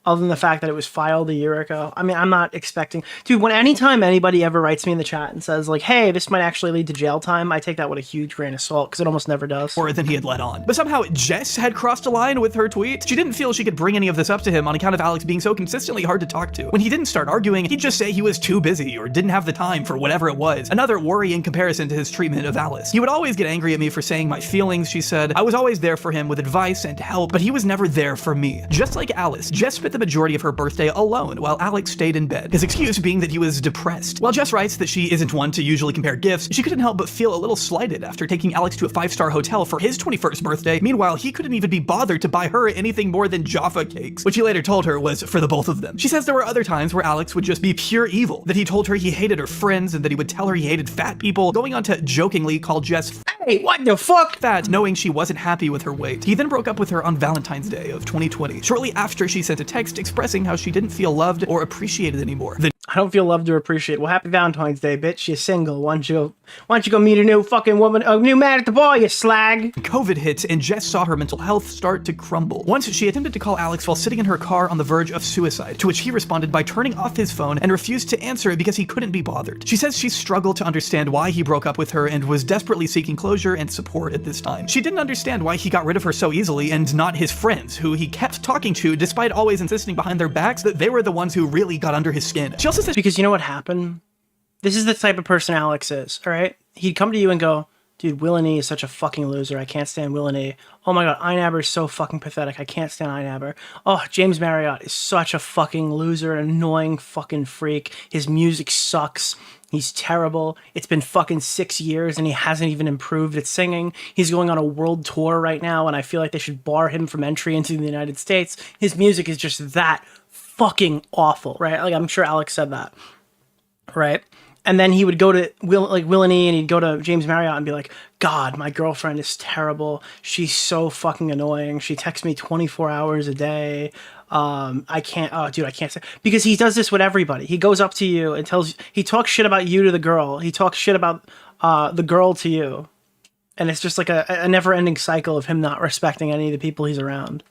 other than the fact that it was filed a year ago. I mean, I'm not expecting... Dude, anytime anybody ever writes me in the chat and says, like, hey, this might actually lead to jail time, I take that with a huge grain of salt, because it almost never does. More than he had let on. But somehow Jess had crossed a line with her tweet. She didn't feel she could bring any of this up to him on account of Alex being so consistently hard to talk to. When he didn't start arguing, he'd just say he was too busy or didn't have the time for whatever it was. Another worrying comparison to his treatment of Alice. He would always get angry at me for saying my feelings, she said. I was always there for him with advice and help, but he was never there for me. Just like Alice, Jess spent the majority of her birthday alone while Alex stayed in bed, his excuse being that he was depressed. While Jess writes that she isn't one to usually compare gifts, she couldn't help but feel a little slighted after taking Alex to a 5-star hotel for his 21st birthday. Meanwhile, he couldn't even be bothered to buy her anything more than Jaffa cakes, which he later told her was for the both of them. She says there were other times where Alex would just be pure evil, that he told her he hated her friends and that he would tell her he hated fat people, going on to jokingly call Jess hey, what the fuck? Fat, knowing she wasn't happy with her weight. He then broke up with her on Valentine's Day of 2020, shortly after she sent a text expressing how she didn't feel loved or appreciated anymore. I don't feel loved or appreciated. Well, happy Valentine's Day, bitch. You're single. Why don't you go meet a new fucking woman, a new man at the bar, you slag? COVID hit, and Jess saw her mental health start to crumble. Once, she attempted to call Alex while sitting in her car on the verge of suicide, to which he responded by turning off his phone and refused to answer it because he couldn't be bothered. She says she struggled to understand why he broke up with her and was desperately seeking closure and support at this time. She didn't understand why he got rid of her so easily and not his friends, who he kept talking to despite always insisting behind their backs that they were the ones who really got under his skin. She also says because you know what happened? This is the type of person Alex is, all right? He'd come to you and go, dude, Willie is such a fucking loser. I can't stand Willie. Oh my god, Inabber is so fucking pathetic. I can't stand Inabber. Oh, James Marriott is such a fucking loser, an annoying fucking freak. His music sucks. He's terrible. It's been fucking 6 years and he hasn't even improved at singing. He's going on a world tour right now and I feel like they should bar him from entry into the United States. His music is just that fucking awful, right? Like, I'm sure Alex said that, right? And then he would go to Willie and he'd go to James Marriott and be like, God, my girlfriend is terrible. She's so fucking annoying. She texts me 24 hours a day. I can't say, because he does this with everybody. He goes up to you and he talks shit about you to the girl. He talks shit about the girl to you. And it's just like a never-ending cycle of him not respecting any of the people he's around.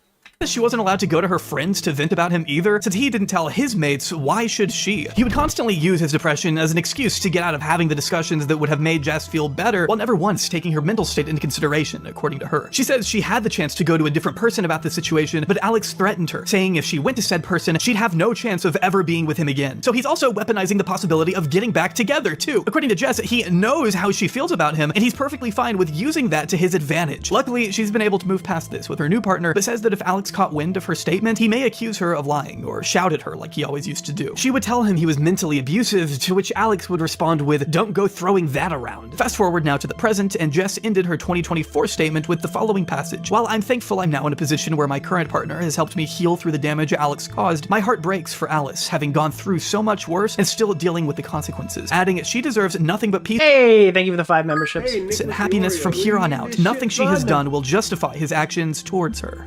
She wasn't allowed to go to her friends to vent about him either, since he didn't tell his mates, why should she? He would constantly use his depression as an excuse to get out of having the discussions that would have made Jess feel better, while never once taking her mental state into consideration, according to her. She says she had the chance to go to a different person about the situation, but Alex threatened her, saying if she went to said person, she'd have no chance of ever being with him again. So he's also weaponizing the possibility of getting back together, too. According to Jess, he knows how she feels about him, and he's perfectly fine with using that to his advantage. Luckily, she's been able to move past this with her new partner, but says that if Alex caught wind of her statement, he may accuse her of lying or shout at her like he always used to do. She would tell him he was mentally abusive, to which Alex would respond with, don't go throwing that around. Fast forward now to the present, and Jess ended her 2024 statement with the following passage. While I'm thankful I'm now in a position where my current partner has helped me heal through the damage Alex caused, my heart breaks for Alice, having gone through so much worse and still dealing with the consequences, adding she deserves nothing but peace. Hey, thank you for the 5 memberships. And happiness from here on out. Nothing she has done will justify his actions towards her.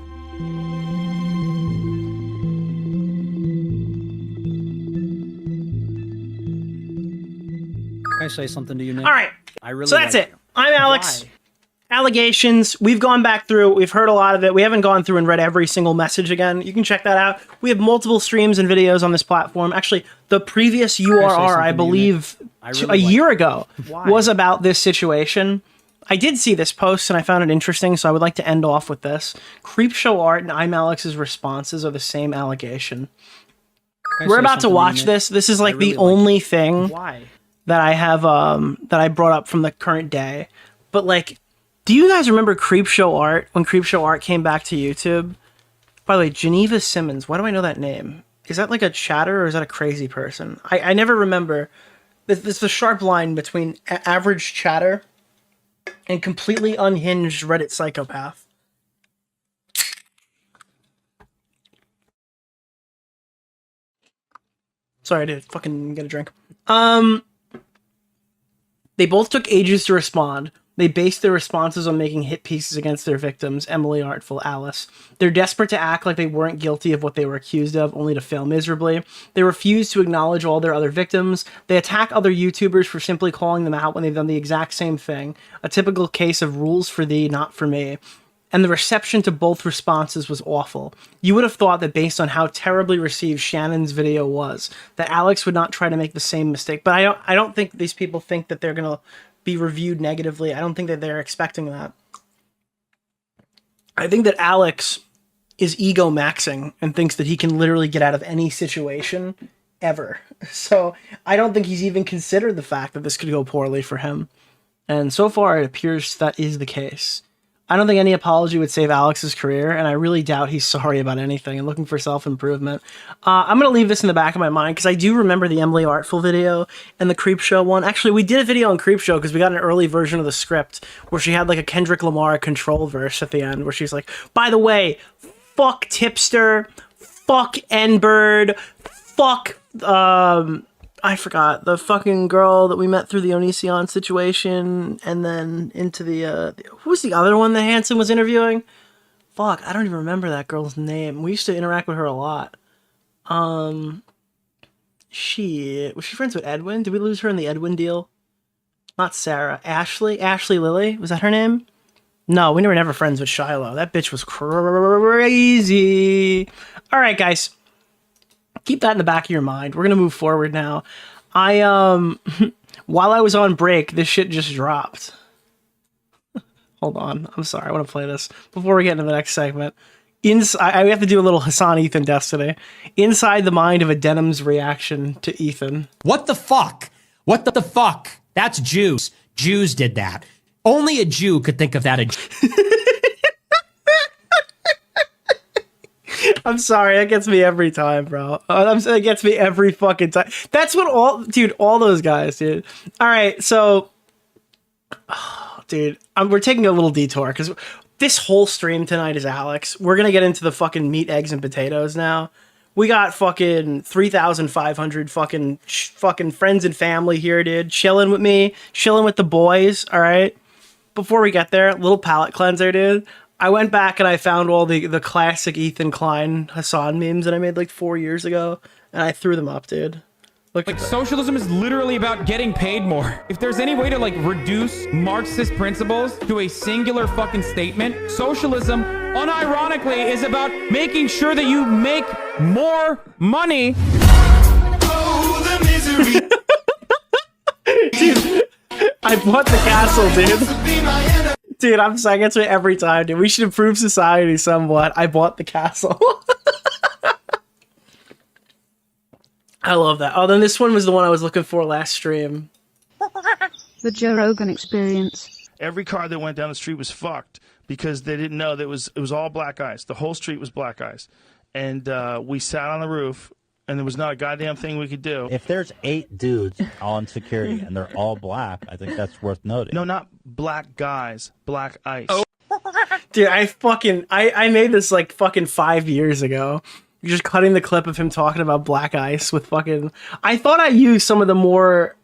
Can I say something to you, Nick? All right. So that's like it. ImAllexx. Allegations. We've gone back through. We've heard a lot of it. We haven't gone through and read every single message again. You can check that out. We have multiple streams and videos on this platform. Actually, the previous URR, I believe, a year ago, was about this situation. I did see this post and I found it interesting, so I would like to end off with this. Creepshow art and ImAllexx's responses are the same allegation. We're about to watch this. This is like the only thing that I have that I brought up from the current day. But like, do you guys remember Creepshow Art when Creepshow Art came back to YouTube? By the way, Geneva Simmons. Why do I know that name? Is that like a chatter or is that a crazy person? I never remember. There's the sharp line between average chatter and completely unhinged Reddit psychopath. Sorry, I did fucking get a drink. They both took ages to respond. They based their responses on making hit pieces against their victims, Emily, Artful, Alice. They're desperate to act like they weren't guilty of what they were accused of, only to fail miserably. They refuse to acknowledge all their other victims. They attack other YouTubers for simply calling them out when they've done the exact same thing. A typical case of rules for thee, not for me. And the reception to both responses was awful. You would have thought that based on how terribly received Shannon's video was, that Alex would not try to make the same mistake. But I don't think these people think that they're going to be reviewed negatively. I don't think that they're expecting that. I think that Alex is ego maxing and thinks that he can literally get out of any situation ever. So I don't think he's even considered the fact that this could go poorly for him. And so far it appears that is the case. I don't think any apology would save Alex's career, and I really doubt he's sorry about anything and looking for self-improvement. I'm going to leave this in the back of my mind, because I do remember the Emily Artful video and the Creepshow one. Actually, we did a video on Creepshow, because we got an early version of the script, where she had like a Kendrick Lamar control verse at the end, where she's like, by the way, fuck Tipster, fuck N-Bird, fuck, I forgot, the fucking girl that we met through the Onision situation, and then into the, who was the other one that Hanson was interviewing? Fuck, I don't even remember that girl's name. We used to interact with her a lot. Was she friends with Edwin? Did we lose her in the Edwin deal? Not Sarah. Ashley Lilly? Was that her name? No, we were never friends with Shiloh. That bitch was crazy. All right, guys. Keep that in the back of your mind. We're gonna move forward now. While I was on break, this shit just dropped. Hold on. I'm sorry. I want to play this before we get into the next segment. I have to do a little Hassan Ethan destiny. Inside the mind of a Denim's reaction to Ethan. What the fuck? What the fuck? That's Jews. Jews did that. Only a Jew could think of that. I'm sorry, that gets me every time, bro. It gets me every fucking time. That's what all those guys, dude. All right, so, dude, we're taking a little detour because this whole stream tonight is Alex. We're gonna get into the fucking meat, eggs, and potatoes now. We got fucking 3,500 fucking friends and family here, dude. Chilling with me, chilling with the boys. All right. Before we get there, little palate cleanser, dude. I went back and I found all the classic Ethan Klein Hassan memes that I made like 4 years ago, and I threw them up, dude. Look, like, socialism is literally about getting paid more. If there's any way to like reduce Marxist principles to a singular fucking statement, socialism unironically is about making sure that you make more money. Oh, the misery. Dude, I bought the castle, dude. Dude, I'm saying it's every time, dude. We should improve society somewhat. I bought the castle. I love that. Oh, then this one was the one I was looking for last stream. The Joe Rogan Experience. Every car that went down the street was fucked because they didn't know that it was all black ice. The whole street was black ice. And we sat on the roof, and there was not a goddamn thing we could do. If there's 8 dudes on security and they're all black, I think that's worth noting. No, not black guys. Black ice. Oh. Dude, I made this like fucking 5 years ago. Just cutting the clip of him talking about black ice with fucking... I thought I used some of the more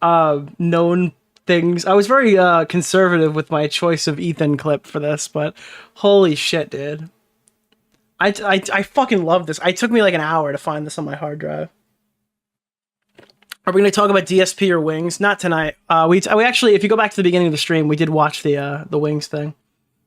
known things. I was very conservative with my choice of Ethan clip for this, but holy shit, dude. I fucking love this. It took me like an hour to find this on my hard drive. Are we going to talk about DSP or Wings? Not tonight. We actually, if you go back to the beginning of the stream, we did watch the Wings thing.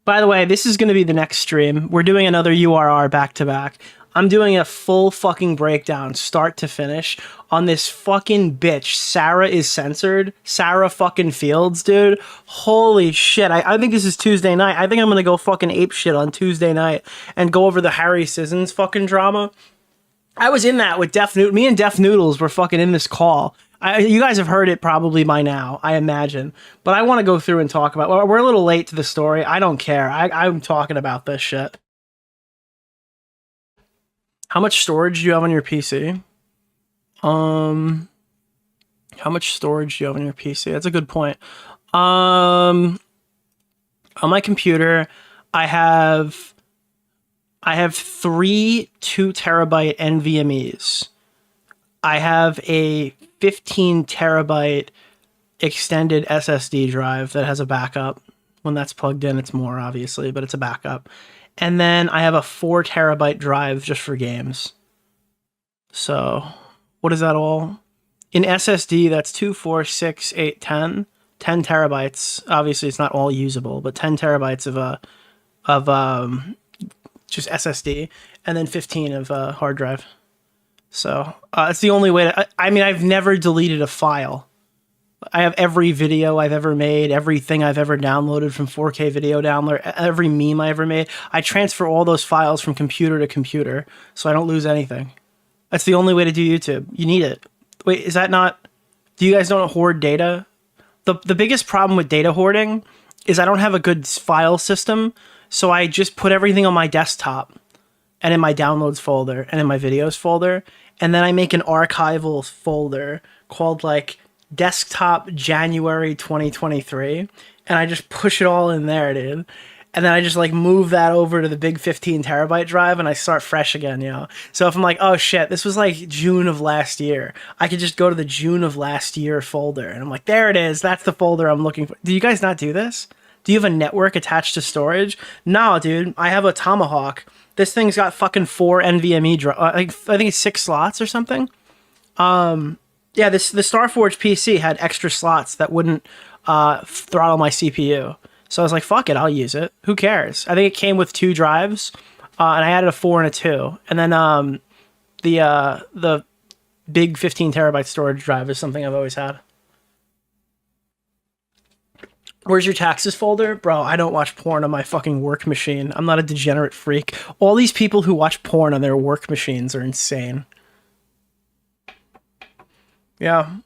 By the way, this is going to be the next stream. We're doing another URR back-to-back. I'm doing a full fucking breakdown, start to finish, on this fucking bitch. Sarah is censored. Sarah fucking Fields, dude. Holy shit. I think this is Tuesday night. I think I'm going to go fucking ape shit on Tuesday night and go over the Harry Sissons fucking drama. I was in that with Def Noodles. Me and Def Noodles were fucking in this call. You guys have heard it probably by now, I imagine. But I want to go through and talk about. Well, we're a little late to the story. I don't care. I'm talking about this shit. How much storage do you have on your PC? How much storage do you have on your PC? That's a good point. On my computer, I have 3 2-terabyte NVMe's. I have a 15 terabyte extended SSD drive that has a backup. When that's plugged in, it's more obviously, but it's a backup. And then I have a 4 terabyte drive just for games. So what is that all? In SSD, that's 2, 4, 6, 8, 10. 10 terabytes. Obviously, it's not all usable, but 10 terabytes of just SSD, and then 15 of hard drive. So it's the only way to. I mean, I've never deleted a file. I have every video I've ever made, everything I've ever downloaded from 4K video download, every meme I ever made. I transfer all those files from computer to computer, so I don't lose anything. That's the only way to do YouTube. You need it. Wait, is that not? Do you guys don't hoard data? The biggest problem with data hoarding is I don't have a good file system, so I just put everything on my desktop and in my downloads folder and in my videos folder, and then I make an archival folder called like desktop January 2023, and I just push it all in there, dude. And then I just like move that over to the big 15 terabyte drive and I start fresh again, you know? So if I'm like, oh shit, this was like June of last year, I could just go to the June of last year folder and I'm like, there it is. That's the folder I'm looking for. Do you guys not do this? Do you have a network attached to storage? No, dude, I have a Tomahawk. This thing's got fucking 4 NVMe drive. I think it's 6 slots or something. Yeah, the Starforge PC had extra slots that wouldn't throttle my CPU. So I was like, fuck it, I'll use it. Who cares? I think it came with 2 drives, and I added a 4 and a 2. And then the big 15 terabyte storage drive is something I've always had. Where's your taxes folder? Bro, I don't watch porn on my fucking work machine. I'm not a degenerate freak. All these people who watch porn on their work machines are insane. Yeah.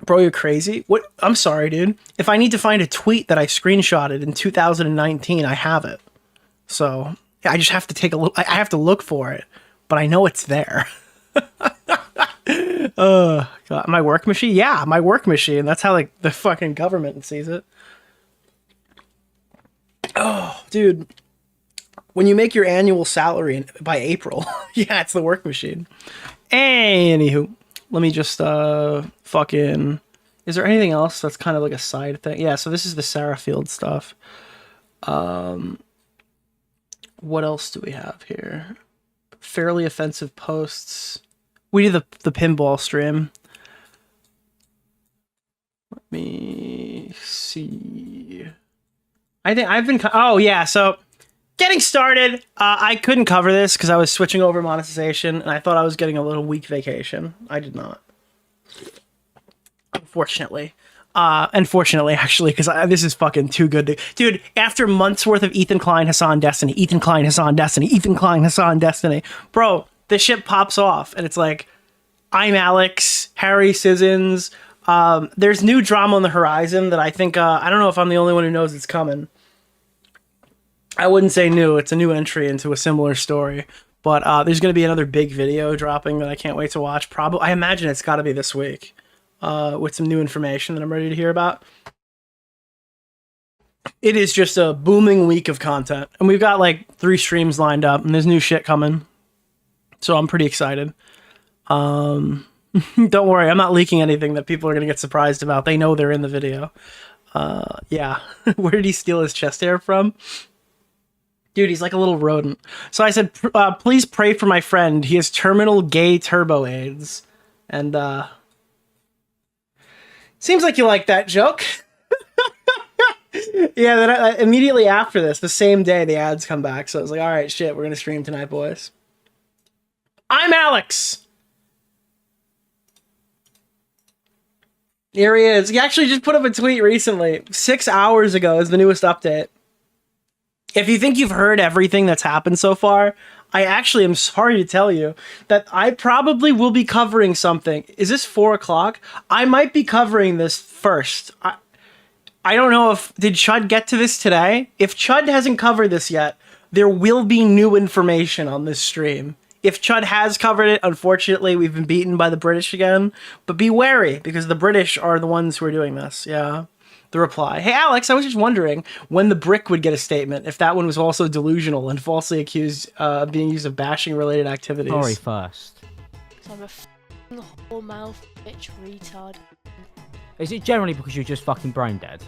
Bro, you're crazy? What? I'm sorry, dude. If I need to find a tweet that I screenshotted in 2019, I have it. So, yeah, I just have to take a look. I have to look for it, but I know it's there. God, my work machine? Yeah, my work machine. That's how like the fucking government sees it. Oh, dude. When you make your annual salary by April, yeah, it's the work machine. Anywho, let me just fucking. Is there anything else that's kind of like a side thing? Yeah, so this is the Sarah Field stuff. What else do we have here? Fairly offensive posts. We did the pinball stream. Let me see. I think I've been. Oh yeah, so getting started. I couldn't cover this because I was switching over monetization, and I thought I was getting a little week vacation. I did not. Unfortunately. Unfortunately, actually, because this is fucking too good to... Dude, after months worth of Ethan Klein, Hassan Destiny, Ethan Klein, Hassan Destiny, Ethan Klein, Hassan Destiny, bro, this shit pops off, and it's like, ImAllexx, Harry Sissons, there's new drama on the horizon that I think, I don't know if I'm the only one who knows it's coming. I wouldn't say new, it's a new entry into a similar story, but there's going to be another big video dropping that I can't wait to watch. Probably, I imagine it's got to be this week. With some new information that I'm ready to hear about. It is just a booming week of content. And we've got like 3 streams lined up and there's new shit coming. So I'm pretty excited. Don't worry, I'm not leaking anything that people are going to get surprised about. They know they're in the video. Yeah. Where did he steal his chest hair from? Dude, he's like a little rodent. So I said, please pray for my friend. He has terminal gay turbo AIDS. And, seems like you like that joke. Yeah, then immediately after this, the same day, the ads come back. So I was like, all right, shit, we're going to stream tonight, boys. ImAllexx. Here he is. He actually just put up a tweet recently. 6 hours ago is the newest update. If you think you've heard everything that's happened so far, I actually am sorry to tell you that I probably will be covering something. Is this 4 o'clock? I might be covering this first. I don't know if... Did Chud get to this today? If Chud hasn't covered this yet, there will be new information on this stream. If Chud has covered it, unfortunately, we've been beaten by the British again. But be wary, because the British are the ones who are doing this. Yeah. The reply. Hey, Alex, I was just wondering when the Brick would get a statement, if that one was also delusional and falsely accused of being used of bashing-related activities. Sorry first. I'm a f***ing whore-mouth bitch retard. Is it generally because you're just fucking brain dead?